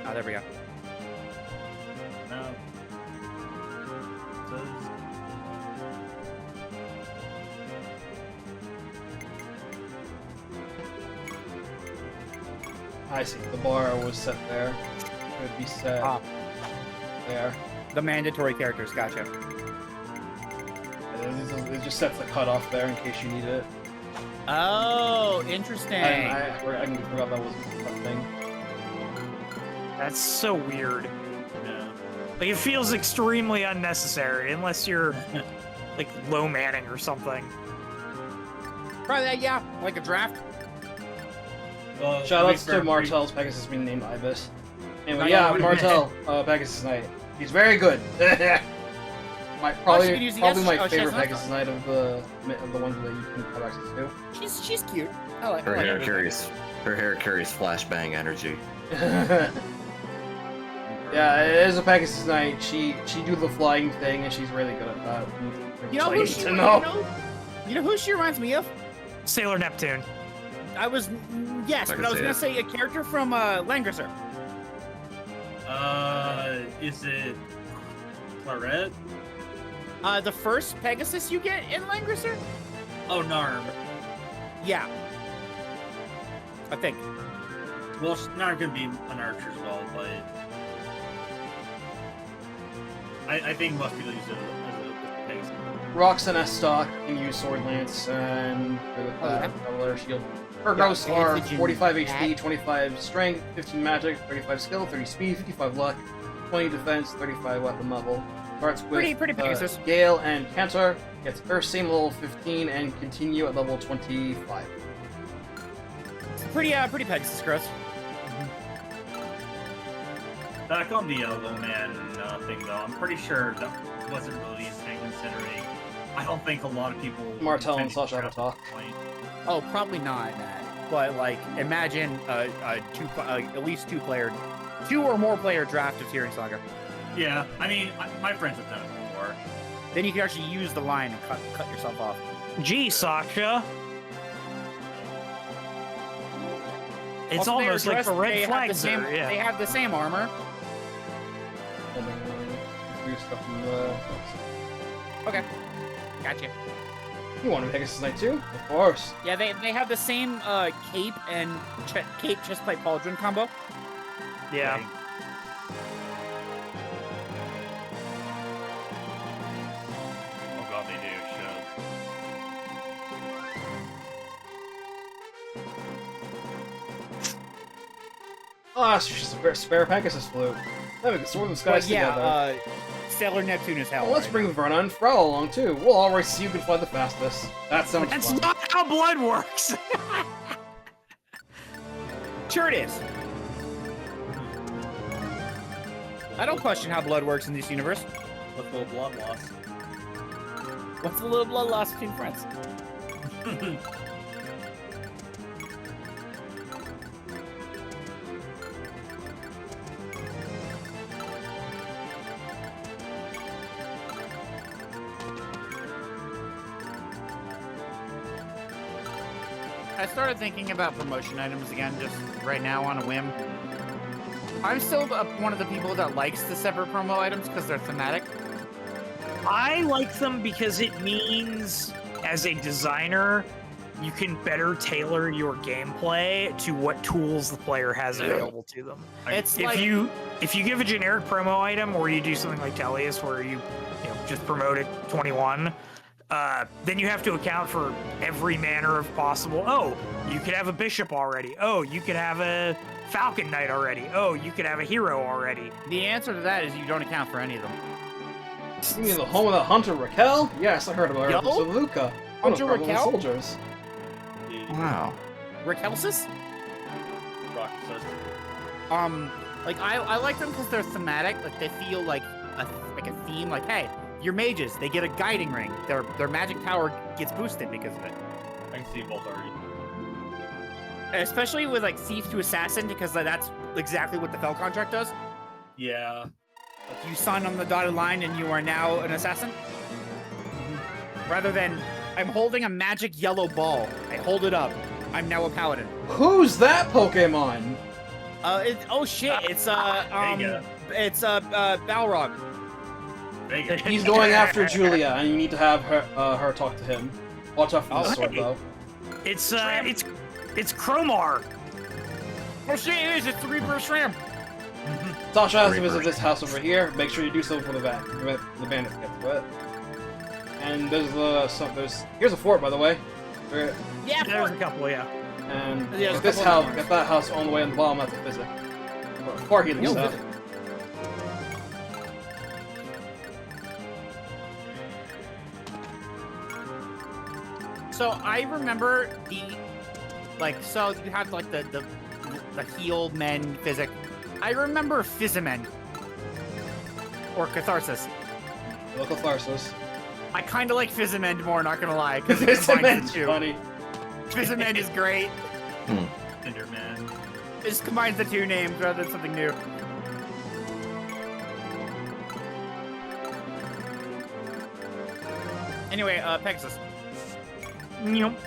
Oh, there we go. No. I see. The bar was set there. It would be set Ah. there. The mandatory characters, gotcha. It just sets the cutoff there in case you need it. Oh, interesting. I forgot that was a thing. That's so weird. Yeah. Like, it feels extremely unnecessary, unless you're, like, low manning or something. Probably that, yeah, like a draft. Well, Shoutouts to fair, Martel's Pegasus being named Ibis. Anyway, Oh, yeah, yeah. Martel, Pegasus Knight. He's very good. Probably use the my she has favorite an Pegasus Knight of the ones that you can have access to. She's cute. I like Her I hair like carries flashbang energy. Yeah, it is a Pegasus Knight. She do the flying thing, and she's really good at that. You know who she? You know who she reminds me of? Sailor Neptune. I was yes, I but can I was see gonna it. say a character from Langrisser. Is it Claret? The first Pegasus you get in Langrisser? Oh, Narm. Yeah. I think. Well, Narm can be an archer as well, but I think most people use it as a Pegasus. Roxanne S-Stock can use Sword Lance and Traveler Shield. Her ghosts are 45 HP, 25 Strength, 15 Magic, 35 Skill, 30 Speed, 55 Luck, 20 Defense, 35 Weapon Level. Starts with Pretty Pegasus. Gale and Cantor. Gets Earth same level 15 and continue at level 25. Pretty Pegasus, Chris. Back on the low man thing, though, I'm pretty sure that wasn't released, and considering I don't think a lot of people. Martel and intended Sasha to have a talk. point. Oh, probably not, Matt. But like, imagine at least two or more player draft of Tearing Saga. Yeah, I mean, my friends have done it before. Then you can actually use the line and cut yourself off. Gee, Sasha. It's Also, they are almost like dressed- the they red have flags the same, there, yeah. They have the same armor. And then weird stuff from the. Okay, gotcha. You want a Pegasus Knight too? Of course. Yeah, they have the same cape and cape chestplate pauldron combo. Yeah. Like, oh god, they do. Oh, that's just a spare Pegasus flute. Then we can sword the skies But yeah, together. Sailor Neptune is hell. Well, let's bring Run-On and Frau along too. We'll all race see who can fly the fastest. That sounds That's fun. not how blood works! Sure it is. I don't question how blood works in this universe. Let's go blood loss. What's the little blood loss between friends? I started thinking about promotion items again, just right now on a whim. I'm still one of the people that likes the separate promo items because they're thematic. I like them because it means, as a designer, you can better tailor your gameplay to what tools the player has available to them. It's If like, you give a generic promo item, or you do something like Tellius, where you just promote it 21, then you have to account for every manner of possible. Oh, you could have a bishop already. Oh, you could have a Falcon Knight already. Oh, you could have a hero already. the answer to that is you don't account for any of them. You mean the home of the Hunter Raquel? Yes, I heard about her. Yo? So Luca. One of Hunter Rebel Raquel? soldiers. Wow. Raquelsis? Rock sister. Like I like them because they're thematic. Like they feel like a theme. Like, hey, your mages, they get a guiding ring. Their magic power gets boosted because of it. I can see both already. Especially with like thief to assassin, because that's exactly what the Fel contract does. Yeah. You sign on the dotted line and you are now an assassin. Rather than, I'm holding a magic yellow ball. I hold it up. I'm now a paladin. Who's that Pokemon? Oh shit! It's Vega. it's Balrog. Vega. He's going after Julia, and you need to have her talk to him. Watch out for the sword, hey. though. It's Cromar. Oh shit! It is. It's the Reaper of Shram. Sasha has to visit this house over here. Make sure you do so before the bandits get to it. And there's here's a fort, by the way. Yeah, There's a couple, yeah. And Yeah, there's a this couple house, of got that house on the way on the bottom. That's a visit. Far healing stuff. So I remember so you had like the healed men physic. I remember Fizzimen. Or Catharsis. Local Tharsos. I kind of like Fizzimen more, not gonna lie, because it Fizzimen's combines the two. funny. Fizzimen is great. Enderman. It just combines the two names rather than something new. Anyway, Pegasus. Yep.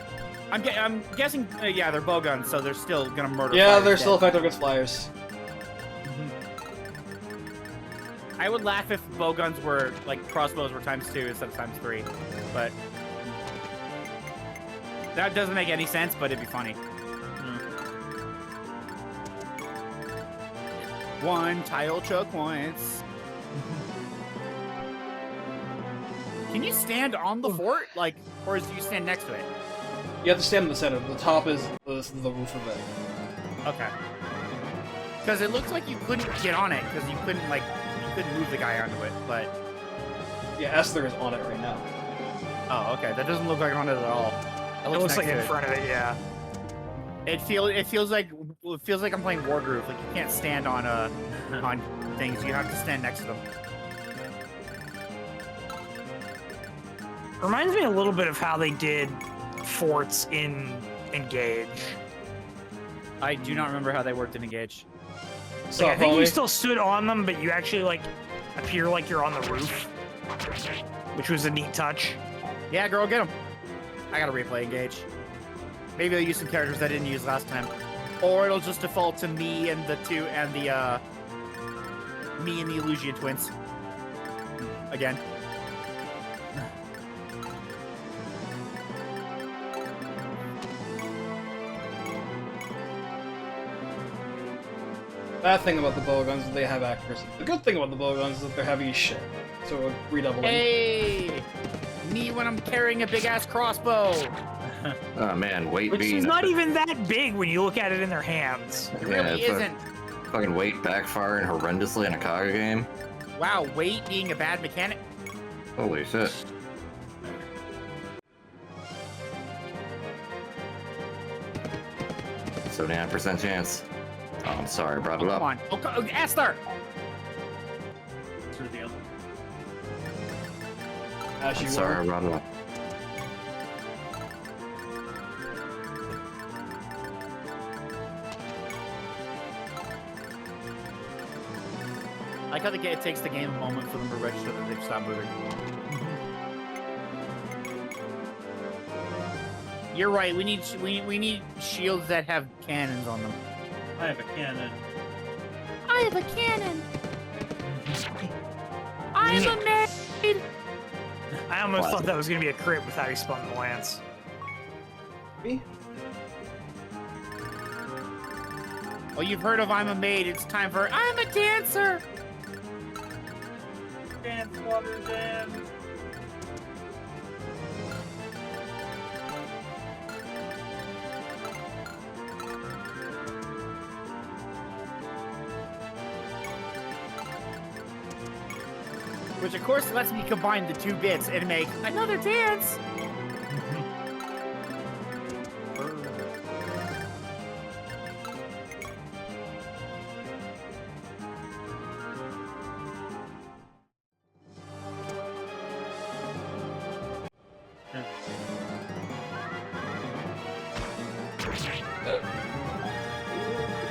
I'm guessing, yeah, they're bowguns, so they're still gonna murder. Yeah, flyers they're dead. still effective against flyers. I would laugh if bowguns were, like, crossbows were ×2 instead of ×3, but... That doesn't make any sense, but it'd be funny. One title choke once. Can you stand on the fort? Like, or do you stand next to it? You have to stand in the center. The top is the roof of it. Okay. Because it looks like you couldn't get on it, because you couldn't move the guy onto it, but... Yeah, Esther is on it right now. Oh, okay. That doesn't look like on it at all. It looks like next in to front of it, yeah. It feels like I'm playing Wargroove. Like you can't stand on things. You have to stand next to them. Reminds me a little bit of how they did forts in Engage. I do not remember how they worked in Engage. So Like, I think you still stood on them, but you actually like appear like you're on the roof, which was a neat touch. Yeah, girl, get him. I gotta replay Engage. Maybe I'll use some characters I didn't use last time, or it'll just default to me and the Illusion twins again. Bad thing about the bowguns is they have accuracy. The good thing about the bowguns is that they're heavy as shit. So redoubling. Hey! Me when I'm carrying a big-ass crossbow! Oh man, weight Which being is not even that big when you look at it in their hands. It really isn't. Fucking weight backfiring horrendously in a Kaga game. Wow, weight being a bad mechanic? Holy shit. So 9% chance. Oh, I'm sorry, I brought it up. Come on. Oh, Esther! What's the deal? As I'm you sorry, were. I brought it up. I like how it takes the game a moment for them to register that they've stopped moving. You're right. We need shields that have cannons on them. I have a cannon. I have a cannon. I'm a maid. I almost thought that was gonna be a crit with how he spun the lance. Me? Well, you've heard of I'm a maid. It's time for I'm a dancer. Dance, water, dance. Which, of course, lets me combine the two bits and make another dance.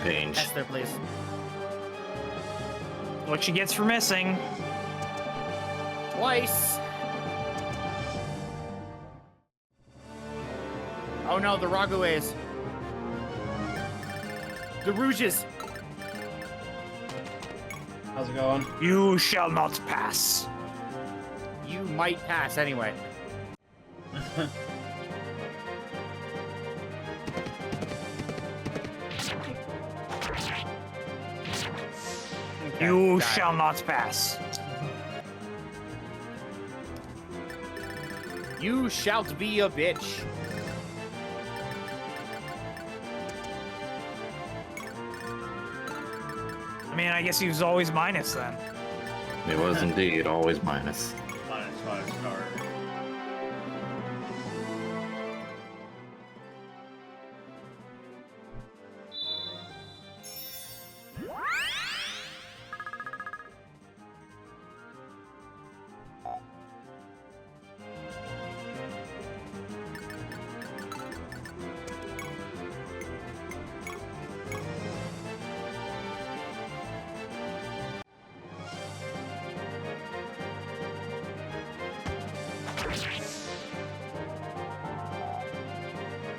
Change. Esther, please. What she gets for missing. Twice. Oh no, the Ragues. The Rouges. How's it going? You shall not pass. You might pass anyway. You got it. shall not pass. You shalt be a bitch. I mean, I guess he was always minus then. It was indeed always minus. Minus 5 star.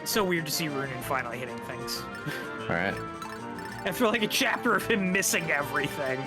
It's so weird to see Run-On finally hitting things. All right. After like a chapter of him missing everything.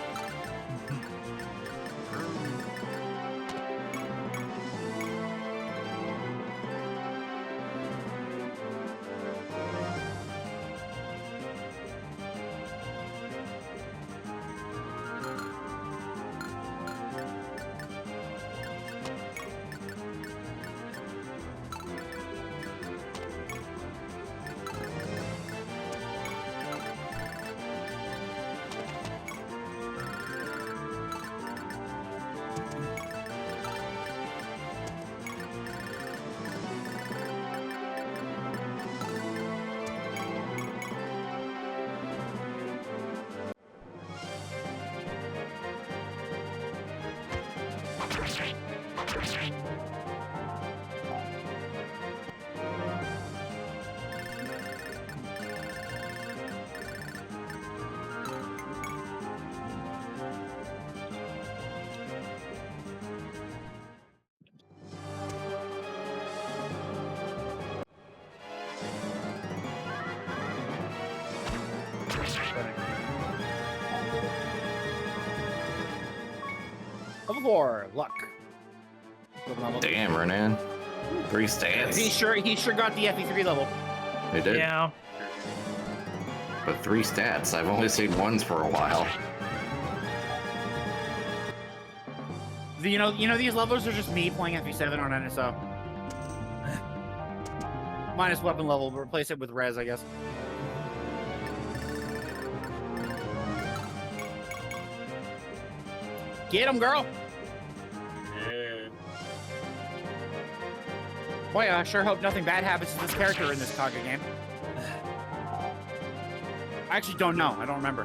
Level 4, luck. Damn, Run-On. 3 stats. He sure got the FE3 level. He did. Yeah. But 3 stats. I've only seen ones for a while. You know, these levels are just me playing FE7 on NSO. Minus weapon level, but replace it with res, I guess. Get him, girl! Yeah. Boy, I sure hope nothing bad happens to this character in this Kaga game. I actually don't know. I don't remember.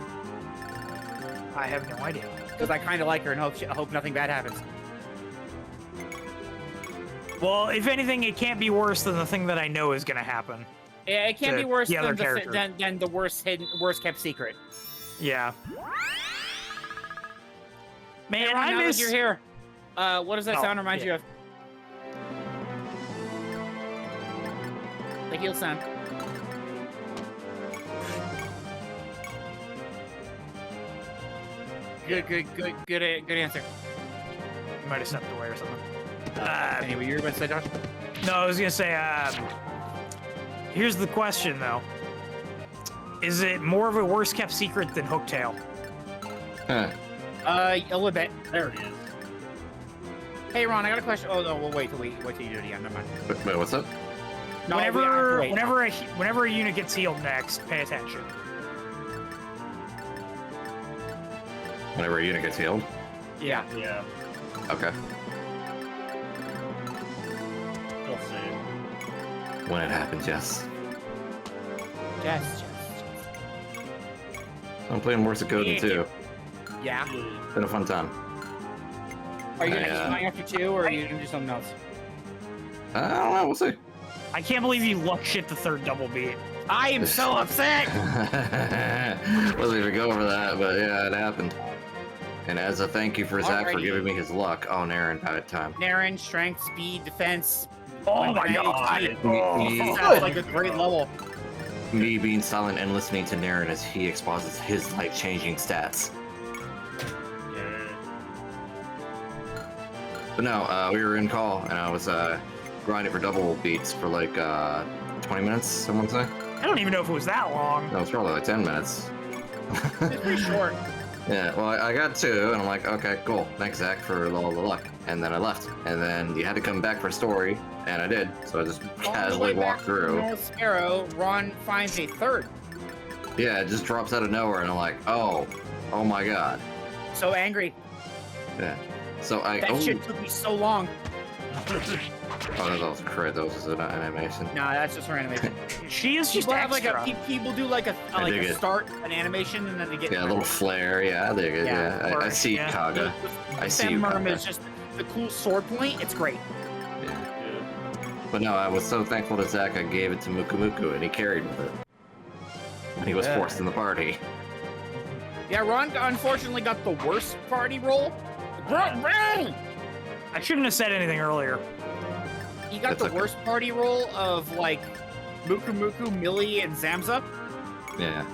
I have no idea. Because I kind of like her and hope nothing bad happens. Well, if anything, it can't be worse than the thing that I know is going to happen. Yeah, it can't be worse the other than character. than the worst kept secret. Yeah. Man, Hey, Ron, I now miss... that you're here. What does that Oh, sound remind yeah. you of? The heel sound. Good answer. You might have stepped away or something. Anyway, you were going to say, Josh? No, I was going to say, here's the question, though. Is it more of a worst-kept secret than Hooktail? Huh. A little bit. There it is. Hey, Ron, I got a question. Oh, no, we'll wait till you do it again. Never mind. Wait, what's up? No, we have to wait. Whenever a unit gets healed next, pay attention. Whenever a unit gets healed? Yeah. Yeah. Okay. We'll see. When it happens, yes. Yes. I'm playing Morse Code too. Yeah. Been a fun time. Are you going to keep going after 2, or are you going to do something else? I don't know, we'll see. I can't believe you luck shit the third double beat. I am so upset! Wasn't even go over that, but yeah, it happened. And as a thank you for Zach for Alrighty. giving me his luck. Oh, Naren died time. Naren, strength, speed, defense. Oh my 180. god! Me, Sounds like a great level. me being silent and listening to Naren as he exposes his life-changing stats. Yeah. But no, we were in call, and I was grinding for double beats for like 20 minutes, someone say? I don't even know if it was that long. No, it's probably like 10 minutes. It's pretty short. Yeah, well, I got 2, and I'm like, okay, cool. Thanks, Zach, for all the luck. And then I left. And then you had to come back for story, and I did. So I just casually walked through. North Sparrow, Ron finds a 3rd. Yeah, it just drops out of nowhere, and I'm like, oh my god. So angry. Yeah. So That shit took me so long. Oh, that was crit. That was just an animation. Nah, that's just her animation. She is just People have extra. people do like a start an animation and then they get Yeah, a little flare. Yeah, I dig it. Yeah, I see yeah. Kaga. I see you, Fem Kaga. is just the cool sword point. It's great. Yeah. But no, I was so thankful to Zach. I gave it to Muku Muku, and he carried with it. And he was forced in the party. Yeah, Ron unfortunately got the worst party role. I shouldn't have said anything earlier. He got the worst party role of like Muku Muku, Millie, and Zamza. Yeah.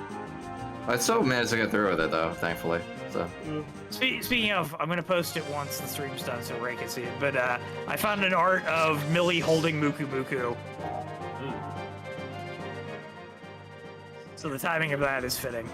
I so managed to get through with it though, thankfully. So. Speaking of, I'm gonna post it once the stream's done so Ray can see it. But I found an art of Millie holding Muku Muku. So the timing of that is fitting.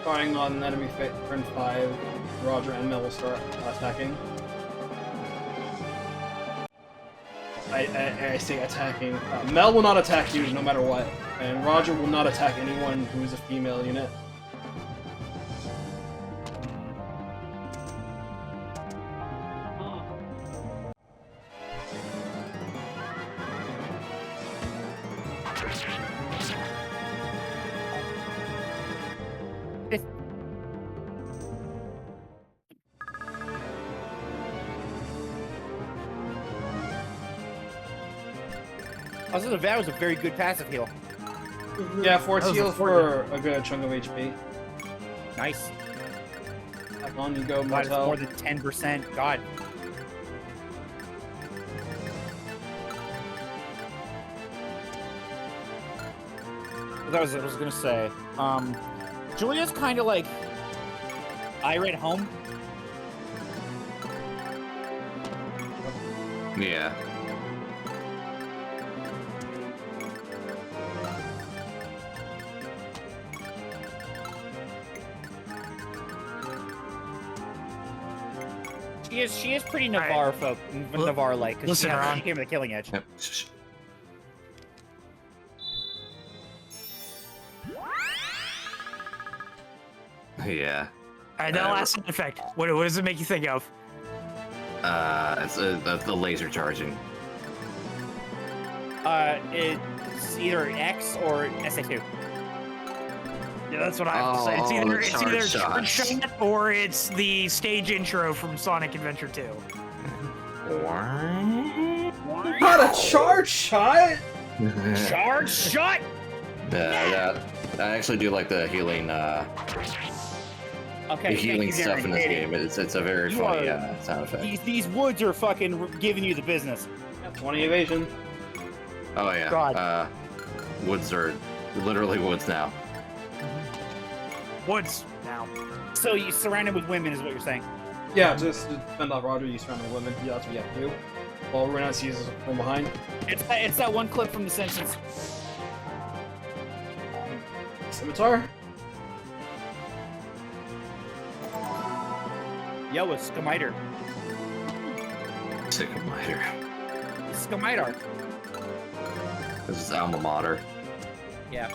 Firing on enemy turn 5, Roger and Mel will start attacking. I say attacking. Mel will not attack you no matter what, and Roger will not attack anyone who is a female unit. Also, that was a very good passive heal. Yeah, force heal for a good chunk of HP. Nice. On you go, God, it's Martel. more than 10%. God. What I was gonna say. Julia's kind of like irate home. Yeah. She is pretty Navarre folk, Navarre-like. Listen, Ron. She came to the killing edge. Yep. Shh. Yeah. Alright, that last sound effect. What does it make you think of? It's the laser charging. It's either X or SA2. Yeah, that's what I have to say. It's either charge Charge Shot or it's the stage intro from Sonic Adventure 2. Not a charge shot! Charge shot! Yeah, I actually do like the healing, Okay, the healing thank you, stuff in this Darren. game. It's a very You funny are- sound effect. These woods are fucking giving you the business. 20 evasion. Oh yeah. God. Woods are literally woods now. Woods now. So you surrounded with women is what you're saying. Yeah, just defend off Roger, you surround the women. Yeah, that's what you have to do. While Renan sees us from behind. It's that one clip from The Simpsons. Scimitar. Yo, it's Scamiter. Sycamore. Scamiter. This is alma mater. Yeah.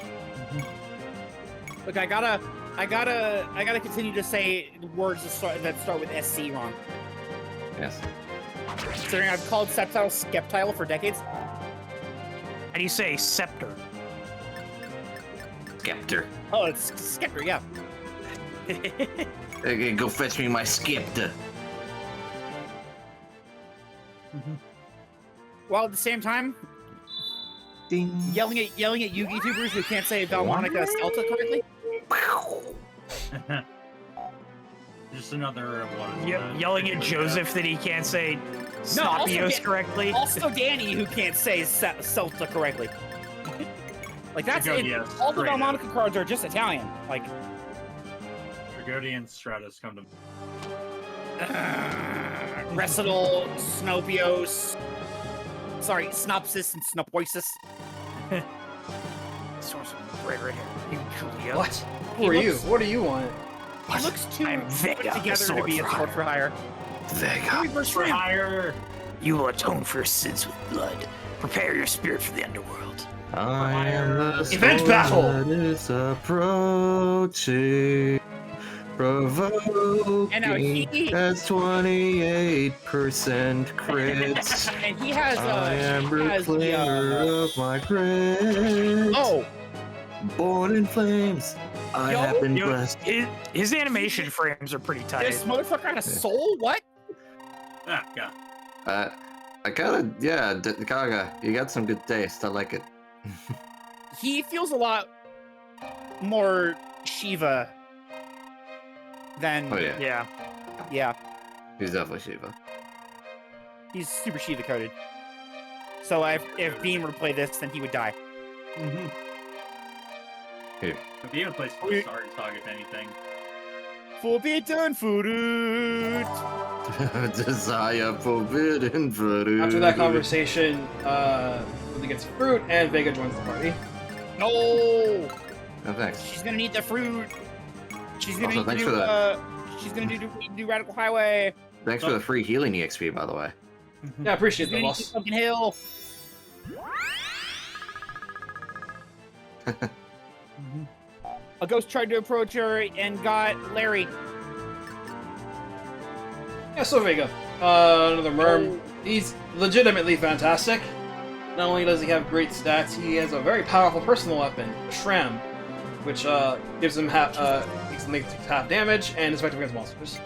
Look, I gotta continue to say words that start with SC wrong. Yes. Considering I've called Septile Skeptile for decades. How do you say scepter? Scepter. Oh, it's Skepter, yeah. Hey, go fetch me my Skepter. While at the same time, Ding. yelling at YouTubers who can't say Valmonica Celta correctly. just another one. Yelling at Joseph that he can't say Snopios correctly. Also Danny, who can't say Celta correctly. Like, that's it. Yes, All the great. Delmonica cards are just Italian. Like, Dragodian Stratus come to. Recital, Snopios. Sorry, Snopsis and Snopoisis. Source of right here. You Coolio. What? Who are you? What do you want? He looks too I'm Vega, put together to be a sword for hire. Vega. Reverse For Ram. hire. You will atone for your sins with blood. Prepare your spirit for the underworld. I am the Event sword battle! that is approaching. Provoking. And now That's 28% crits. And he has I am he has the, reclaimer of my crits. oh, Born in flames. I have been You know, blessed. his animation frames are pretty tight. this motherfucker had a soul? What? Ah, God. I gotta, yeah, Kaga, you got some good taste. I like it. He feels a lot more Shiva than Oh yeah, Yeah. yeah. he's definitely Shiva. He's super Shiva coded. So if Bean were to play this, then he would die. Mm-hmm. Here. If you even play Star Saga, if anything. Forbidden fruit. Desire forbidden fruit. After that conversation, Lily gets fruit, and Vega joins the party. No, Oh, thanks. she's gonna need the fruit. She's gonna Also, need thanks to for do. that. She's gonna do Radical Highway. Thanks for the free healing EXP, by the way. Yeah, I appreciate She's that, gonna need boss. Pumpkin Hill. A ghost tried to approach her and got Larry. Yeah, so Vega. Another Merm. He's legitimately fantastic. Not only does he have great stats, he has a very powerful personal weapon, the Shram, which gives him makes half damage and is effective against monsters.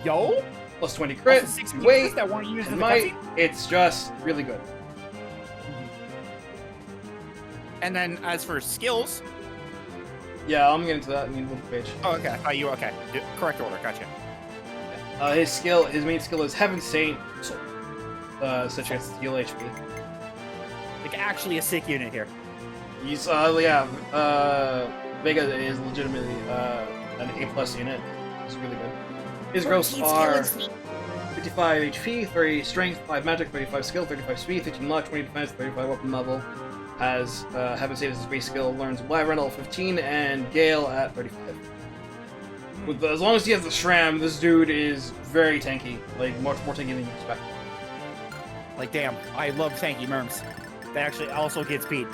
Yo, Plus 20 crit, also 6 weight, pieces that weren't used in and the might. cutscene. It's just really good. And then as for skills, Yeah, I'm getting to that in the little page. oh okay, you okay? Correct order, gotcha. His main skill is Heaven Saint, such as heal HP. Like actually a sick unit here. He's Vega is legitimately an A+ unit. It's really good. His growths are 55 HP, 30 strength, 5 magic, 35 skill, 35 speed, 15 luck, 20 defense, 35 weapon level. Has Heaven Save as his base skill, learns Wyvern at 15 and Gale at 35. As long as he has the Shram, this dude is very tanky. Like, much more tanky than you expect. Like damn, I love tanky merms. They actually also get speed.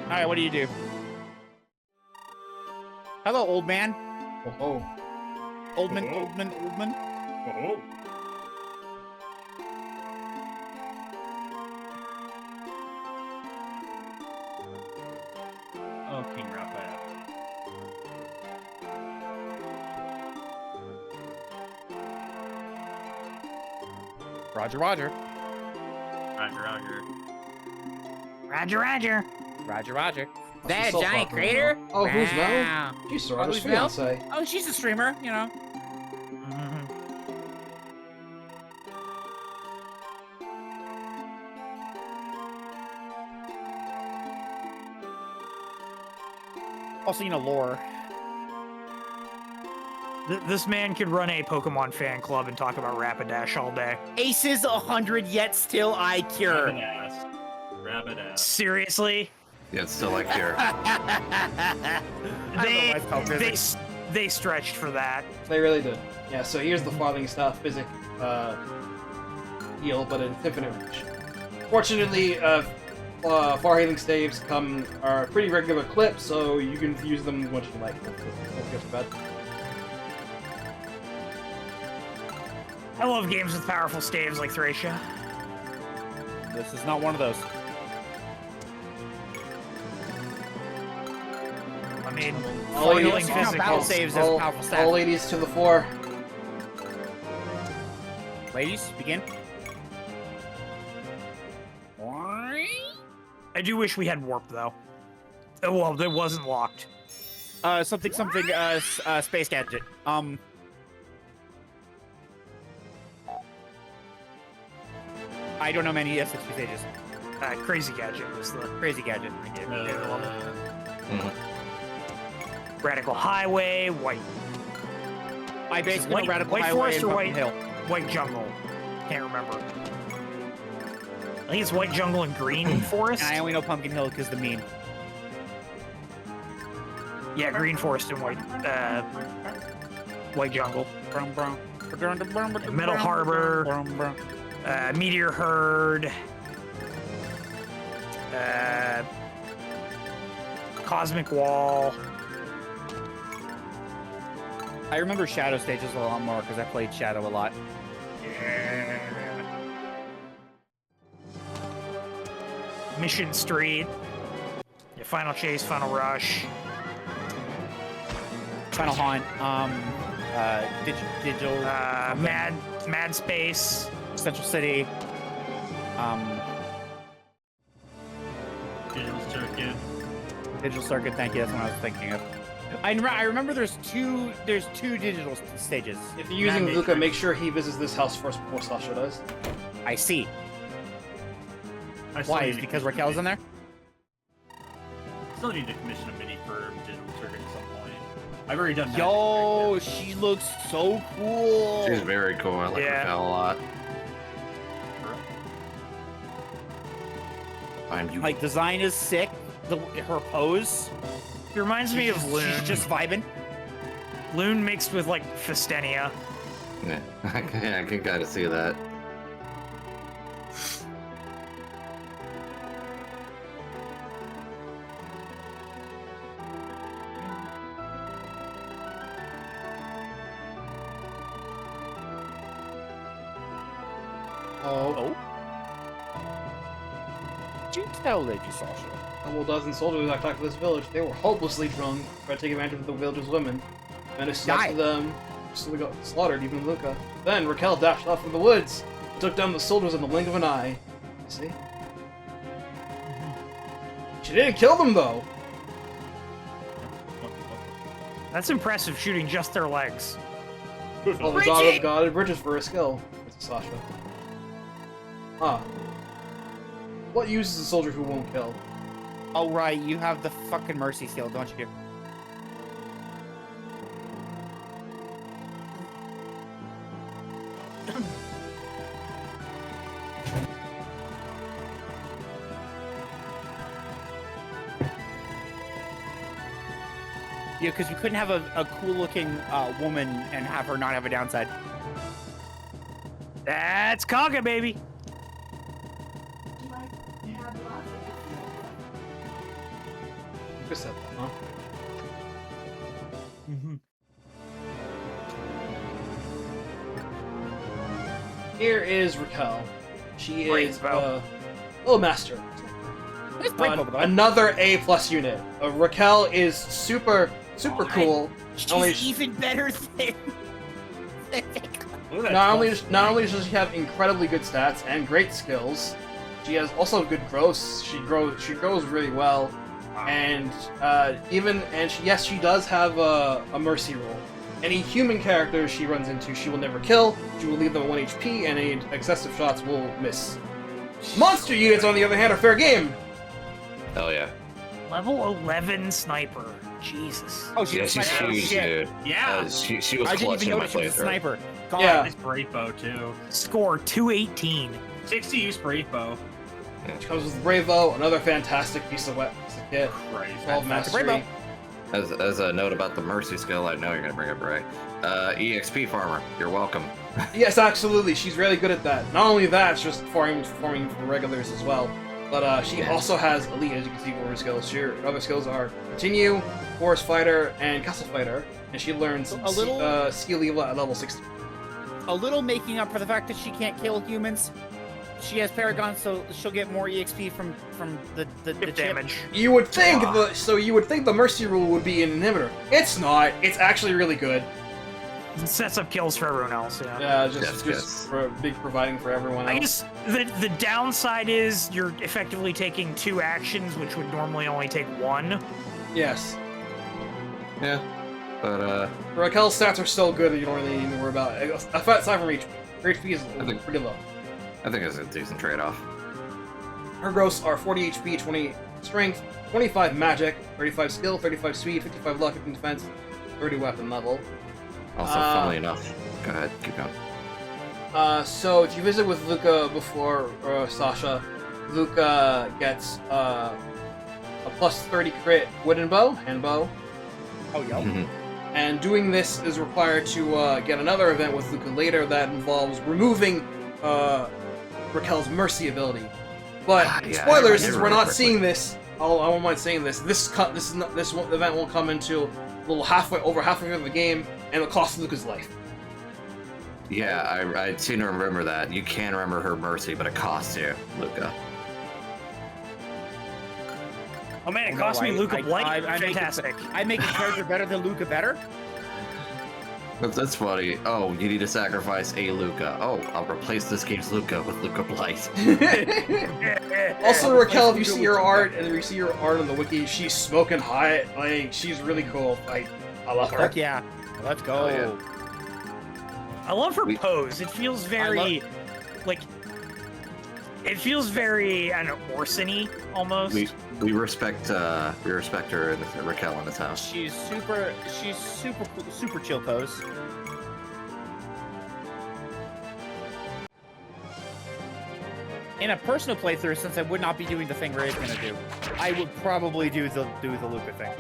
Alright, what do you do? Hello, old man. Oh, Oldman. Oh. Oh, King Raphael. Roger. Roger. Roger. That so giant far. crater? Oh, who's Mel? Wow. She's Sorato's who's Mel? fiance. Oh, she's a streamer, you know. Also, you know, lore. This man could run a Pokemon fan club and talk about Rapidash all day. Aces 100, yet still I cure. Rabbit ass. Seriously? Yeah, it's still like here. They stretched for that. They really did. Yeah, so here's the Falling Star Physic heal, but it's infinite reach. Fortunately, far healing staves are a pretty regular clip, so you can use them as much as you like. Don't feel too bad. I love games with powerful staves like Thracia. This is not one of those. I mean, All foiling ladies, battle physicals. saves as a powerful stat. all ladies to the fore. Ladies, begin. I do wish we had warp though. Oh, well, it wasn't locked. Space gadget. I don't know many SXP stages. Crazy gadget was the Crazy gadget. I gave it. Radical Highway, white. I basically white, know Radical white Highway forest and or Pumpkin white Hill. White jungle. Can't remember. I think it's white jungle and green forest. And I only know Pumpkin Hill because the meme. Yeah, green forest and white jungle. Metal Harbor. Meteor Herd. Cosmic Wall. I remember Shadow stages a lot more because I played Shadow a lot. Mission Street. Yeah, Final Chase, Final Rush. Final Haunt. Digital. Mad Space. Central City. Digital Circuit. Digital Circuit. Thank you. That's what I was thinking of. I remember there's two digital stages. If you're using Luca, make sure he visits this house first before Sasha does. I see. I still Why? need Is to because commission Raquel's a in there? Still need to commission a mini for Digital Circuit at some point. I've already done. Yo, she looks so cool. She's very cool. I like Raquel a lot. Like, design is sick. Her pose. It reminds me of Loon. She's just vibing. Loon mixed with like Fistenia. Yeah, I can kind of see that. Oh. Did you tell Lady Sasha? Couple dozen soldiers attacked this village. They were hopelessly drunk, tried to take advantage of the village's women. Managed to next to them, so they got slaughtered, even Luca. Then Raquel dashed off from the woods, took down the soldiers in the blink of an eye. See? She didn't kill them though. That's impressive, shooting just their legs. Well, the god of God and bridges for her skill. It's Sasha. Ah. What use is a soldier who won't kill? Oh, right, you have the fucking mercy skill, don't you? Yeah, because you couldn't have a cool-looking woman and have her not have a downside. That's Kaga, baby. You said that, huh? Here is Raquel. She is master. Another A+ unit. Raquel is super cool. She's even better than. Not only does she have incredibly good stats and great skills, she has also good growth. She grows really well, and she does have a mercy rule. Any human character she runs into, she will never kill. She will leave them at 1 HP, and any excessive shots will miss. Monster units, on the other hand, are fair game. Hell yeah. Level 11 sniper. Jesus. Oh, Yeah, she's huge, dude. Yeah. She was I didn't clutching even my notice she was a playthrough. sniper. God, Yeah. It's Brave Bow too. Score 218. 60 use Brave Bow. She comes with Bravo, another fantastic piece of kit. Christ. 12 mastery. Bravo. As a note about the mercy skill, I know you're gonna bring up right. EXP farmer, you're welcome. Yes, absolutely. She's really good at that. Not only that, she's just farming for regulars as well. But she also has elite, as you can see, warrior skills. Her other skills are Continue, Forest Fighter, and Castle Fighter. And she learns skill level at level 60. A little making up for the fact that she can't kill humans. She has Paragon, so she'll get more EXP from the chip. Damage. You would think you would think the mercy rule would be an inhibitor. It's not. It's actually really good. sets up kills for everyone else. Yeah. Yeah, Yes, just for big providing for everyone else. I guess the downside is you're effectively taking 2 actions, which would normally only take 1. Yes. Yeah. But Raquel's stats are so good that you don't really need to worry about it. Aside from HP. Her HP is pretty low. I think it's a decent trade-off. Her gross are 40 HP, 20 strength, 25 magic, 35 skill, 35 speed, 55 luck and defense, 30 weapon level. Also, funnily enough, go ahead, keep going. So if you visit with Luca before Sasha, Luca gets a plus 30 crit wooden bow, hand bow. Oh, yo. And doing this is required to get another event with Luca later that involves removing Raquel's mercy ability. But Yeah, spoilers, I since remember we're not correctly. seeing this, I won't mind saying this. This event will come into a little over halfway of the game, and it'll cost Luca's life. Yeah, I seem to remember that. You can remember her mercy, but it costs you, Luca. Oh man, it No, cost me Luca I Blight. make it- Fantastic. I make a character better than Luca better? That's funny. Oh, you need to sacrifice a Luca. Oh, I'll replace this game's Luca with Luca Blight. Also, Raquel, if you see her art and you see her art on the wiki, she's smoking hot. Like, she's really cool. Like, I love her. Fuck yeah. Let's go. Oh, yeah. I love her pose. It feels very, like, it feels very, I don't know, Orson-y almost. We respect her and Raquel in this house. She's super chill pose. In a personal playthrough, since I would not be doing the thing Ray's gonna do, I would probably do the Luca thing.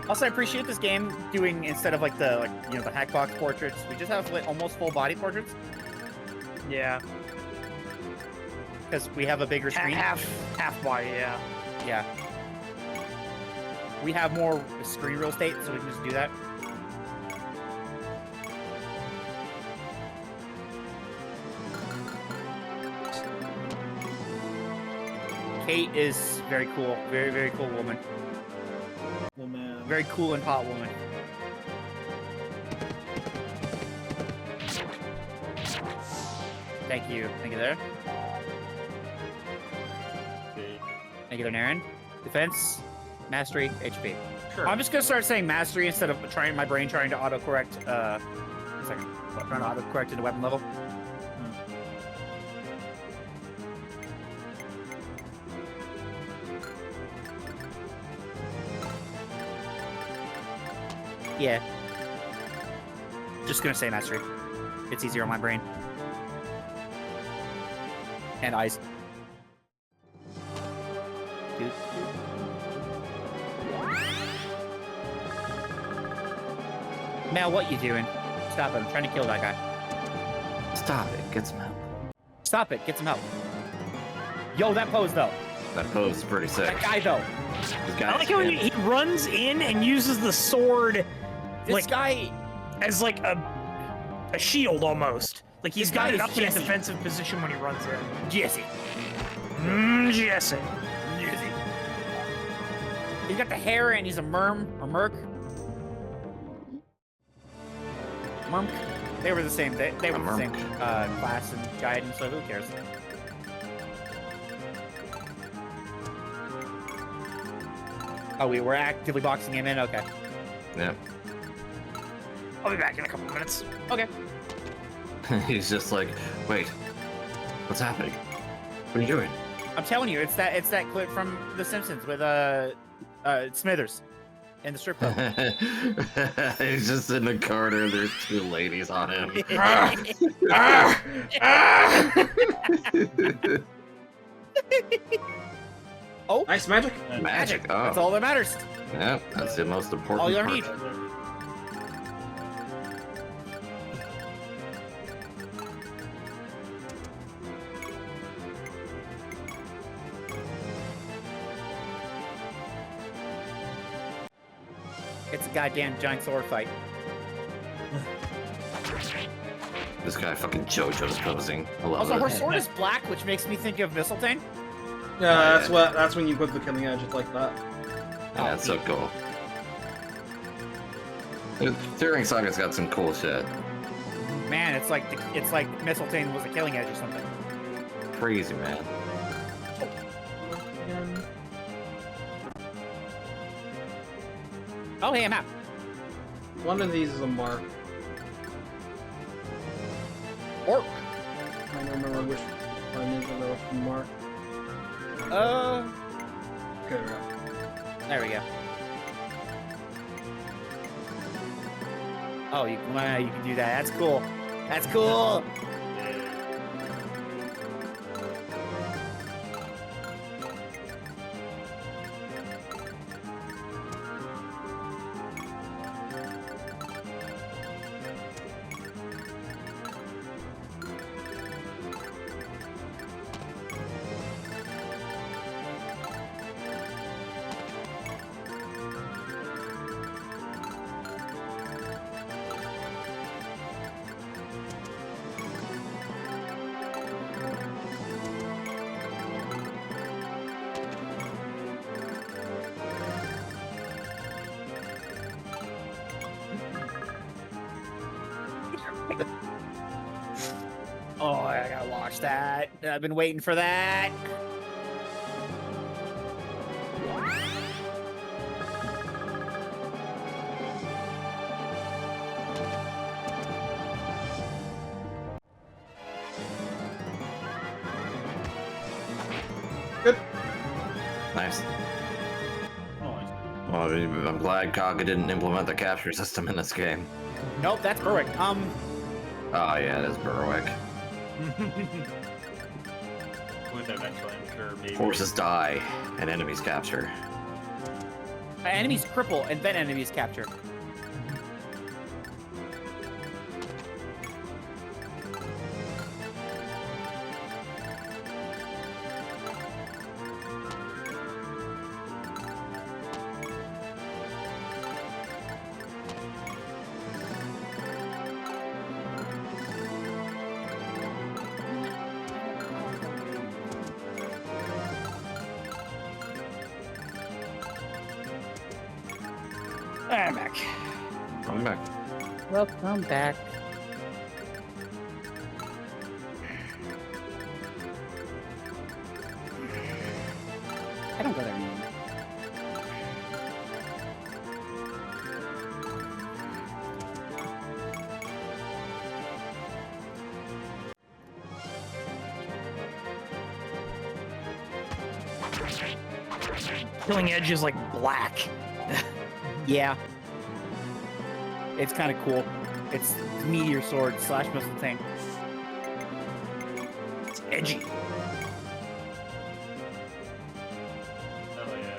Also, I appreciate this game doing, instead of the hackbox portraits, we just have like almost full body portraits Yeah. because we have a bigger screen. Half body, yeah. Yeah. We have more screen real estate, so we can just do that. Kate is very cool. Very, very cool woman. Oh man. Very cool and hot woman. Thank you. Thank you there. Thank you there, Naren. Defense, mastery, HP. Sure. I'm just gonna start saying mastery instead of trying my brain trying to autocorrect. One second. Trying to autocorrect into weapon level. Yeah. Just gonna say mastery. It's easier on my brain. And eyes. Dude. Mal, what you doing? Stop it, I'm trying to kill that guy. Stop it. Get some help. Stop it, get some help. Yo, that pose though. That pose is pretty sick. That guy though. This I guy's like how he runs in and uses the sword This guy. as like a shield almost. Like he's This guy got it is up in a Jesse. defensive position when he runs in. Jesse. Jesse. Jesse. He's got the hair and he's a merm or merc. Merc. They were the same. They were the same class and guidance, so who cares? Oh, we were actively boxing him in? Okay. Yeah. I'll be back in a couple minutes. Okay. He's just like, wait, what's happening? What are you doing? I'm telling you, it's that clip from The Simpsons with Smithers in the strip club. He's just in the corner. There's 2 ladies on him. Oh, Nice magic. Magic. Oh, That's all that matters. yeah, that's the most important All you part. need. It's a goddamn giant sword fight. This guy fucking JoJo's posing. I love Also, it. her sword is black, which makes me think of Mistletoe. Yeah, that's when you put the killing edge like that. Yeah, it's so cool. During Saga's got some cool shit. Man, it's like Mistletoe was a killing edge or something. Crazy, man. Oh, hey, I'm out. One of these is a mark. Orc. I don't remember which one is that was from mark. Okay, right. There we go. Oh, you can do that. That's cool. That's cool. Oh, I gotta watch that. I've been waiting for that. Good. Nice. Nice. Well, I'm glad Kaga didn't implement the capture system in this game. Nope, that's Berwick. Oh yeah, it is Berwick. With eventually, I'm sure, maybe. Forces die and enemies capture. Enemies cripple and then enemies capture. I'm back. I'm back. Welcome back. I don't go there anymore. Killing edge is like black. Yeah. It's kind of cool. It's meteor sword / missile tank. It's edgy. Oh yeah.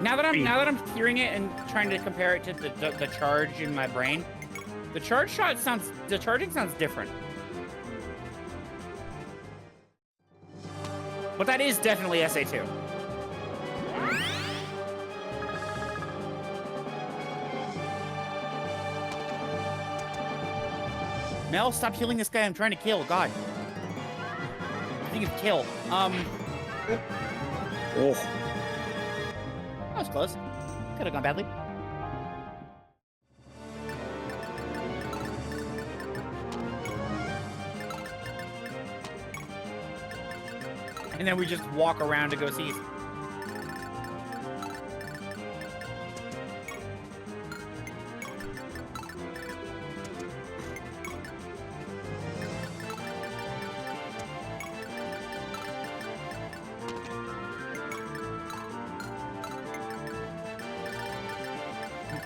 Now that I'm hearing it and trying to compare it to the charge in my brain, the charging sounds different. But that is definitely SA2. Mel, stop healing this guy I'm trying to kill. God. I think it's kill. Oh. That was close. Could have gone badly. And then we just walk around to go see.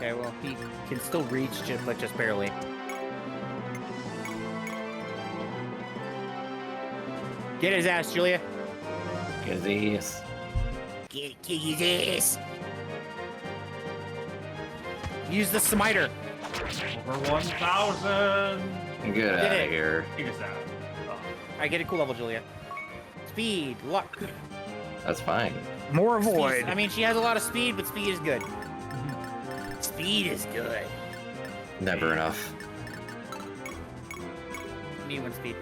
Okay, well, he can still reach, but just barely. Get his ass, Julia. Get his. Get his ass. Use the smiter. Over 1,000. Get out of here. He gets out. Oh. I get a cool level, Julia. Speed, luck. That's fine. More Speed, avoid. I mean, she has a lot of speed, but speed is good. Speed is good. Never enough. Need one speed.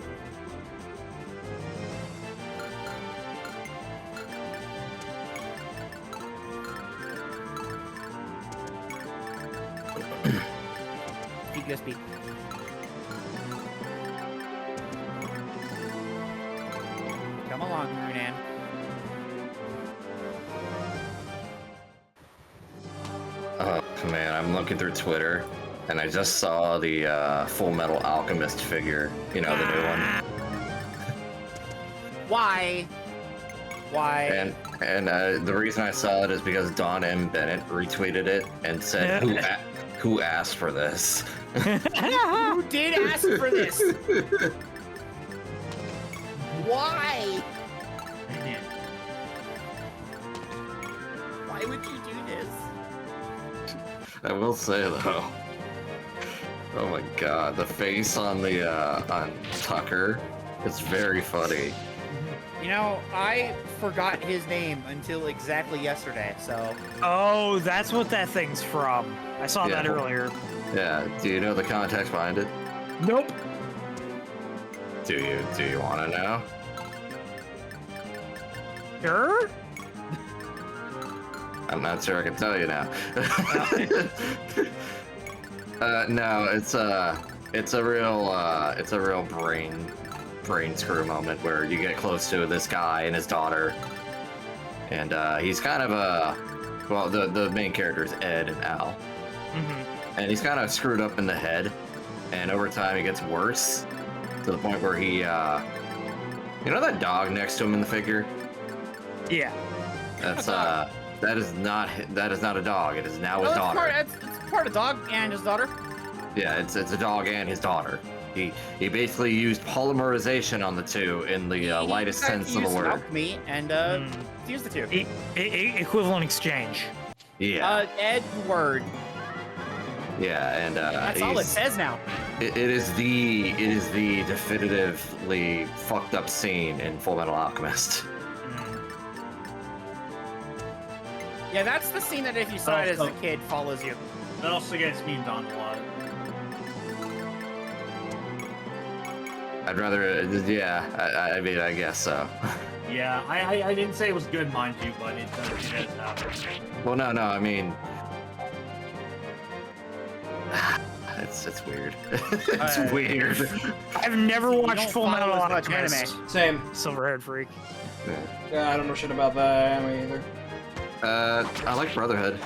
Speed, go speed. Come along, Runan. Oh man, I'm looking through Twitter, and I just saw the Full Metal Alchemist figure. You know, the new one. Why? Why? And the reason I saw it is because Don M. Bennett retweeted it and said, "Who asked for this?" Who did ask for this? Why? Why would you do this? I will say though, oh my god, the face on the on Tucker is very funny. You know, I forgot his name until exactly yesterday, so... Oh, that's what that thing's from. I saw Yeah. that earlier. Yeah, do you know the context behind it? Nope. Do you want to know? Sure? I'm not sure I can tell you now. No, it's a real brain screw moment where you get close to this guy and his daughter, and he's kind of well, the main character is Ed and Al, and he's kind of screwed up in the head, and over time it gets worse to the point where he, you know that dog next to him in the figure? Yeah. That's that is not a dog. It is now his daughter. It's part of dog and his daughter. Yeah, it's a dog and his daughter. He basically used polymerization on the two in the lightest sense of the word. Alchemy and fuse the two. Equivalent exchange. Yeah. Edward. Yeah, and That's all it says now. It is the definitively fucked up scene in Full Metal Alchemist. Yeah, that's the scene that if you saw it as a kid follows you. That also gets memed on a lot. I'd rather, yeah. I mean, I guess so. Yeah, I didn't say it was good, mind you, but it does happen. Well, no. I mean, it's weird. It's weird. I've never watched don't Full Metal follow as much Alchemist. Same. Silver-haired freak. Yeah, I don't know shit about that anime either. I like Brotherhood.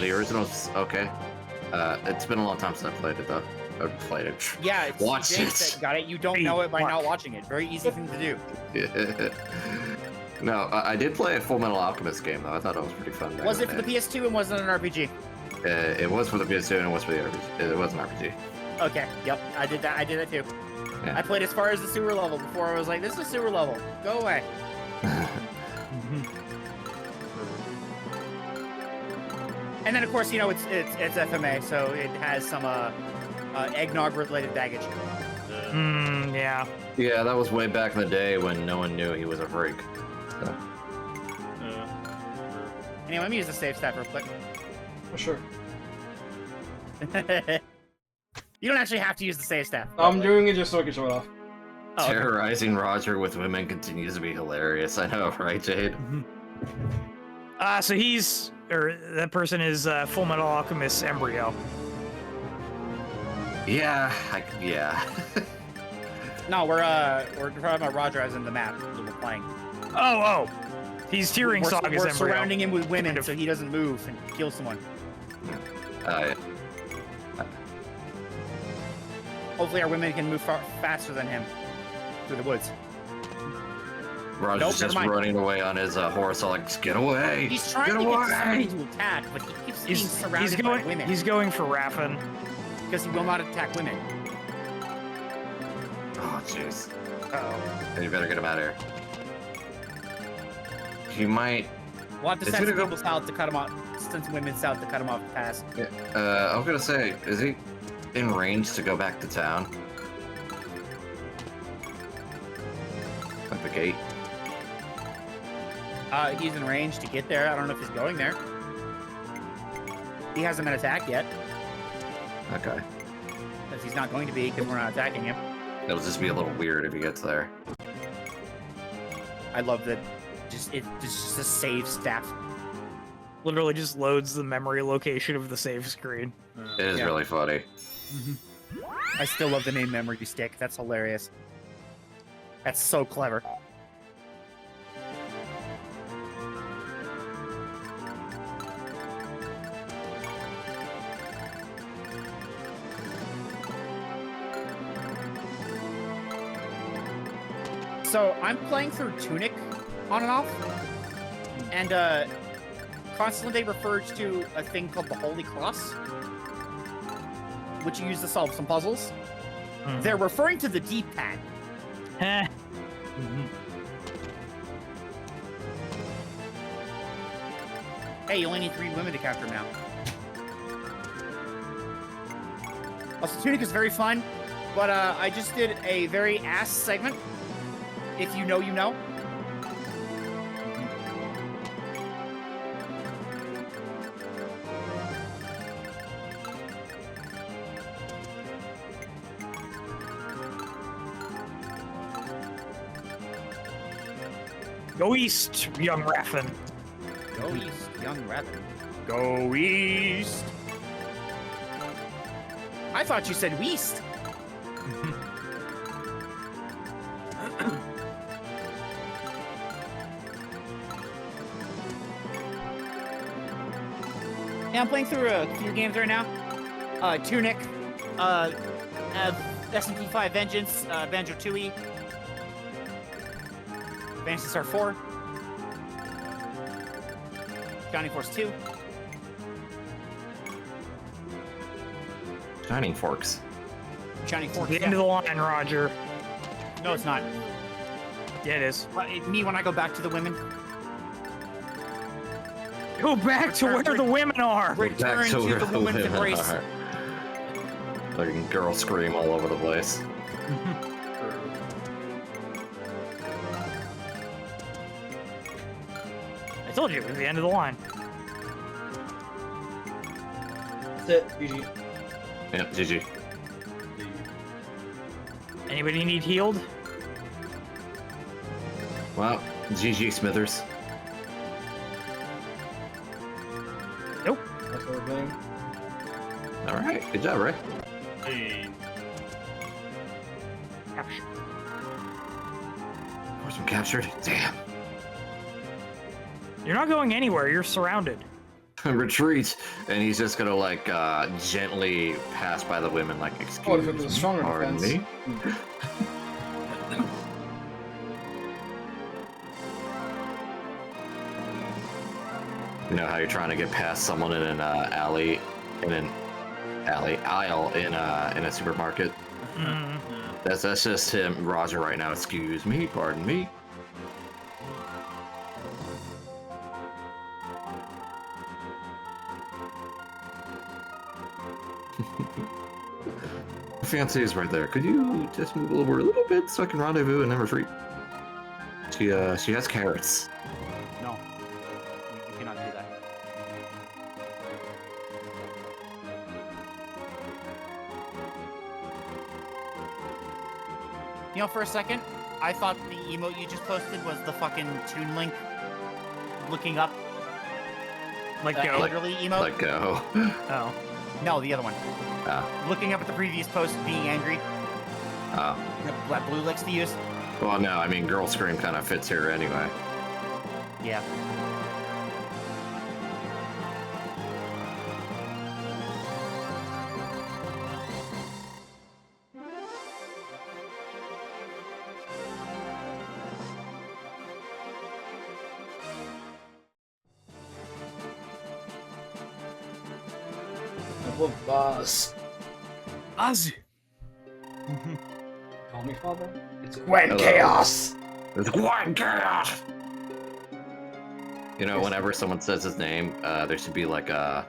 The original's okay. It's been a long time since I played it though. I played it. Yeah, it's Watch James it. that got it. You don't know it by not watching it. Very easy thing to do. No, I did play a Full Metal Alchemist game though. I thought it was pretty fun. Was it for the PS2 and wasn't an RPG? It was for the PS2 and it was for the RPG. It was an RPG. Okay, yep, I did that. I did it too. Yeah. I played as far as the sewer level before I was like, this is a sewer level. Go away. And then of course, you know, it's FMA, so it has some eggnog related baggage. Yeah. Yeah, that was way back in the day when no one knew he was a freak. So. Anyway, let me use the save stat real quick. For sure. You don't actually have to use the save stat. I'm doing it just so I can show it off. Oh, okay. Terrorizing Roger with women continues to be hilarious. I know, right, Jade? So that person is Full Metal Alchemist Embryo. Yeah, yeah. No, we're talking about Roger as in the map that we're playing. Oh. He's tearing Saga's We're Embryo. surrounding him with women so he doesn't move and kill someone. Yeah. Hopefully our women can move faster than him through the woods. Roger's Nope, just never mind. running away on his horse, all like, just get away! He's trying Get to get away! somebody to attack, but he keeps being surrounded by women. He's going for Raffin. Because he will not attack women. Oh, jeez. Uh-oh. You better get him out of here. He might... We'll have to Is send he some gonna people south to cut him off. Send some women south to cut him off the pass. I was gonna say, is he in range to go back to town? At the gate? He's in range to get there. I don't know if he's going there. He hasn't been attacked yet. Okay. Because he's not going to be, because we're not attacking him. It'll just be a little weird if he gets there. I love that. It's just a save staff. Literally just loads the memory location of the save screen. It is really funny. I still love the name memory stick. That's hilarious. That's so clever. So I'm playing through Tunic on and off, and constantly they refer to a thing called the Holy Cross, which you use to solve some puzzles. They're referring to the D-pad. Heh. Hey, you only need 3 women to capture now. Also, Tunic is very fun, but I just did a very ass segment. If you know, you know. Go east, young Raffin. Go east, young rabbit. Go east. I thought you said west. Yeah, I'm playing through a few games right now. Tunic, SMP5 Vengeance, Banjo Tooie, Phantasy Star 4, Shining Force 2. Shining Forks. Shining Force. The end of the line, Roger. No, it's not. Yeah, it is. Me when I go back to the women. Go back to where the women are. Return Back to where the woman's women embrace. are. Like girl scream all over the place. I told you, it was the end of the line. That's it. GG. Yep, GG. Anybody need healed? Well, GG Smithers. Nope. That's everything. Alright, good job, Ray. Hey, Capture. Horseman captured. Damn. You're not going anywhere. You're surrounded. Retreat, and he's just gonna like gently pass by the women, like excuse Oh, if it was a stronger pardon defense. me. You know how you're trying to get past someone in an aisle in a supermarket. Mm. That's just him, Roger, right now. Excuse me, pardon me. Fiancée is right there. Could you just move over a little bit so I can rendezvous and then retreat? She has carrots. No, you cannot do that. You know, for a second, I thought the emote you just posted was the fucking Toon Link looking up. Like go. Elderly emote? Let go. Oh. No, the other one. Oh. Looking up at the previous post, being angry. Oh. That Blue likes to use. Well, no, I mean, Girl Scream kind of fits here anyway. Yeah. Temple of Oz. Oz. Call me father? It's Gwen Chaos! It's Gwen Chaos! You know, whenever someone says his name, there should be like a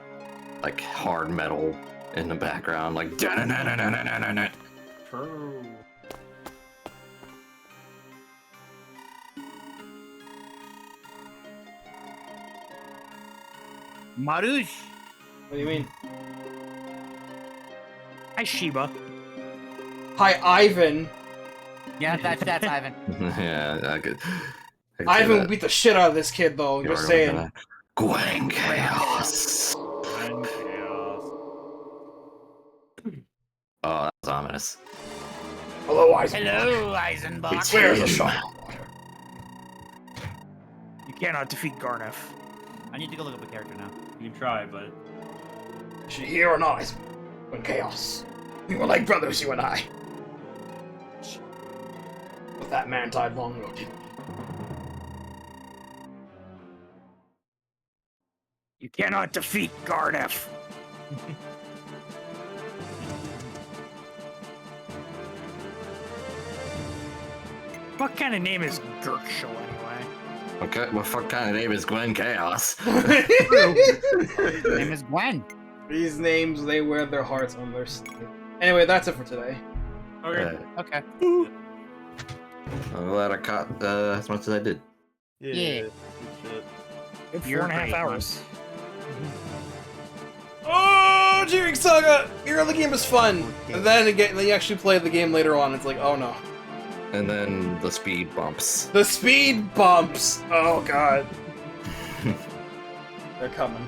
hard metal in the background, like da-na-na-na-na-na-na-na. True. Marush. What do you mean? Hi, Sheba. Hi, Ivan. Yeah, that's Ivan. Yeah, I could see Ivan will that. beat the shit out of this kid, though. You Just are saying. gonna- Gwen Chaos! And chaos. Oh, that's ominous. Hello, Ivan. Hello, Eisenbach. Where's the shot? You cannot defeat Garnef. I need to go look up a character now. You can try, but Is she here or not, Ivan? Gwen Chaos. We were like brothers, you and I. But that man died long ago, didn't he? You cannot defeat Garnef. What kind of name is Gerkshall anyway? Okay, what fuck kind of name is Gwen Chaos? His name is Gwen. These names, they wear their hearts on their sleeve. Anyway, that's it for today. okay. Okay. I'm glad I caught as much as I did. Yeah. Good shit. Good You're 4.5 great, hours. Oh, Jeering Saga! The early game is fun, and then again, you actually play the game later on. It's like, oh no, And then the speed bumps. the speed bumps. Oh god, they're coming.